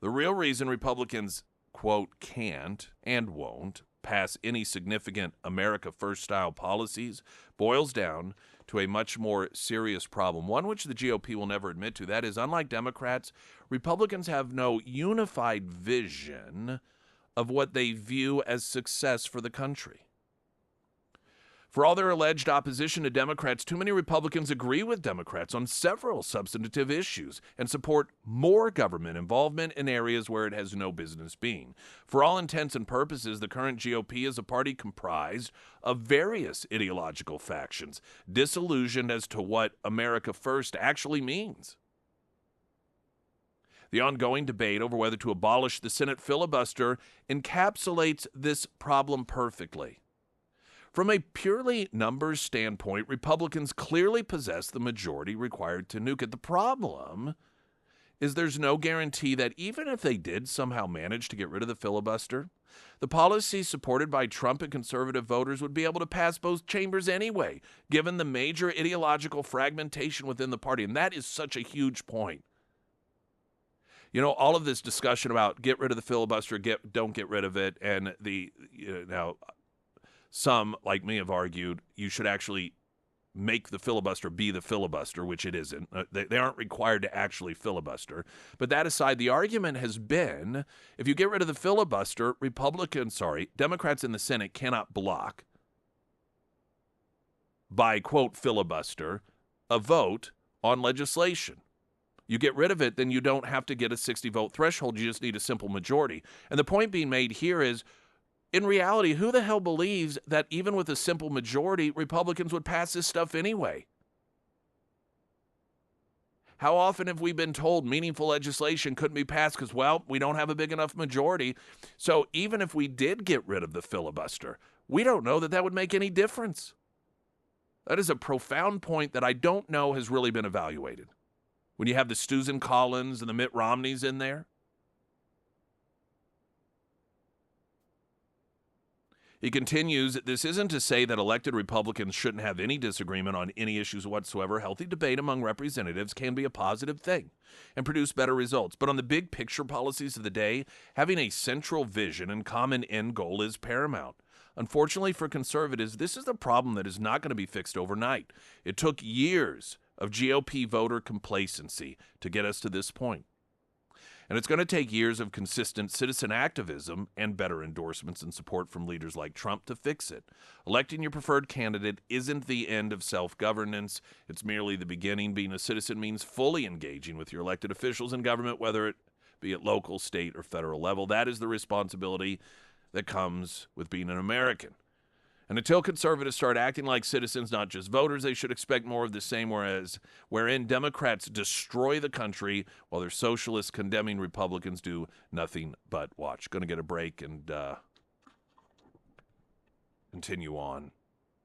The real reason Republicans, quote, can't and won't pass any significant America First style policies boils down to a much more serious problem, one which the GOP will never admit to. That is, unlike Democrats, Republicans have no unified vision of what they view as success for the country. For all their alleged opposition to Democrats, too many Republicans agree with Democrats on several substantive issues and support more government involvement in areas where it has no business being. For all intents and purposes, the current GOP is a party comprised of various ideological factions, disillusioned as to what America First actually means. The ongoing debate over whether to abolish the Senate filibuster encapsulates this problem perfectly. From a purely numbers standpoint, Republicans clearly possess the majority required to nuke it. The problem is there's no guarantee that even if they did somehow manage to get rid of the filibuster, the policies supported by Trump and conservative voters would be able to pass both chambers anyway, given the major ideological fragmentation within the party. And that is such a huge point. You know, all of this discussion about get rid of the filibuster, don't get rid of it, and now some, like me, have argued you should actually make the filibuster be the filibuster, which it isn't. They aren't required to actually filibuster. But that aside, the argument has been, if you get rid of the filibuster, Democrats in the Senate cannot block, by, quote, filibuster, a vote on legislation. You get rid of it, then you don't have to get a 60-vote threshold. You just need a simple majority. And the point being made here is, in reality, who the hell believes that even with a simple majority, Republicans would pass this stuff anyway? How often have we been told meaningful legislation couldn't be passed because, well, we don't have a big enough majority? So even if we did get rid of the filibuster, we don't know that that would make any difference. That is a profound point that I don't know has really been evaluated. When you have the Susan Collins and the Mitt Romneys in there, he continues, this isn't to say that elected Republicans shouldn't have any disagreement on any issues whatsoever. Healthy debate among representatives can be a positive thing and produce better results. But on the big picture policies of the day, having a central vision and common end goal is paramount. Unfortunately for conservatives, this is a problem that is not going to be fixed overnight. It took years of GOP voter complacency to get us to this point. And it's going to take years of consistent citizen activism and better endorsements and support from leaders like Trump to fix it. Electing your preferred candidate isn't the end of self-governance. It's merely the beginning. Being a citizen means fully engaging with your elected officials in government, whether it be at local, state, or federal level. That is the responsibility that comes with being an American. And until conservatives start acting like citizens, not just voters, they should expect more of the same, wherein Democrats destroy the country while their socialists condemning Republicans do nothing but watch. Going to get a break and continue on.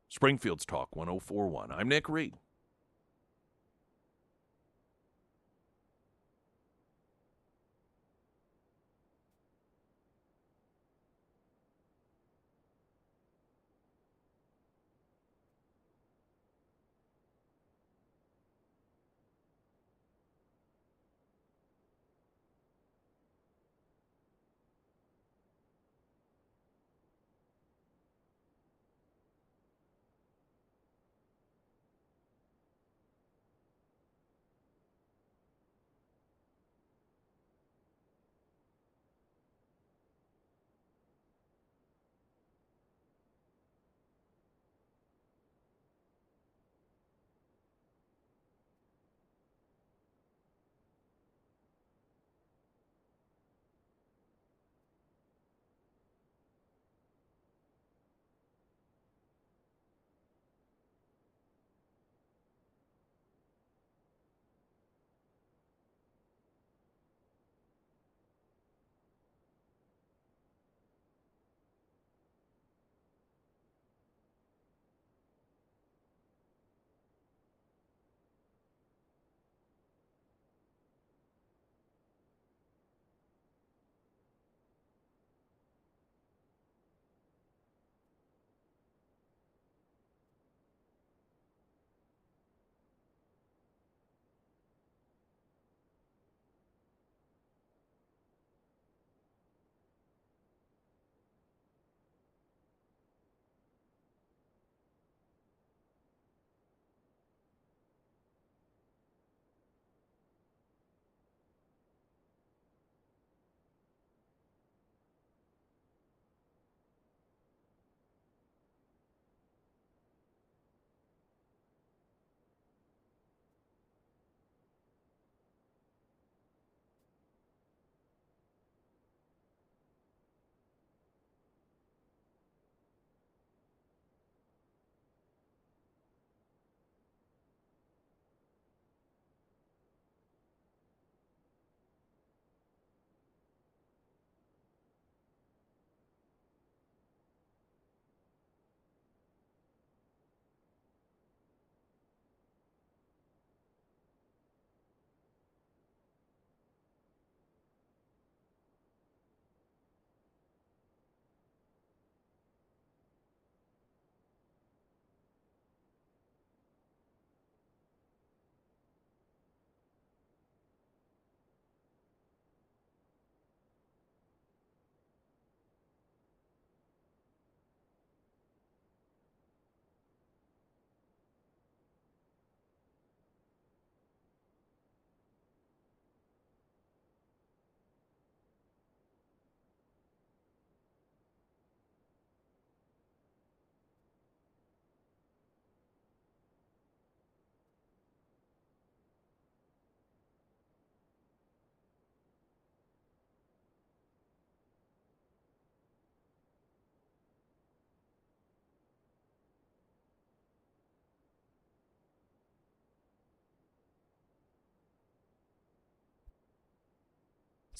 Springfield's Talk 1041. I'm Nick Reed.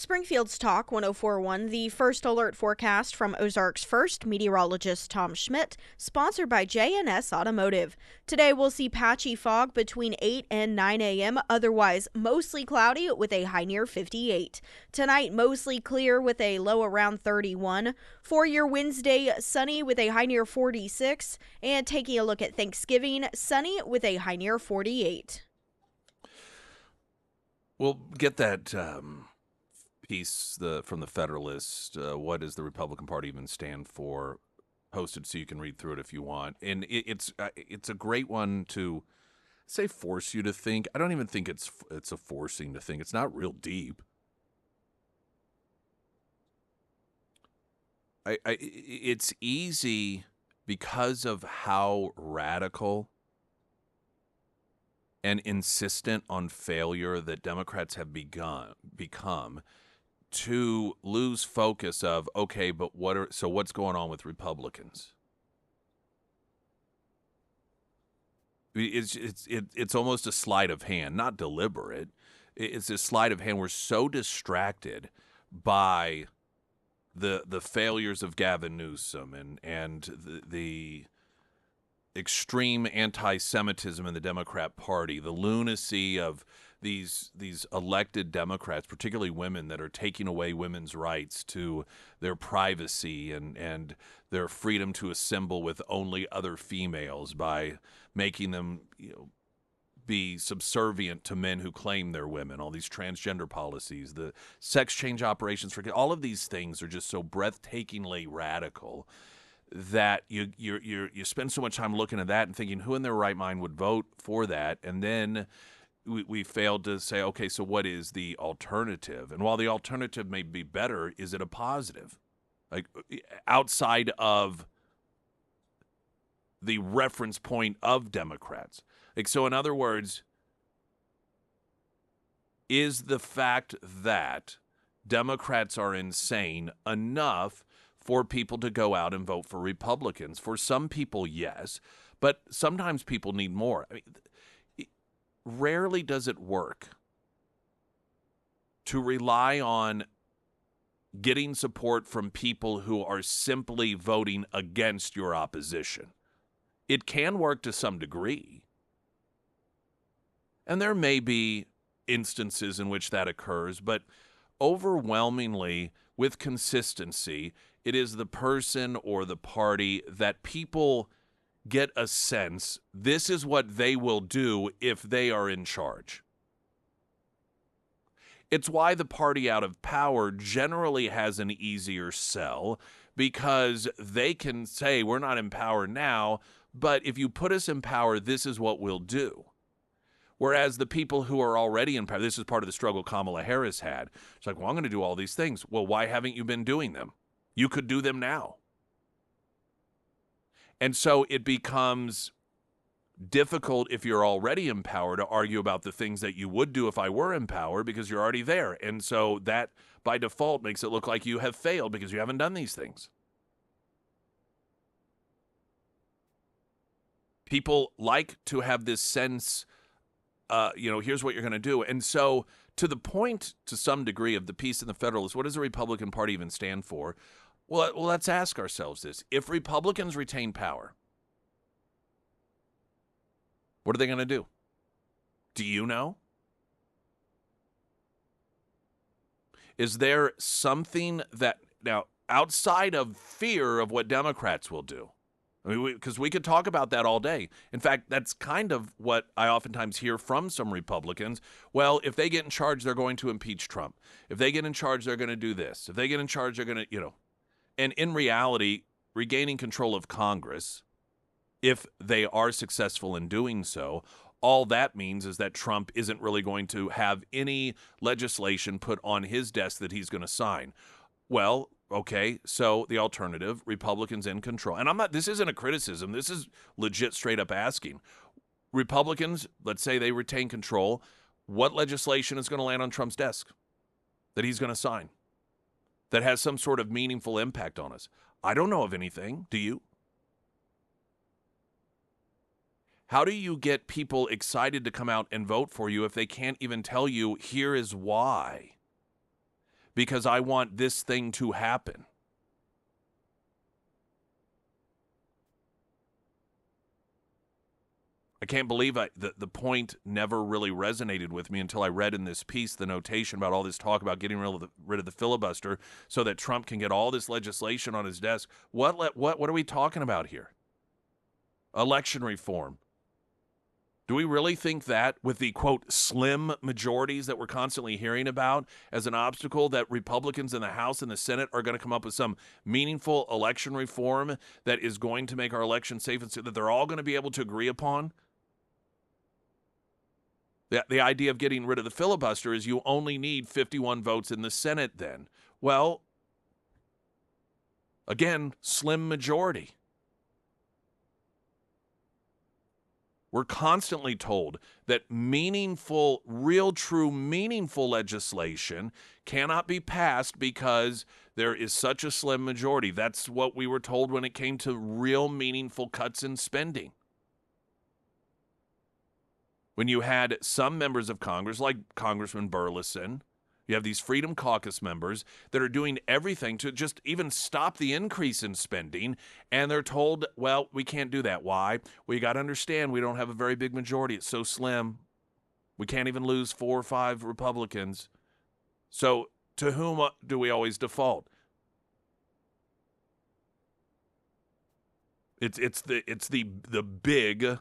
Springfield's Talk 1041, the first alert forecast from Ozarks First meteorologist Tom Schmidt, sponsored by J&S Automotive. Today we'll see patchy fog between 8 and 9 a.m., otherwise mostly cloudy with a high near 58. Tonight mostly clear with a low around 31. For your Wednesday, sunny with a high near 46. And taking a look at Thanksgiving, sunny with a high near 48. We'll get that piece from the Federalist. What does the Republican Party even stand for? posted so you can read through it if you want. And it's a great one to say force you to think. I don't even think it's a forcing to think. It's not real deep. It's easy because of how radical and insistent on failure that Democrats have become to lose focus of, okay, but what's going on with Republicans? It's almost a sleight of hand, not deliberate. It's a sleight of hand. We're so distracted by the failures of Gavin Newsom and the extreme anti-Semitism in the Democrat Party, the lunacy of these elected Democrats, particularly women, that are taking away women's rights to their privacy and their freedom to assemble with only other females by making them, be subservient to men who claim they're women. All these transgender policies, the sex change operations for all of these things are just so breathtakingly radical that you spend so much time looking at that and thinking, who in their right mind would vote for that? And then we failed to say, okay, so what is the alternative? And while the alternative may be better, is it a positive? Like, outside of the reference point of Democrats. Like, so in other words, is the fact that Democrats are insane enough for people to go out and vote for Republicans? For some people, yes, but sometimes people need more. I mean, rarely does it work to rely on getting support from people who are simply voting against your opposition. It can work to some degree, and there may be instances in which that occurs, but overwhelmingly, with consistency, it is the person or the party that people get a sense this is what they will do if they are in charge. It's why the party out of power generally has an easier sell, because they can say, we're not in power now, but if you put us in power, this is what we'll do. Whereas the people who are already in power, this is part of the struggle Kamala Harris had. It's like, well, I'm going to do all these things. Well, why haven't you been doing them? You could do them now. And so it becomes difficult if you're already in power to argue about the things that you would do if I were in power, because you're already there. And so that by default makes it look like you have failed because you haven't done these things. People like to have this sense, here's what you're going to do. And so to the point, to some degree, of the piece in the Federalist, what does the Republican Party even stand for? Well, let's ask ourselves this. If Republicans retain power, what are they going to do? Do you know? Is there something that, now, outside of fear of what Democrats will do? I mean, because we could talk about that all day. In fact, that's kind of what I oftentimes hear from some Republicans. Well, if they get in charge, they're going to impeach Trump. If they get in charge, they're going to do this. If they get in charge, they're going to, And in reality, regaining control of Congress, if they are successful in doing so, all that means is that Trump isn't really going to have any legislation put on his desk that he's going to sign. Well, okay, so the alternative, Republicans in control. And this isn't a criticism. This is legit straight up asking. Republicans, let's say they retain control. What legislation is going to land on Trump's desk that he's going to sign that has some sort of meaningful impact on us? I don't know of anything. Do you? How do you get people excited to come out and vote for you if they can't even tell you, here is why? Because I want this thing to happen. I can't believe the point never really resonated with me until I read in this piece the notation about all this talk about getting rid of the filibuster so that Trump can get all this legislation on his desk. What are we talking about here? Election reform. Do we really think that with the, quote, slim majorities that we're constantly hearing about as an obstacle, that Republicans in the House and the Senate are going to come up with some meaningful election reform that is going to make our election safe and so that they're all going to be able to agree upon? The idea of getting rid of the filibuster is you only need 51 votes in the Senate then. Well, again, slim majority. We're constantly told that meaningful, real, true, meaningful legislation cannot be passed because there is such a slim majority. That's what we were told when it came to real, meaningful cuts in spending. When you had some members of Congress, like Congressman Burleson, you have these Freedom Caucus members that are doing everything to just even stop the increase in spending, and they're told, well, we can't do that. Why? Well, you got to understand, we don't have a very big majority. It's so slim. We can't even lose 4 or 5 Republicans. So to whom do we always default? It's the big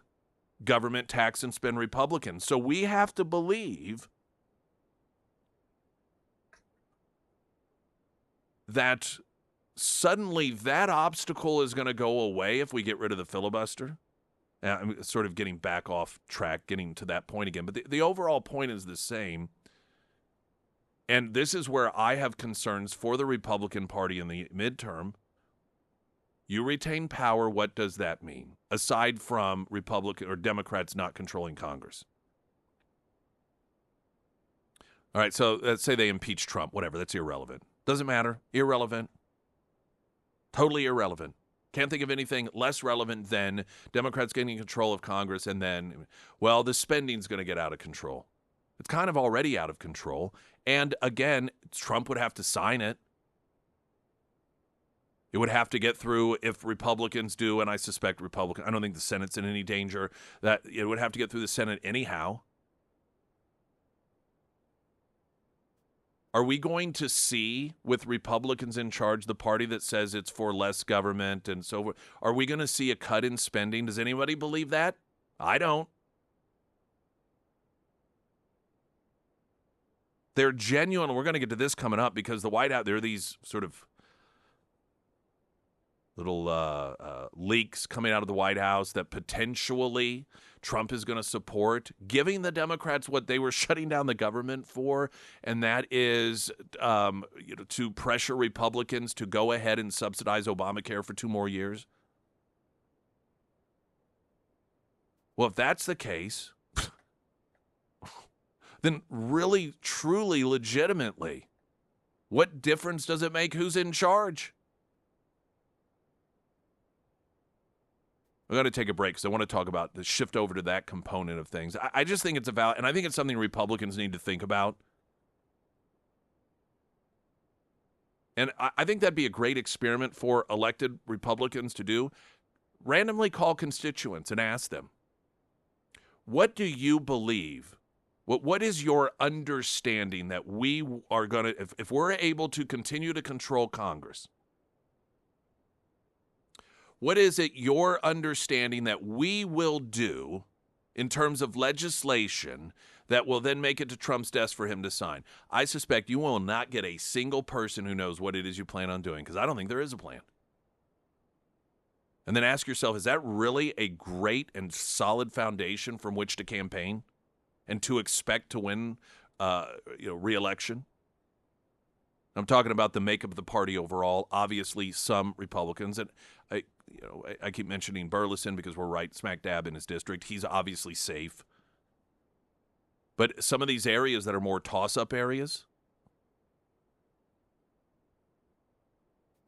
government tax and spend Republicans. So we have to believe that suddenly that obstacle is going to go away if we get rid of the filibuster. I'm sort of getting back off track, getting to that point again. But the overall point is the same. And this is where I have concerns for the Republican Party in the midterm. You retain power, what does that mean? Aside from Republican or Democrats not controlling Congress. All right, so let's say they impeach Trump, whatever, that's irrelevant. Doesn't matter. Irrelevant. Totally irrelevant. Can't think of anything less relevant than Democrats getting control of Congress and then, well, the spending's going to get out of control. It's kind of already out of control. And again, Trump would have to sign it. It would have to get through if Republicans do, and I suspect I don't think the Senate's in any danger, that it would have to get through the Senate anyhow. Are we going to see, with Republicans in charge, the party that says it's for less government and so forth, are we going to see a cut in spending? Does anybody believe that? I don't. They're genuine. We're going to get to this coming up because the White House, there are these sort of little leaks coming out of the White House that potentially Trump is going to support, giving the Democrats what they were shutting down the government for, and that is to pressure Republicans to go ahead and subsidize Obamacare for 2 more years. Well, if that's the case, then really, truly, legitimately, what difference does it make who's in charge? We're going to take a break because I want to talk about the shift over to that component of things. I just think it's and I think it's something Republicans need to think about. And I think that'd be a great experiment for elected Republicans to do. Randomly call constituents and ask them, what do you believe? What is your understanding that we are going to, if we're able to continue to control Congress, what is it your understanding that we will do in terms of legislation that will then make it to Trump's desk for him to sign? I suspect you will not get a single person who knows what it is you plan on doing, because I don't think there is a plan. And then ask yourself, is that really a great and solid foundation from which to campaign and to expect to win re-election? I'm talking about the makeup of the party overall. Obviously, some Republicans, and I keep mentioning Burleson because we're right smack dab in his district. He's obviously safe. But some of these areas that are more toss-up areas.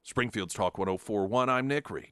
Springfield's Talk 104.1. I'm Nick Reed.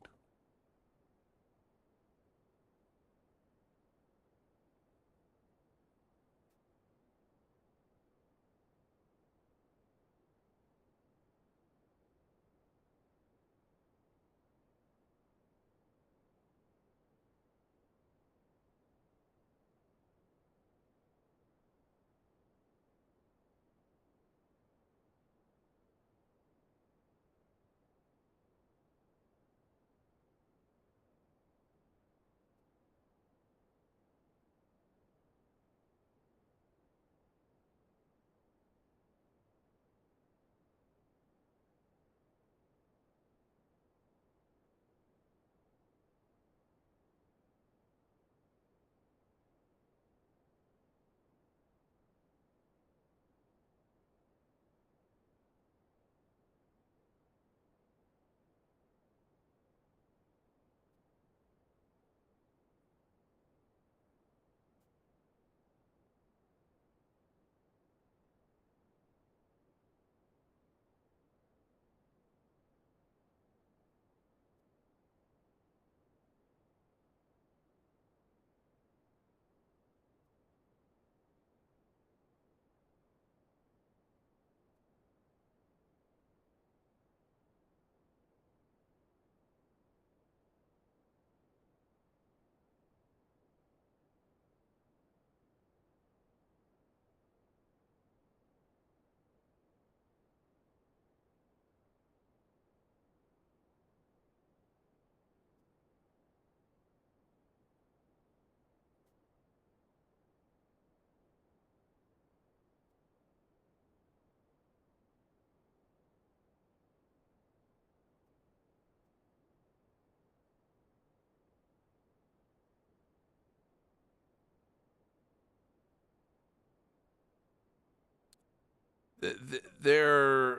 There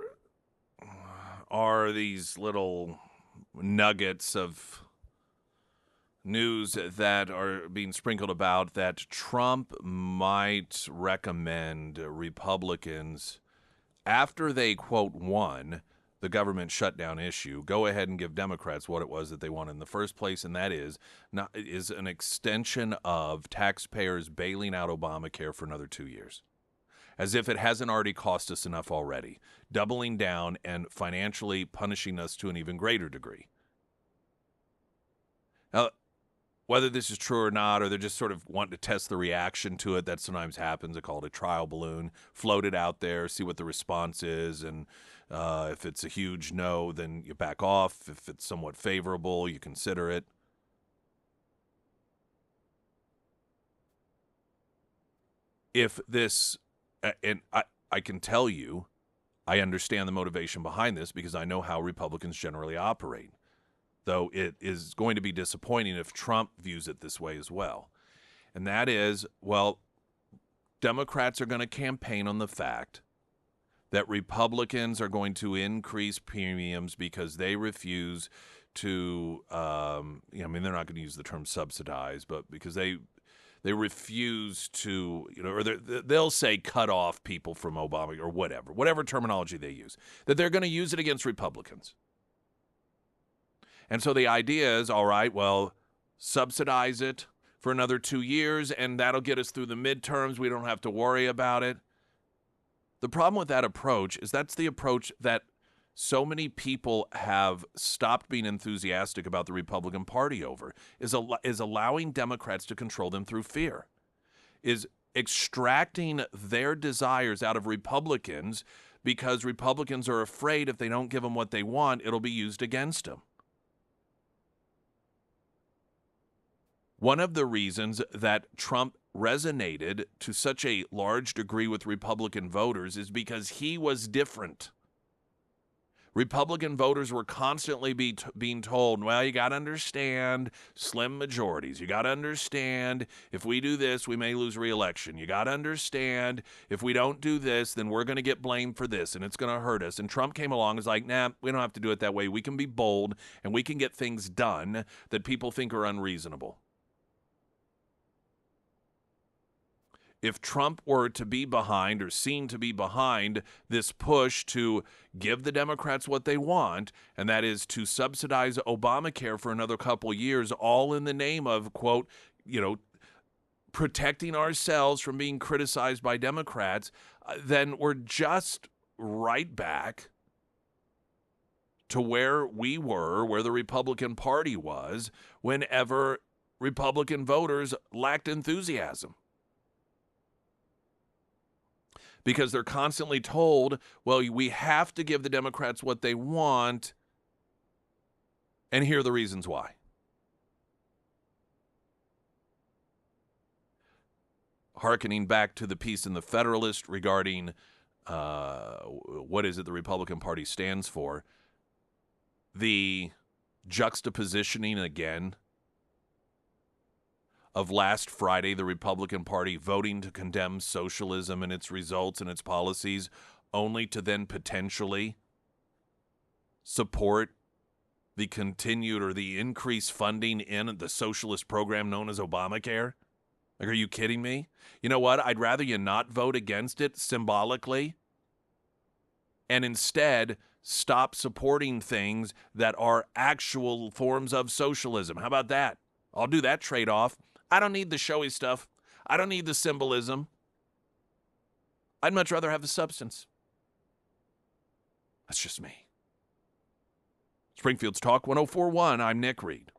are these little nuggets of news that are being sprinkled about that Trump might recommend Republicans, after they, quote, won the government shutdown issue, go ahead and give Democrats what it was that they wanted in the first place, and that is an extension of taxpayers bailing out Obamacare for another 2 years. As if it hasn't already cost us enough already, doubling down and financially punishing us to an even greater degree. Now, whether this is true or not, or they're just sort of wanting to test the reaction to it, that sometimes happens. They call it a trial balloon. Float it out there, see what the response is, and if it's a huge no, then you back off. If it's somewhat favorable, you consider it. If this, and I can tell you, I understand the motivation behind this because I know how Republicans generally operate. Though it is going to be disappointing if Trump views it this way as well. And that is, well, Democrats are going to campaign on the fact that Republicans are going to increase premiums because they refuse to, they're not going to use the term subsidize, but because they refuse to, or they'll say cut off people from Obama or whatever terminology they use, that they're going to use it against Republicans. And so the idea is, all right, well, subsidize it for another 2 years, and that'll get us through the midterms. We don't have to worry about it. The problem with that approach is that's the approach that so many people have stopped being enthusiastic about the Republican Party over, is allowing Democrats to control them through fear, is extracting their desires out of Republicans because Republicans are afraid if they don't give them what they want, it'll be used against them. One of the reasons that Trump resonated to such a large degree with Republican voters is because he was different. Republican voters were constantly being told, well, you got to understand slim majorities. You got to understand if we do this, we may lose re-election. You got to understand if we don't do this, then we're going to get blamed for this, and it's going to hurt us. And Trump came along and was like, nah, we don't have to do it that way. We can be bold, and we can get things done that people think are unreasonable. If Trump were to be behind or seen to be behind this push to give the Democrats what they want, and that is to subsidize Obamacare for another couple years, all in the name of, quote, protecting ourselves from being criticized by Democrats, then we're just right back to where we were, where the Republican Party was, whenever Republican voters lacked enthusiasm. Because they're constantly told, well, we have to give the Democrats what they want, and here are the reasons why. Hearkening back to the piece in the Federalist regarding what is it the Republican Party stands for, the juxtapositioning again of last Friday, the Republican Party voting to condemn socialism and its results and its policies, only to then potentially support the continued or the increased funding in the socialist program known as Obamacare? Like, are you kidding me? You know what? I'd rather you not vote against it symbolically and instead stop supporting things that are actual forms of socialism. How about that? I'll do that trade-off. I don't need the showy stuff. I don't need the symbolism. I'd much rather have the substance. That's just me. Springfield's Talk 104.1. I'm Nick Reed.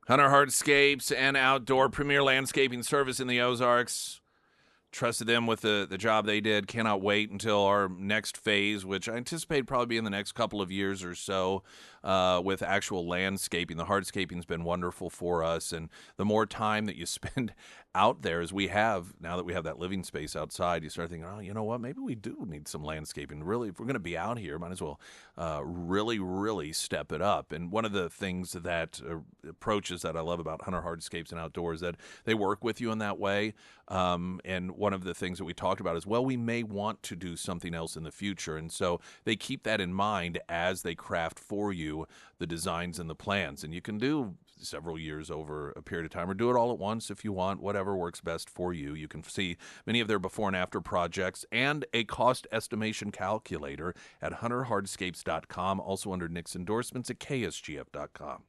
Hunter Hardscapes and Outdoor, premier landscaping service in the Ozarks. Trusted them with the job they did. Cannot wait until our next phase, which I anticipate probably be in the next couple of years or so, with actual landscaping. The hardscaping's been wonderful for us, and the more time that you spend out there, as we have, now that we have that living space outside, you start thinking, oh, you know what, maybe we do need some landscaping. Really, if we're going to be out here, might as well really step it up. And one of the things that approaches that I love about Hunter Hardscapes and Outdoors, that they work with you in that way. And one of the things that we talked about is, well, we may want to do something else in the future. And so they keep that in mind as they craft for you the designs and the plans. And you can do several years over a period of time, or do it all at once if you want, whatever works best for you. You can see many of their before and after projects and a cost estimation calculator at hunterhardscapes.com, also under Nick's endorsements at ksgf.com.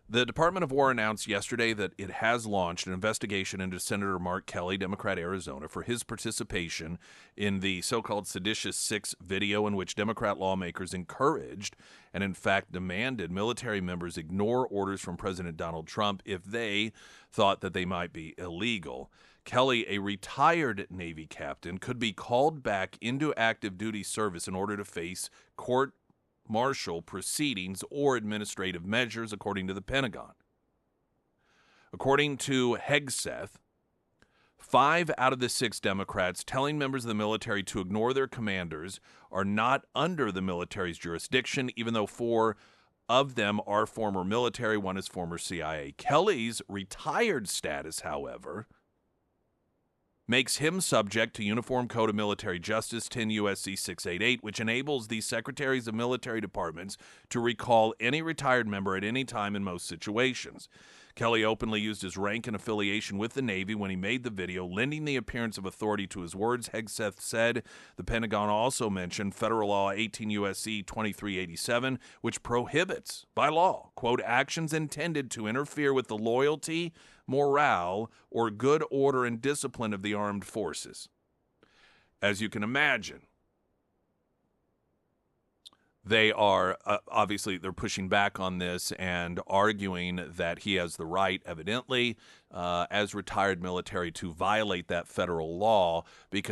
The Department of War announced yesterday that it has launched an investigation into Senator Mark Kelly, Democrat, Arizona, for his participation in the so-called Seditious Six video, in which Democrat lawmakers encouraged and, in fact, demanded military members ignore orders from President Donald Trump if they thought that they might be illegal. Kelly, a retired Navy captain, could be called back into active duty service in order to face court martial proceedings or administrative measures, according to the Pentagon. According to Hegseth, 5 out of the 6 Democrats telling members of the military to ignore their commanders are not under the military's jurisdiction, even though 4 of them are former military. 1 is former CIA. Kelly's retired status, however, makes him subject to Uniform Code of Military Justice 10 U.S.C. 688, which enables the secretaries of military departments to recall any retired member at any time in most situations. Kelly openly used his rank and affiliation with the Navy when he made the video, lending the appearance of authority to his words, Hegseth said. The Pentagon also mentioned Federal Law 18 U.S.C. 2387, which prohibits, by law, quote, actions intended to interfere with the loyalty, morale, or good order and discipline of the armed forces. As you can imagine, they are obviously they're pushing back on this and arguing that he has the right, evidently, as retired military, to violate that federal law because